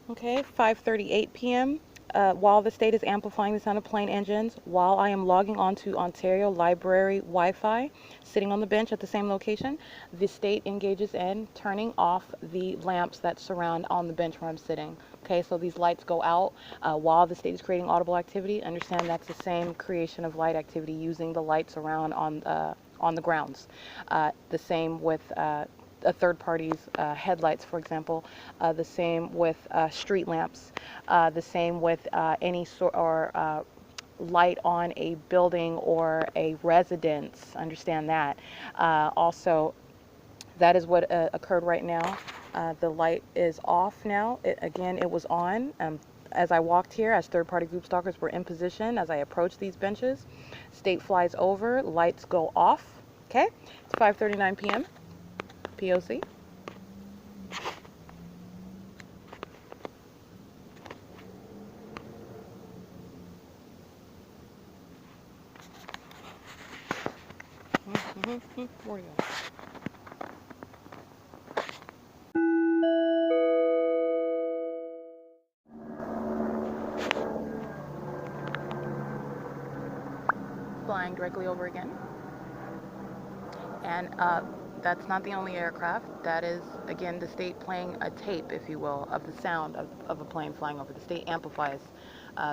Okay, 5:38 p.m. While the state is amplifying the sound of plane engines, while I am logging onto Ontario Library Wi-Fi, sitting on the bench at the same location, the state engages in turning off the lamps that surround on the bench where I'm sitting. Okay, so these lights go out while the state is creating audible activity. Understand that's the same creation of light activity using the lights around on the grounds. The same with a third party's headlights, for example, the same with street lamps, the same with any sort or light on a building or a residence. Understand that. Also, that is what occurred right now. The light is off now. Again, it was on. As I walked here, as third-party group stalkers were in position, as I approached these benches, state flies over, lights go off. Okay, it's 5:39 p.m. P.O.C. Where do you go? Flying directly over again. And that's not the only aircraft. That is, again, the state playing a tape, if you will, of the sound of a plane flying over. The state amplifies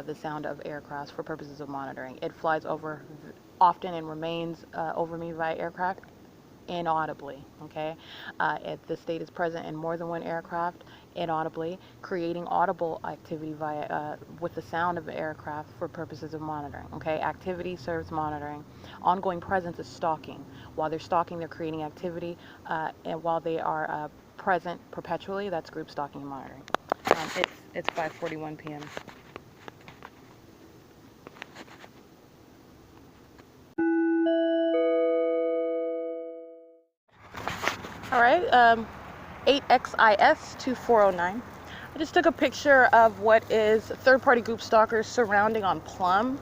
the sound of aircraft for purposes of monitoring. It flies over often and remains over me via aircraft inaudibly, okay? If the state is present in more than one aircraft inaudibly, creating audible activity via with the sound of the aircraft for purposes of monitoring, okay? Activity serves monitoring. Ongoing presence is stalking. While they're stalking, they're creating activity, and while they are present perpetually, that's group stalking and monitoring. It's 5:41 p.m. All right, 8XIS 2409. I just took a picture of what is third-party group stalkers surrounding on Plum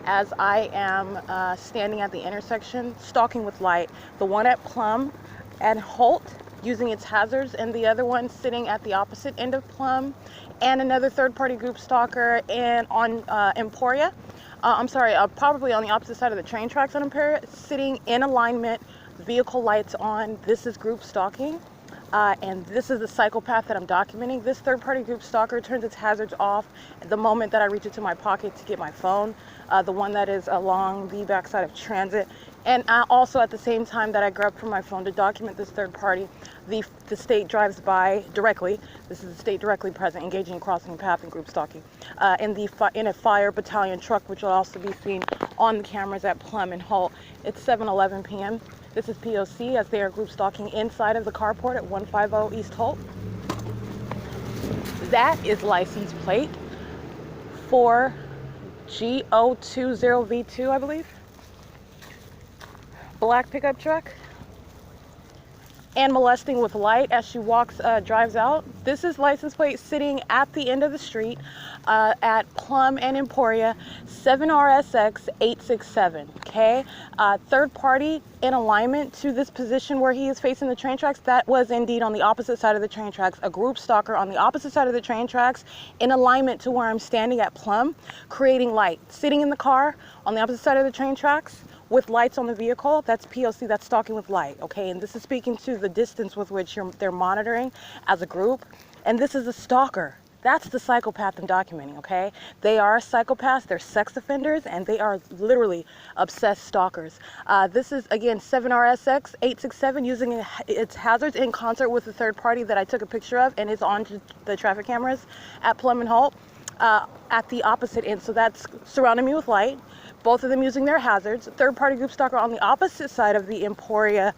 as I am standing at the intersection, stalking with light. The one at Plum and Holt using its hazards, and the other one sitting at the opposite end of Plum, and another third-party group stalker on Emporia. Probably on the opposite side of the train tracks on Emporia, sitting in alignment, vehicle lights on. This is group stalking. And this is the psychopath that I'm documenting. This third-party group stalker turns its hazards off the moment that I reach into my pocket to get my phone, the one that is along the backside of transit. And also at the same time that I grab from my phone to document this third party, the state drives by directly. This is the state directly present, engaging in crossing path and group stalking. In a fire battalion truck, which will also be seen on the cameras at Plum and Holt. It's 7:11 p.m. This is P.O.C. as they are group stalking inside of the carport at 150 East Holt. That is license plate for GO20V2, I believe. Black pickup truck. And molesting with light as she drives out. This is license plate sitting at the end of the street at Plum and Emporia, 7RSX 867. Okay, third party in alignment to this position where he is facing the train tracks. That was indeed on the opposite side of the train tracks. A group stalker on the opposite side of the train tracks, in alignment to where I'm standing at Plum, creating light. Sitting in the car on the opposite side of the train tracks, with lights on the vehicle, that's P.O.C., that's stalking with light, okay? And this is speaking to the distance with which they're monitoring as a group. And this is a stalker. That's the psychopath I'm documenting, okay? They are psychopaths, they're sex offenders, and they are literally obsessed stalkers. This is, again, 7RSX 867 using its hazards in concert with the third party that I took a picture of, and it's on the traffic cameras at Plum and Holt at the opposite end. So that's surrounding me with light. both of them using their hazards. Third-party group stalker on the opposite side of the Emporia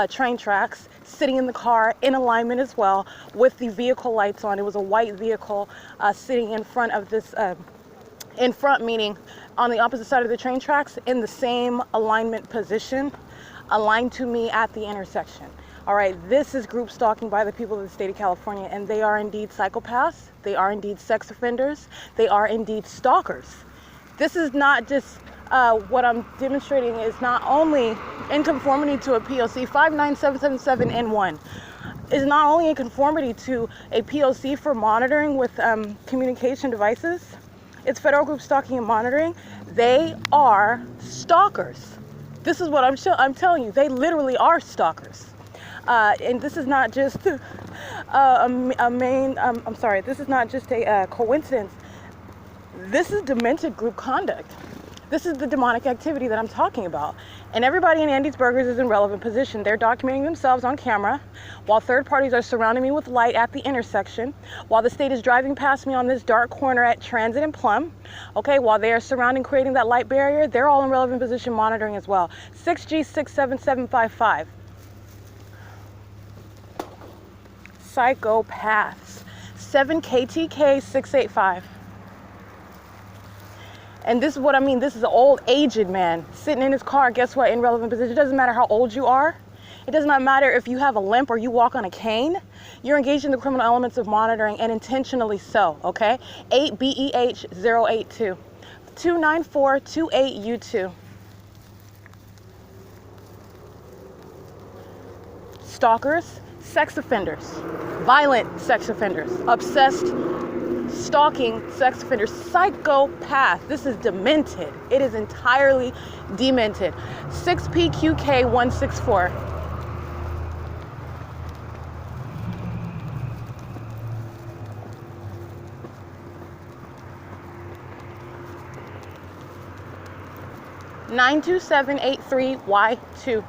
train tracks, sitting in the car in alignment as well with the vehicle lights on. It was a white vehicle sitting in front of this, in front meaning on the opposite side of the train tracks in the same alignment position, aligned to me at the intersection. All right, this is group stalking by the people of the state of California, and they are indeed psychopaths. They are indeed sex offenders. They are indeed stalkers. This is not just what I'm demonstrating is not only in conformity to a P.O.C. 59777N1 is not only in conformity to a P.O.C. for monitoring with communication devices. It's federal group stalking and monitoring. They are stalkers. This is what I'm telling you. They literally are stalkers. And this is not just this is not just a coincidence. This is demented group conduct. This is the demonic activity that I'm talking about. And everybody in Andy's Burgers is in relevant position. They're documenting themselves on camera while third parties are surrounding me with light at the intersection, while the state is driving past me on this dark corner at Transit and Plum. Okay, while they are surrounding, creating that light barrier, they're all in relevant position monitoring as well. 6G67755. Psychopaths. 7KTK685. And this is what I mean. This is an old, aged man sitting in his car. Guess what? In relevant position. It doesn't matter how old you are. It does not matter if you have a limp or you walk on a cane. You're engaged in the criminal elements of monitoring, and intentionally so. Okay. 8BEH082 29428U2. Stalkers, sex offenders, violent sex offenders, obsessed, stalking sex offenders, psychopath. This is demented. It is entirely demented. 6PQK164. (92783Y2).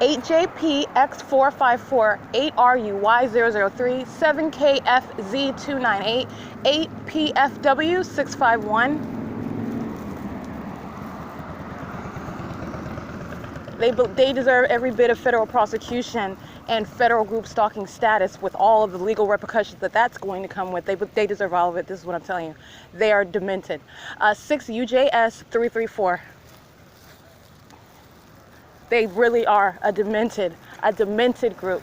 8JPX454, 8RUY003, 7KFZ298, 8PFW651. They deserve every bit of federal prosecution and federal group stalking status with all of the legal repercussions that that's going to come with. They deserve all of it. This is what I'm telling you. They are demented. 6UJS334. They really are a demented group.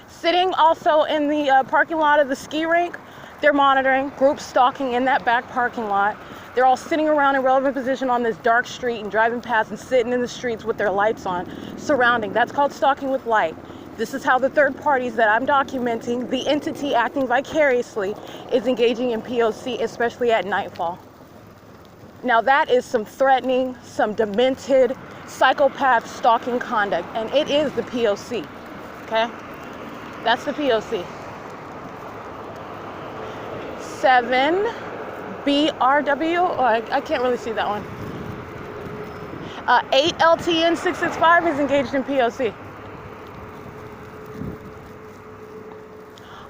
Sitting also in the parking lot of the ski rink, they're monitoring, group stalking in that back parking lot. They're all sitting around in relevant position on this dark street and driving past and sitting in the streets with their lights on, surrounding. That's called stalking with light. This is how the third parties that I'm documenting, the entity acting vicariously, is engaging in P.O.C., especially at nightfall. Now that is some threatening, some demented, psychopath stalking conduct, and it is the P.O.C. Okay, that's the P.O.C. 7BRW. Oh, I can't really see that one. 8LTN665 is engaged in P.O.C.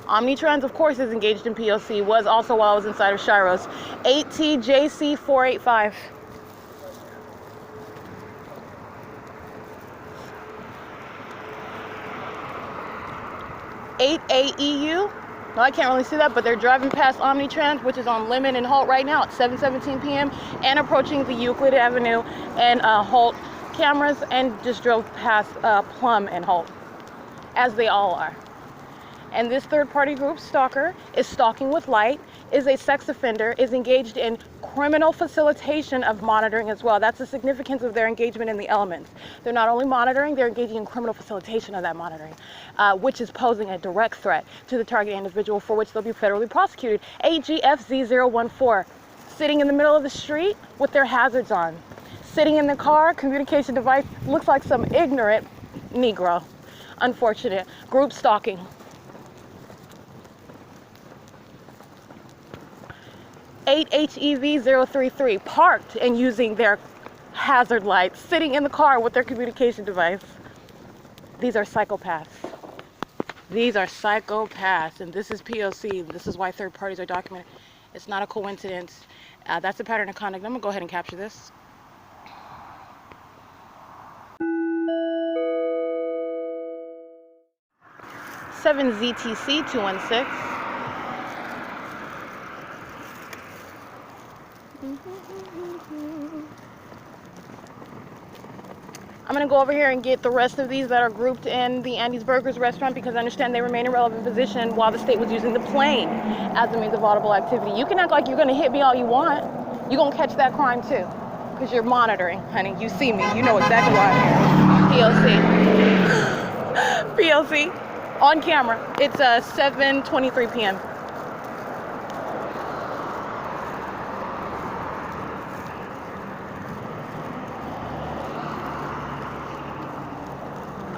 OMNITRANS, of course, is engaged in P.O.C. Was also while I was inside of Shiro's. 8TJC485. 8AEU. No, I can't really see that, but they're driving past OMNITRANS, which is on Lemon and Holt right now at 7:17 p.m. and approaching the Euclid Avenue and Holt cameras, and just drove past Plum and Holt, as they all are. And this third-party group stalker is stalking with light, is a sex offender, is engaged in criminal facilitation of monitoring as well. That's the significance of their engagement in the elements. They're not only monitoring, they're engaging in criminal facilitation of that monitoring, which is posing a direct threat to the target individual, for which they'll be federally prosecuted. 8GFZ014, sitting in the middle of the street with their hazards on. Sitting in the car, communication device, looks like some ignorant Negro. Unfortunate. Group stalking. 8HEV033, parked and using their hazard lights, sitting in the car with their communication device. These are psychopaths. These are psychopaths, and this is P.O.C. This is why third parties are documented. It's not a coincidence. That's a pattern of conduct. I'm going to go ahead and capture this. Seven ZTC 216. I'm going to go over here and get the rest of these that are grouped in the Andy's Burgers restaurant, because I understand they remain in relevant position while the state was using the plane as a means of audible activity. You can act like you're going to hit me all you want. You're going to catch that crime too, because you're monitoring, honey. You see me. You know exactly why I'm here. POC. POC. On camera. It's 7:23 p.m.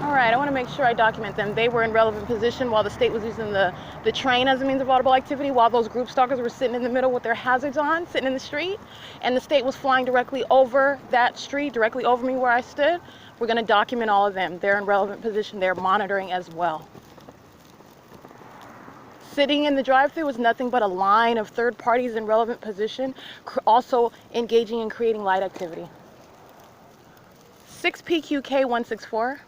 Alright, I want to make sure I document them. They were in relevant position while the state was using the train as a means of audible activity, while those group stalkers were sitting in the middle with their hazards on, sitting in the street, and the state was flying directly over that street, directly over me where I stood. We're going to document all of them. They're in relevant position. They're monitoring as well. Sitting in the drive-thru was nothing but a line of third parties in relevant position, also engaging in creating light activity. 6PQK164.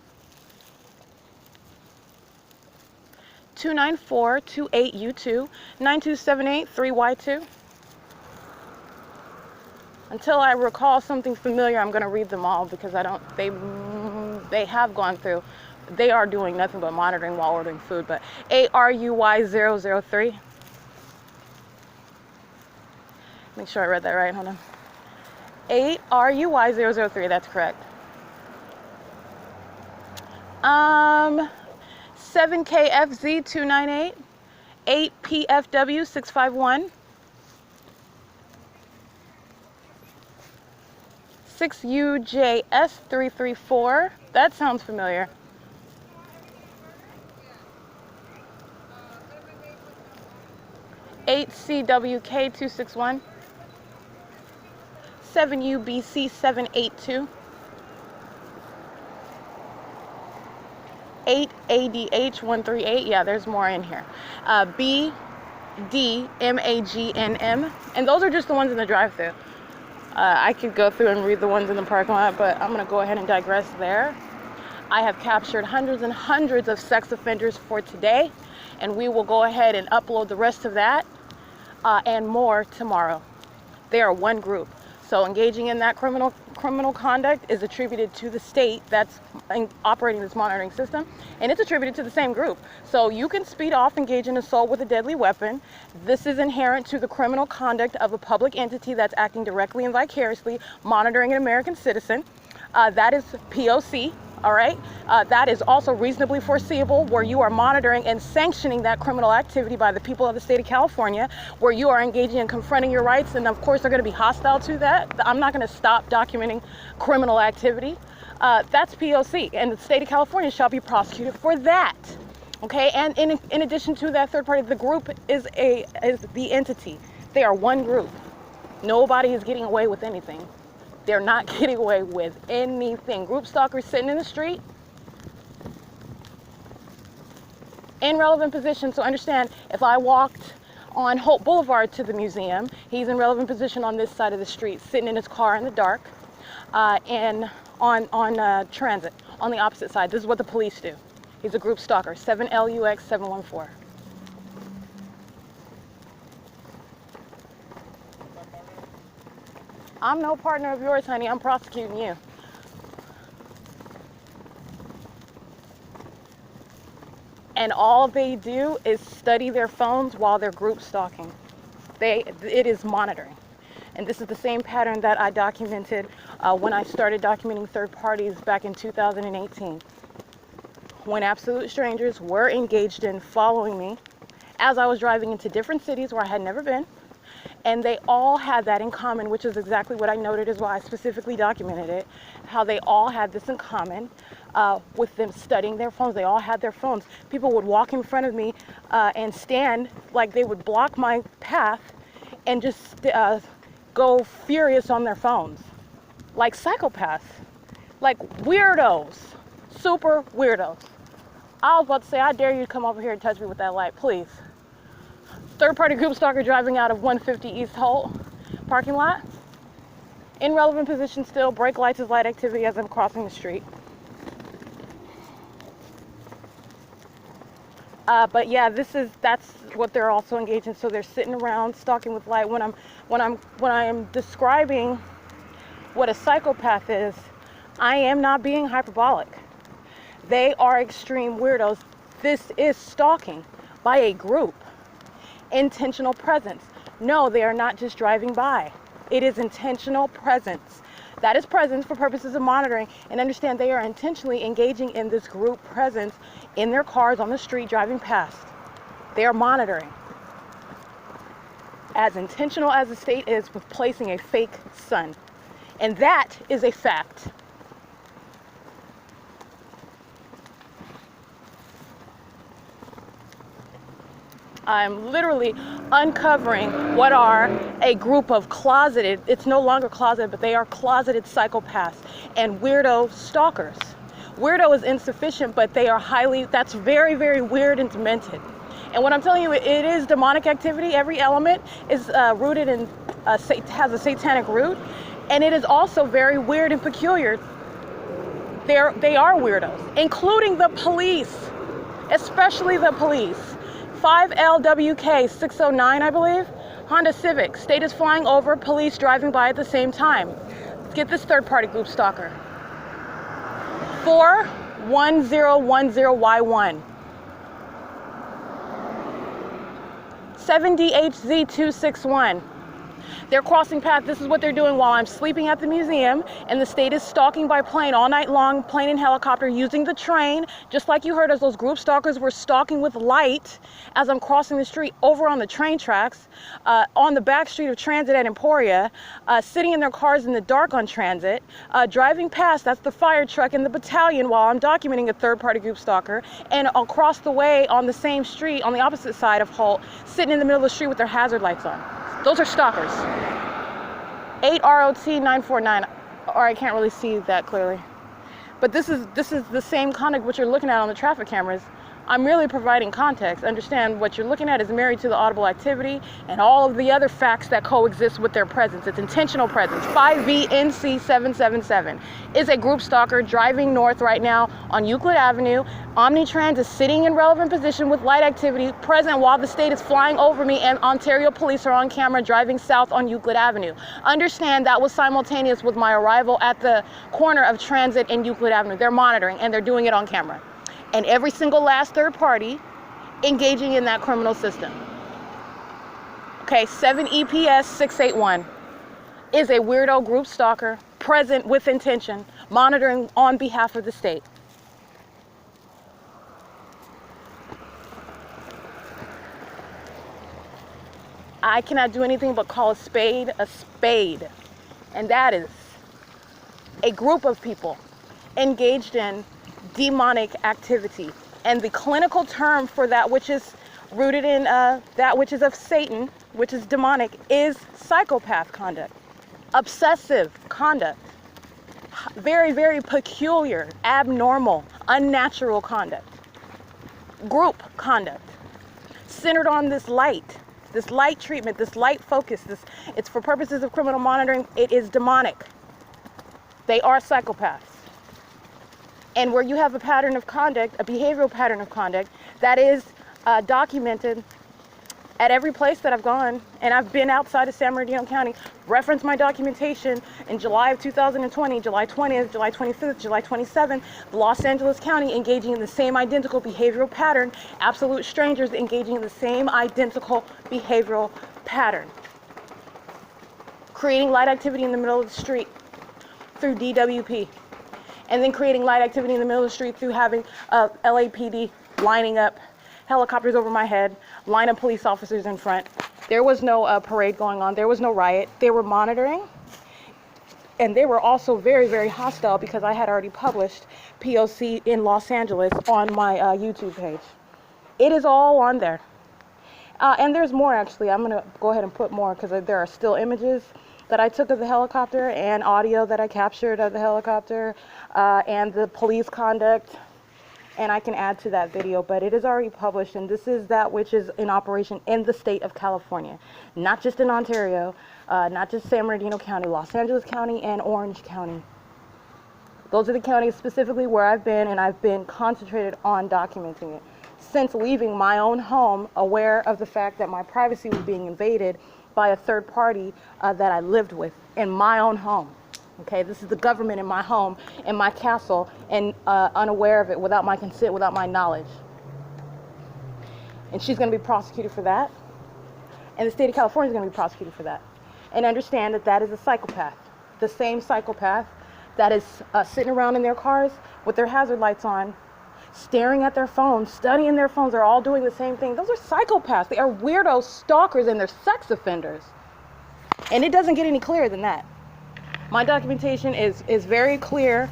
29428U2 9278 3Y2. Until I recall something familiar, I'm going to read them all, because they have gone through. They are doing nothing but monitoring while ordering food. But ARUY003. Make sure I read that right. Hold on. ARUY003. That's correct. 7KFZ298, 8PFW651, 6UJS334. That sounds familiar. 8CWK261, 7UBC782. 8ADH138, yeah, there's more in here. BDMAGNM, and those are just the ones in the drive-thru. I could go through and read the ones in the parking lot, but I'm going to go ahead and digress there. I have captured hundreds and hundreds of sex offenders for today, and we will go ahead and upload the rest of that and more tomorrow. They are one group. So engaging in that criminal conduct is attributed to the state that's operating this monitoring system, and it's attributed to the same group. So you can speed off, engage in assault with a deadly weapon. This is inherent to the criminal conduct of a public entity that's acting directly and vicariously, monitoring an American citizen. That is POC. All right, that is also reasonably foreseeable, where you are monitoring and sanctioning that criminal activity by the people of the state of California, where you are engaging in confronting your rights, and of course they're going to be hostile to that. I'm not going to stop documenting criminal activity. That's POC, and the state of California shall be prosecuted for that. Okay, and in addition to that third party, the group is the entity. They are one group. Nobody is getting away with anything. They're not getting away with anything. Group stalkers sitting in the street, in relevant position. So understand, if I walked on Hope Boulevard to the museum, he's in relevant position on this side of the street, sitting in his car in the dark, and on transit, on the opposite side. This is what the police do. He's a group stalker, 7LUX714. I'm no partner of yours, honey. I'm prosecuting you. And all they do is study their phones while they're group stalking. It is monitoring. And this is the same pattern that I documented when I started documenting third parties back in 2018. When absolute strangers were engaged in following me as I was driving into different cities where I had never been. And they all had that in common, which is exactly what I noted as why I specifically documented it, how they all had this in common with them studying their phones. They all had their phones. People would walk in front of me and stand like they would block my path and just go furious on their phones, like psychopaths, like weirdos, super weirdos. I was about to say, I dare you to come over here and touch me with that light, please. Third-party group stalker driving out of 150 East Holt parking lot. In relevant position still, brake lights is light activity as I'm crossing the street. But yeah, that's what they're also engaged in. So they're sitting around stalking with light. When I'm describing what a psychopath is, I am not being hyperbolic. They are extreme weirdos. This is stalking by a group. Intentional presence. No, they are not just driving by. It is intentional presence. That is presence for purposes of monitoring, and understand they are intentionally engaging in this group presence in their cars on the street driving past. They are monitoring. As intentional as the state is with placing a fake sun. And that is a fact. I'm literally uncovering what are a group of closeted, it's no longer closeted, but they are closeted psychopaths and weirdo stalkers. Weirdo is insufficient, but they are that's very, very weird and demented. And what I'm telling you, it is demonic activity. Every element is rooted in, has a satanic root. And it is also very weird and peculiar. They are weirdos, including the police, especially the police. 5LWK 609, I believe. Honda Civic. State is flying over, police driving by at the same time. Let's get this third-party group stalker. 41010Y1. 7DHZ261. They're crossing paths. This is what they're doing while I'm sleeping at the museum, and the state is stalking by plane all night long, plane and helicopter, using the train, just like you heard as those group stalkers were stalking with light as I'm crossing the street over on the train tracks, on the back street of Transit at Emporia, sitting in their cars in the dark on Transit, driving past, that's the fire truck and the battalion while I'm documenting a third-party group stalker, and across the way on the same street, on the opposite side of Holt, sitting in the middle of the street with their hazard lights on. Those are stalkers. 8ROT949, or I can't really see that clearly. But this is the same conduct what you're looking at on the traffic cameras. I'm really providing context. Understand what you're looking at is married to the audible activity and all of the other facts that coexist with their presence. It's intentional presence. 5VNC777 is a group stalker driving north right now on Euclid Avenue. OMNITRANS is sitting in relevant position with light activity present while the state is flying over me, and Ontario police are on camera driving south on Euclid Avenue. Understand that was simultaneous with my arrival at the corner of Transit and Euclid Avenue. They're monitoring and they're doing it on camera. And every single last third party engaging in that criminal system. Okay, 7EPS681 is a weirdo group stalker present with intention, monitoring on behalf of the state. I cannot do anything but call a spade. And that is a group of people engaged in demonic activity. And the clinical term for that which is rooted in that which is of Satan, which is demonic, is psychopath conduct, obsessive conduct, very, very peculiar, abnormal, unnatural conduct, group conduct, centered on this light treatment, this light focus. It's for purposes of criminal monitoring. It is demonic. They are psychopaths. And where you have a pattern of conduct, a behavioral pattern of conduct, that is documented at every place that I've gone, and I've been outside of San Bernardino County, reference my documentation in July of 2020, July 20th, July 25th, July 27th, Los Angeles County engaging in the same identical behavioral pattern, absolute strangers engaging in the same identical behavioral pattern. Creating light activity in the middle of the street through DWP. And then creating light activity in the middle of the street through having LAPD lining up helicopters over my head, line of police officers in front. There was no parade going on. There was no riot. They were monitoring. And they were also very, very hostile because I had already published P.O.C. in Los Angeles on my YouTube page. It is all on there. And there's more, actually. I'm going to go ahead and put more because there are still images that I took of the helicopter and audio that I captured of the helicopter and the police conduct and I can add to that video, but it is already published, and this is that which is in operation in the state of California, not just in Ontario, not just San Bernardino County, Los Angeles County, and Orange County. Those are the counties specifically where I've been, and I've been concentrated on documenting it. Since leaving my own home, aware of the fact that my privacy was being invaded by a third party that I lived with in my own home. Okay, this is the government in my home, in my castle, and unaware of it, without my consent, without my knowledge. And she's going to be prosecuted for that, and the state of California is going to be prosecuted for that. And understand that that is a psychopath, the same psychopath that is sitting around in their cars with their hazard lights on, staring at their phones, studying their phones. They're all doing the same thing. Those are psychopaths. They are weirdos, stalkers, and they're sex offenders. And it doesn't get any clearer than that. My documentation is very clear.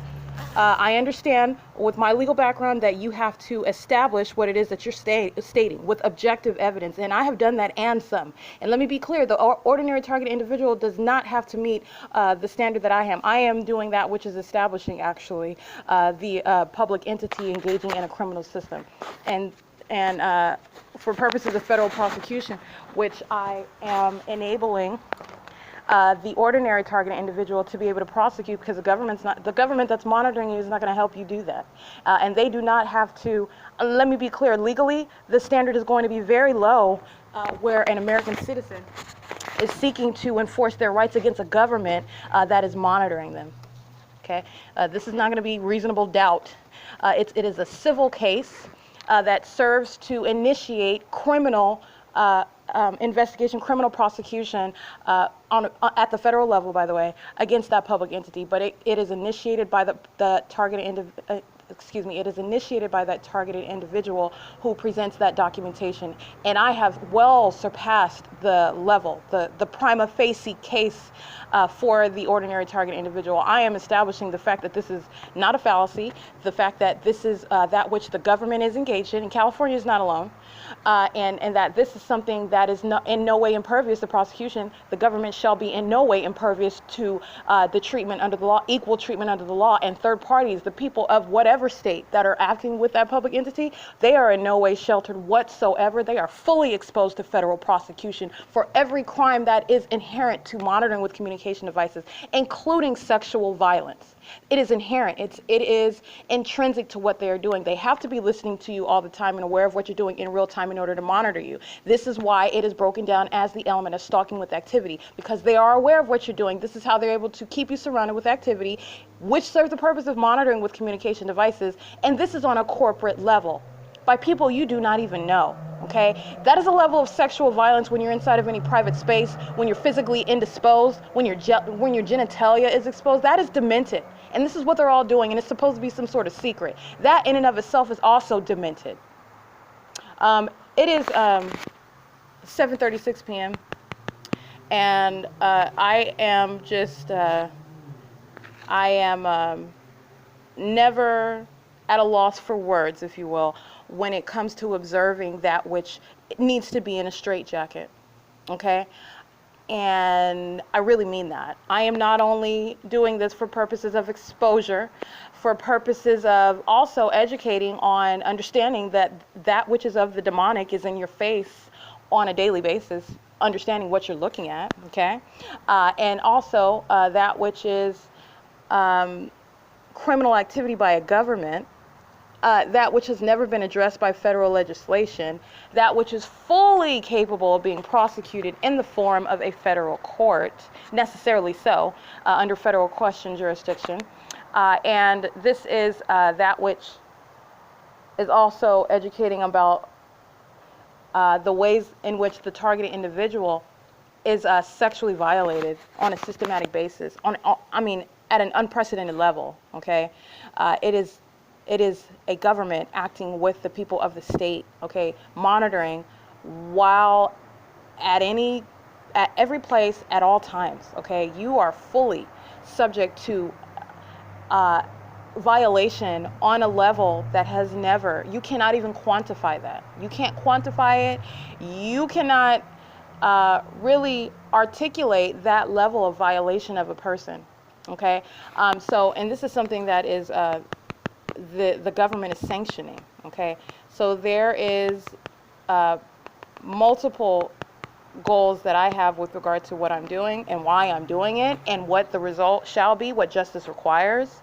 I understand with my legal background that you have to establish what it is that you're stating with objective evidence, and I have done that and some. And let me be clear, the ordinary target individual does not have to meet the standard that I am. I am doing that which is establishing, actually, the public entity engaging in a criminal system. And for purposes of federal prosecution, which I am enabling the ordinary target individual to be able to prosecute, because the government that's monitoring you is not going to help you do that. And they do not have to, let me be clear, legally, the standard is going to be very low where an American citizen is seeking to enforce their rights against a government that is monitoring them. Okay? This is not going to be reasonable doubt. It is a civil case that serves to initiate criminal investigation, criminal prosecution at the federal level, by the way, against that public entity. But it is initiated by the targeted it is initiated by that targeted individual who presents that documentation. And I have well surpassed the level, the prima facie case for the ordinary target individual. I am establishing the fact that this is not a fallacy, the fact that this is that which the government is engaged in, and California is not alone, and that this is something that is in no way impervious to prosecution. The government shall be in no way impervious to the treatment under the law, equal treatment under the law, and third parties, the people of whatever state that are acting with that public entity, they are in no way sheltered whatsoever. They are fully exposed to federal prosecution for every crime that is inherent to monitoring with communication devices, including sexual violence. It is inherent. It is intrinsic to what they are doing. They have to be listening to you all the time and aware of what you're doing in real time in order to monitor you. This is why it is broken down as the element of stalking with activity, because they are aware of what you're doing. This is how they're able to keep you surrounded with activity, which serves the purpose of monitoring with communication devices. And this is on a corporate level by people you do not even know. Okay, that is a level of sexual violence when you're inside of any private space, when you're physically indisposed, when your genitalia is exposed. That is demented, and this is what they're all doing, and it's supposed to be some sort of secret. That in and of itself is also demented. It is 7:36 p.m. and I am just never at a loss for words, if you will, when it comes to observing that which needs to be in a straitjacket, okay? And I really mean that. I am not only doing this for purposes of exposure, for purposes of also educating on understanding that that which is of the demonic is in your face on a daily basis, understanding what you're looking at, okay? And also that which is criminal activity by a government, that which has never been addressed by federal legislation, that which is fully capable of being prosecuted in the form of a federal court, necessarily so, under federal question jurisdiction. And this is that which is also educating about the ways in which the targeted individual is sexually violated on a systematic basis, at an unprecedented level, okay? It is a government acting with the people of the state, okay, monitoring while at every place at all times, okay? You are fully subject to violation on a level that has never, you cannot even quantify that. You can't quantify it. You cannot really articulate that level of violation of a person, okay? And this is something that is the government is sanctioning. Okay, so there is multiple goals that I have with regard to what I'm doing and why I'm doing it and what the result shall be, what justice requires.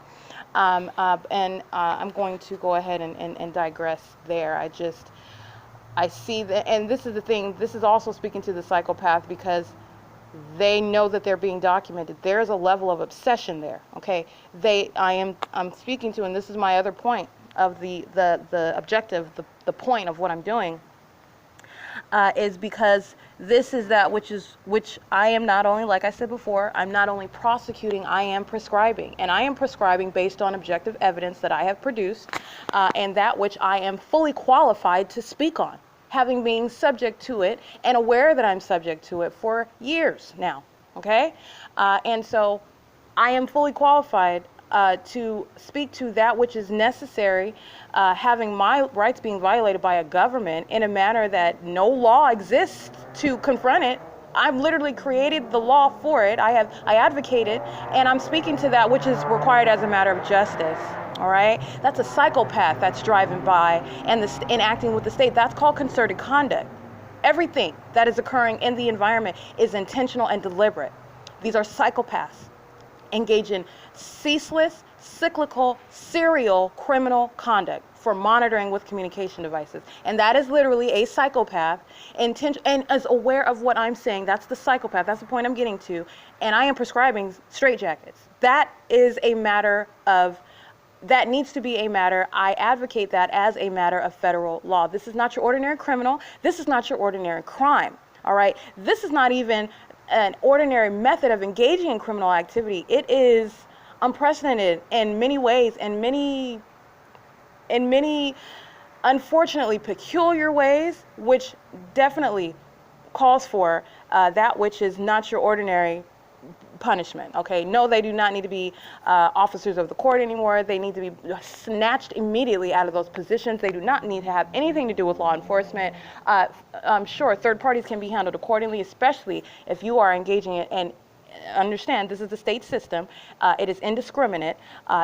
I'm going to go ahead and digress there. I see that, and this is the thing, this is also speaking to the psychopath, because they know that they're being documented. There's a level of obsession there, okay? I'm speaking to, and this is my other point of the objective, the point of what I'm doing, is because this is that which I am not only, like I said before, I'm not only prosecuting, I am prescribing. And I am prescribing based on objective evidence that I have produced, and that which I am fully qualified to speak on, having been subject to it and aware that I'm subject to it for years now, okay? And so I am fully qualified to speak to that which is necessary, having my rights being violated by a government in a manner that no law exists to confront it. I've literally created the law for it. I advocate it, and I'm speaking to that which is required as a matter of justice. All right, that's a psychopath that's driving by and acting with the state. That's called concerted conduct. Everything that is occurring in the environment is intentional and deliberate. These are psychopaths engage in ceaseless, cyclical, serial criminal conduct for monitoring with communication devices. And that is literally a psychopath and is aware of what I'm saying. That's the psychopath. That's the point I'm getting to. And I am prescribing straitjackets. That is a matter of, that needs to be a matter, I advocate that as a matter of federal law. This is not your ordinary criminal. This is not your ordinary crime. All right? This is not even an ordinary method of engaging in criminal activity. It is unprecedented in many ways, in many unfortunately peculiar ways, which definitely calls for that which is not your ordinary punishment. Okay, no, they do not need to be officers of the court anymore. They need to be snatched immediately out of those positions. They do not need to have anything to do with law enforcement. I'm sure third parties can be handled accordingly, especially if you are engaging in, and understand this is the state system. It is indiscriminate.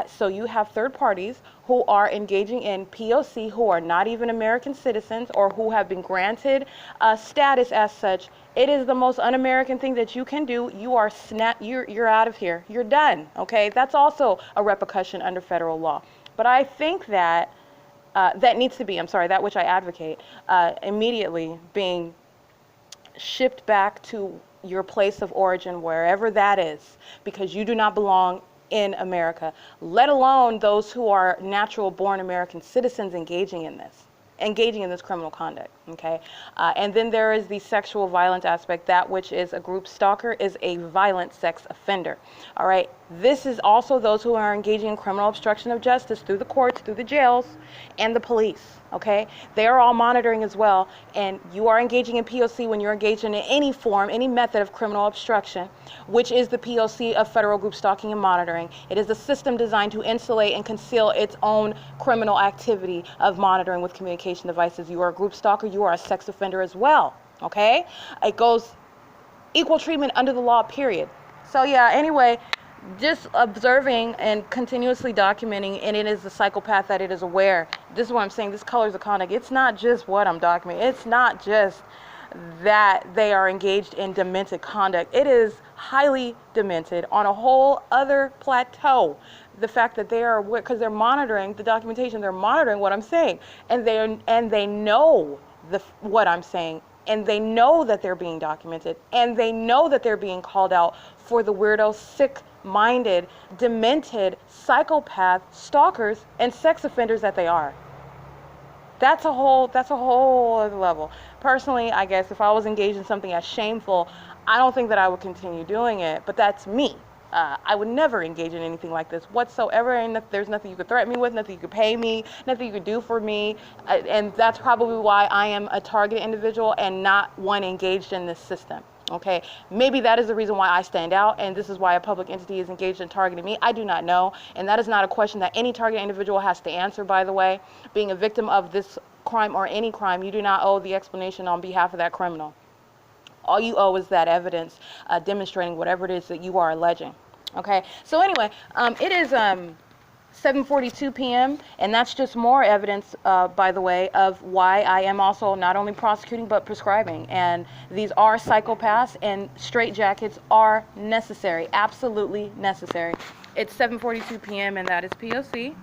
So you have third parties who are engaging in P.O.C. who are not even American citizens or who have been granted status as such. It is the most un-American thing that you can do. You are you're out of here. You're done. Okay, that's also a repercussion under federal law. But I think that that needs to be, I'm sorry, that which I advocate, immediately being shipped back to your place of origin, wherever that is, because you do not belong in America, let alone those who are natural born American citizens engaging in this criminal conduct, okay? And then there is the sexual violence aspect. That which is a group stalker is a violent sex offender, all right? This is also those who are engaging in criminal obstruction of justice through the courts, through the jails, and the police, okay? They are all monitoring as well, and you are engaging in P.O.C. when you're engaged in any form, any method of criminal obstruction, which is the P.O.C. of federal group stalking and monitoring. It is a system designed to insulate and conceal its own criminal activity of monitoring with communication devices. You are a group stalker, you are a sex offender as well, okay? It goes equal treatment under the law, period. So yeah, anyway, just observing and continuously documenting, and it is the psychopath that it is aware. This is what I'm saying, this colors of conduct. It's not just what I'm documenting. It's not just that they are engaged in demented conduct. It is highly demented on a whole other plateau. The fact that they are, because they're monitoring the documentation, they're monitoring what I'm saying, and they know what I'm saying, and they know that they're being documented, and they know that they're being called out for the weirdo, sick-minded, demented, psychopath, stalkers, and sex offenders that they are. That's a whole other level. Personally, I guess if I was engaged in something as shameful, I don't think that I would continue doing it, but that's me. I would never engage in anything like this whatsoever, and there's nothing you could threaten me with, nothing you could pay me, nothing you could do for me, and that's probably why I am a targeted individual and not one engaged in this system. Okay, maybe that is the reason why I stand out, and this is why a public entity is engaged in targeting me. I do not know, and that is not a question that any targeted individual has to answer, by the way. Being a victim of this crime or any crime, you do not owe the explanation on behalf of that criminal. All you owe is that evidence demonstrating whatever it is that you are alleging. Okay, so anyway, it is 7:42 p.m. and that's just more evidence, by the way, of why I am also not only prosecuting but prescribing. And these are psychopaths, and straitjackets are necessary, absolutely necessary. It's 7:42 p.m. and that is P.O.C.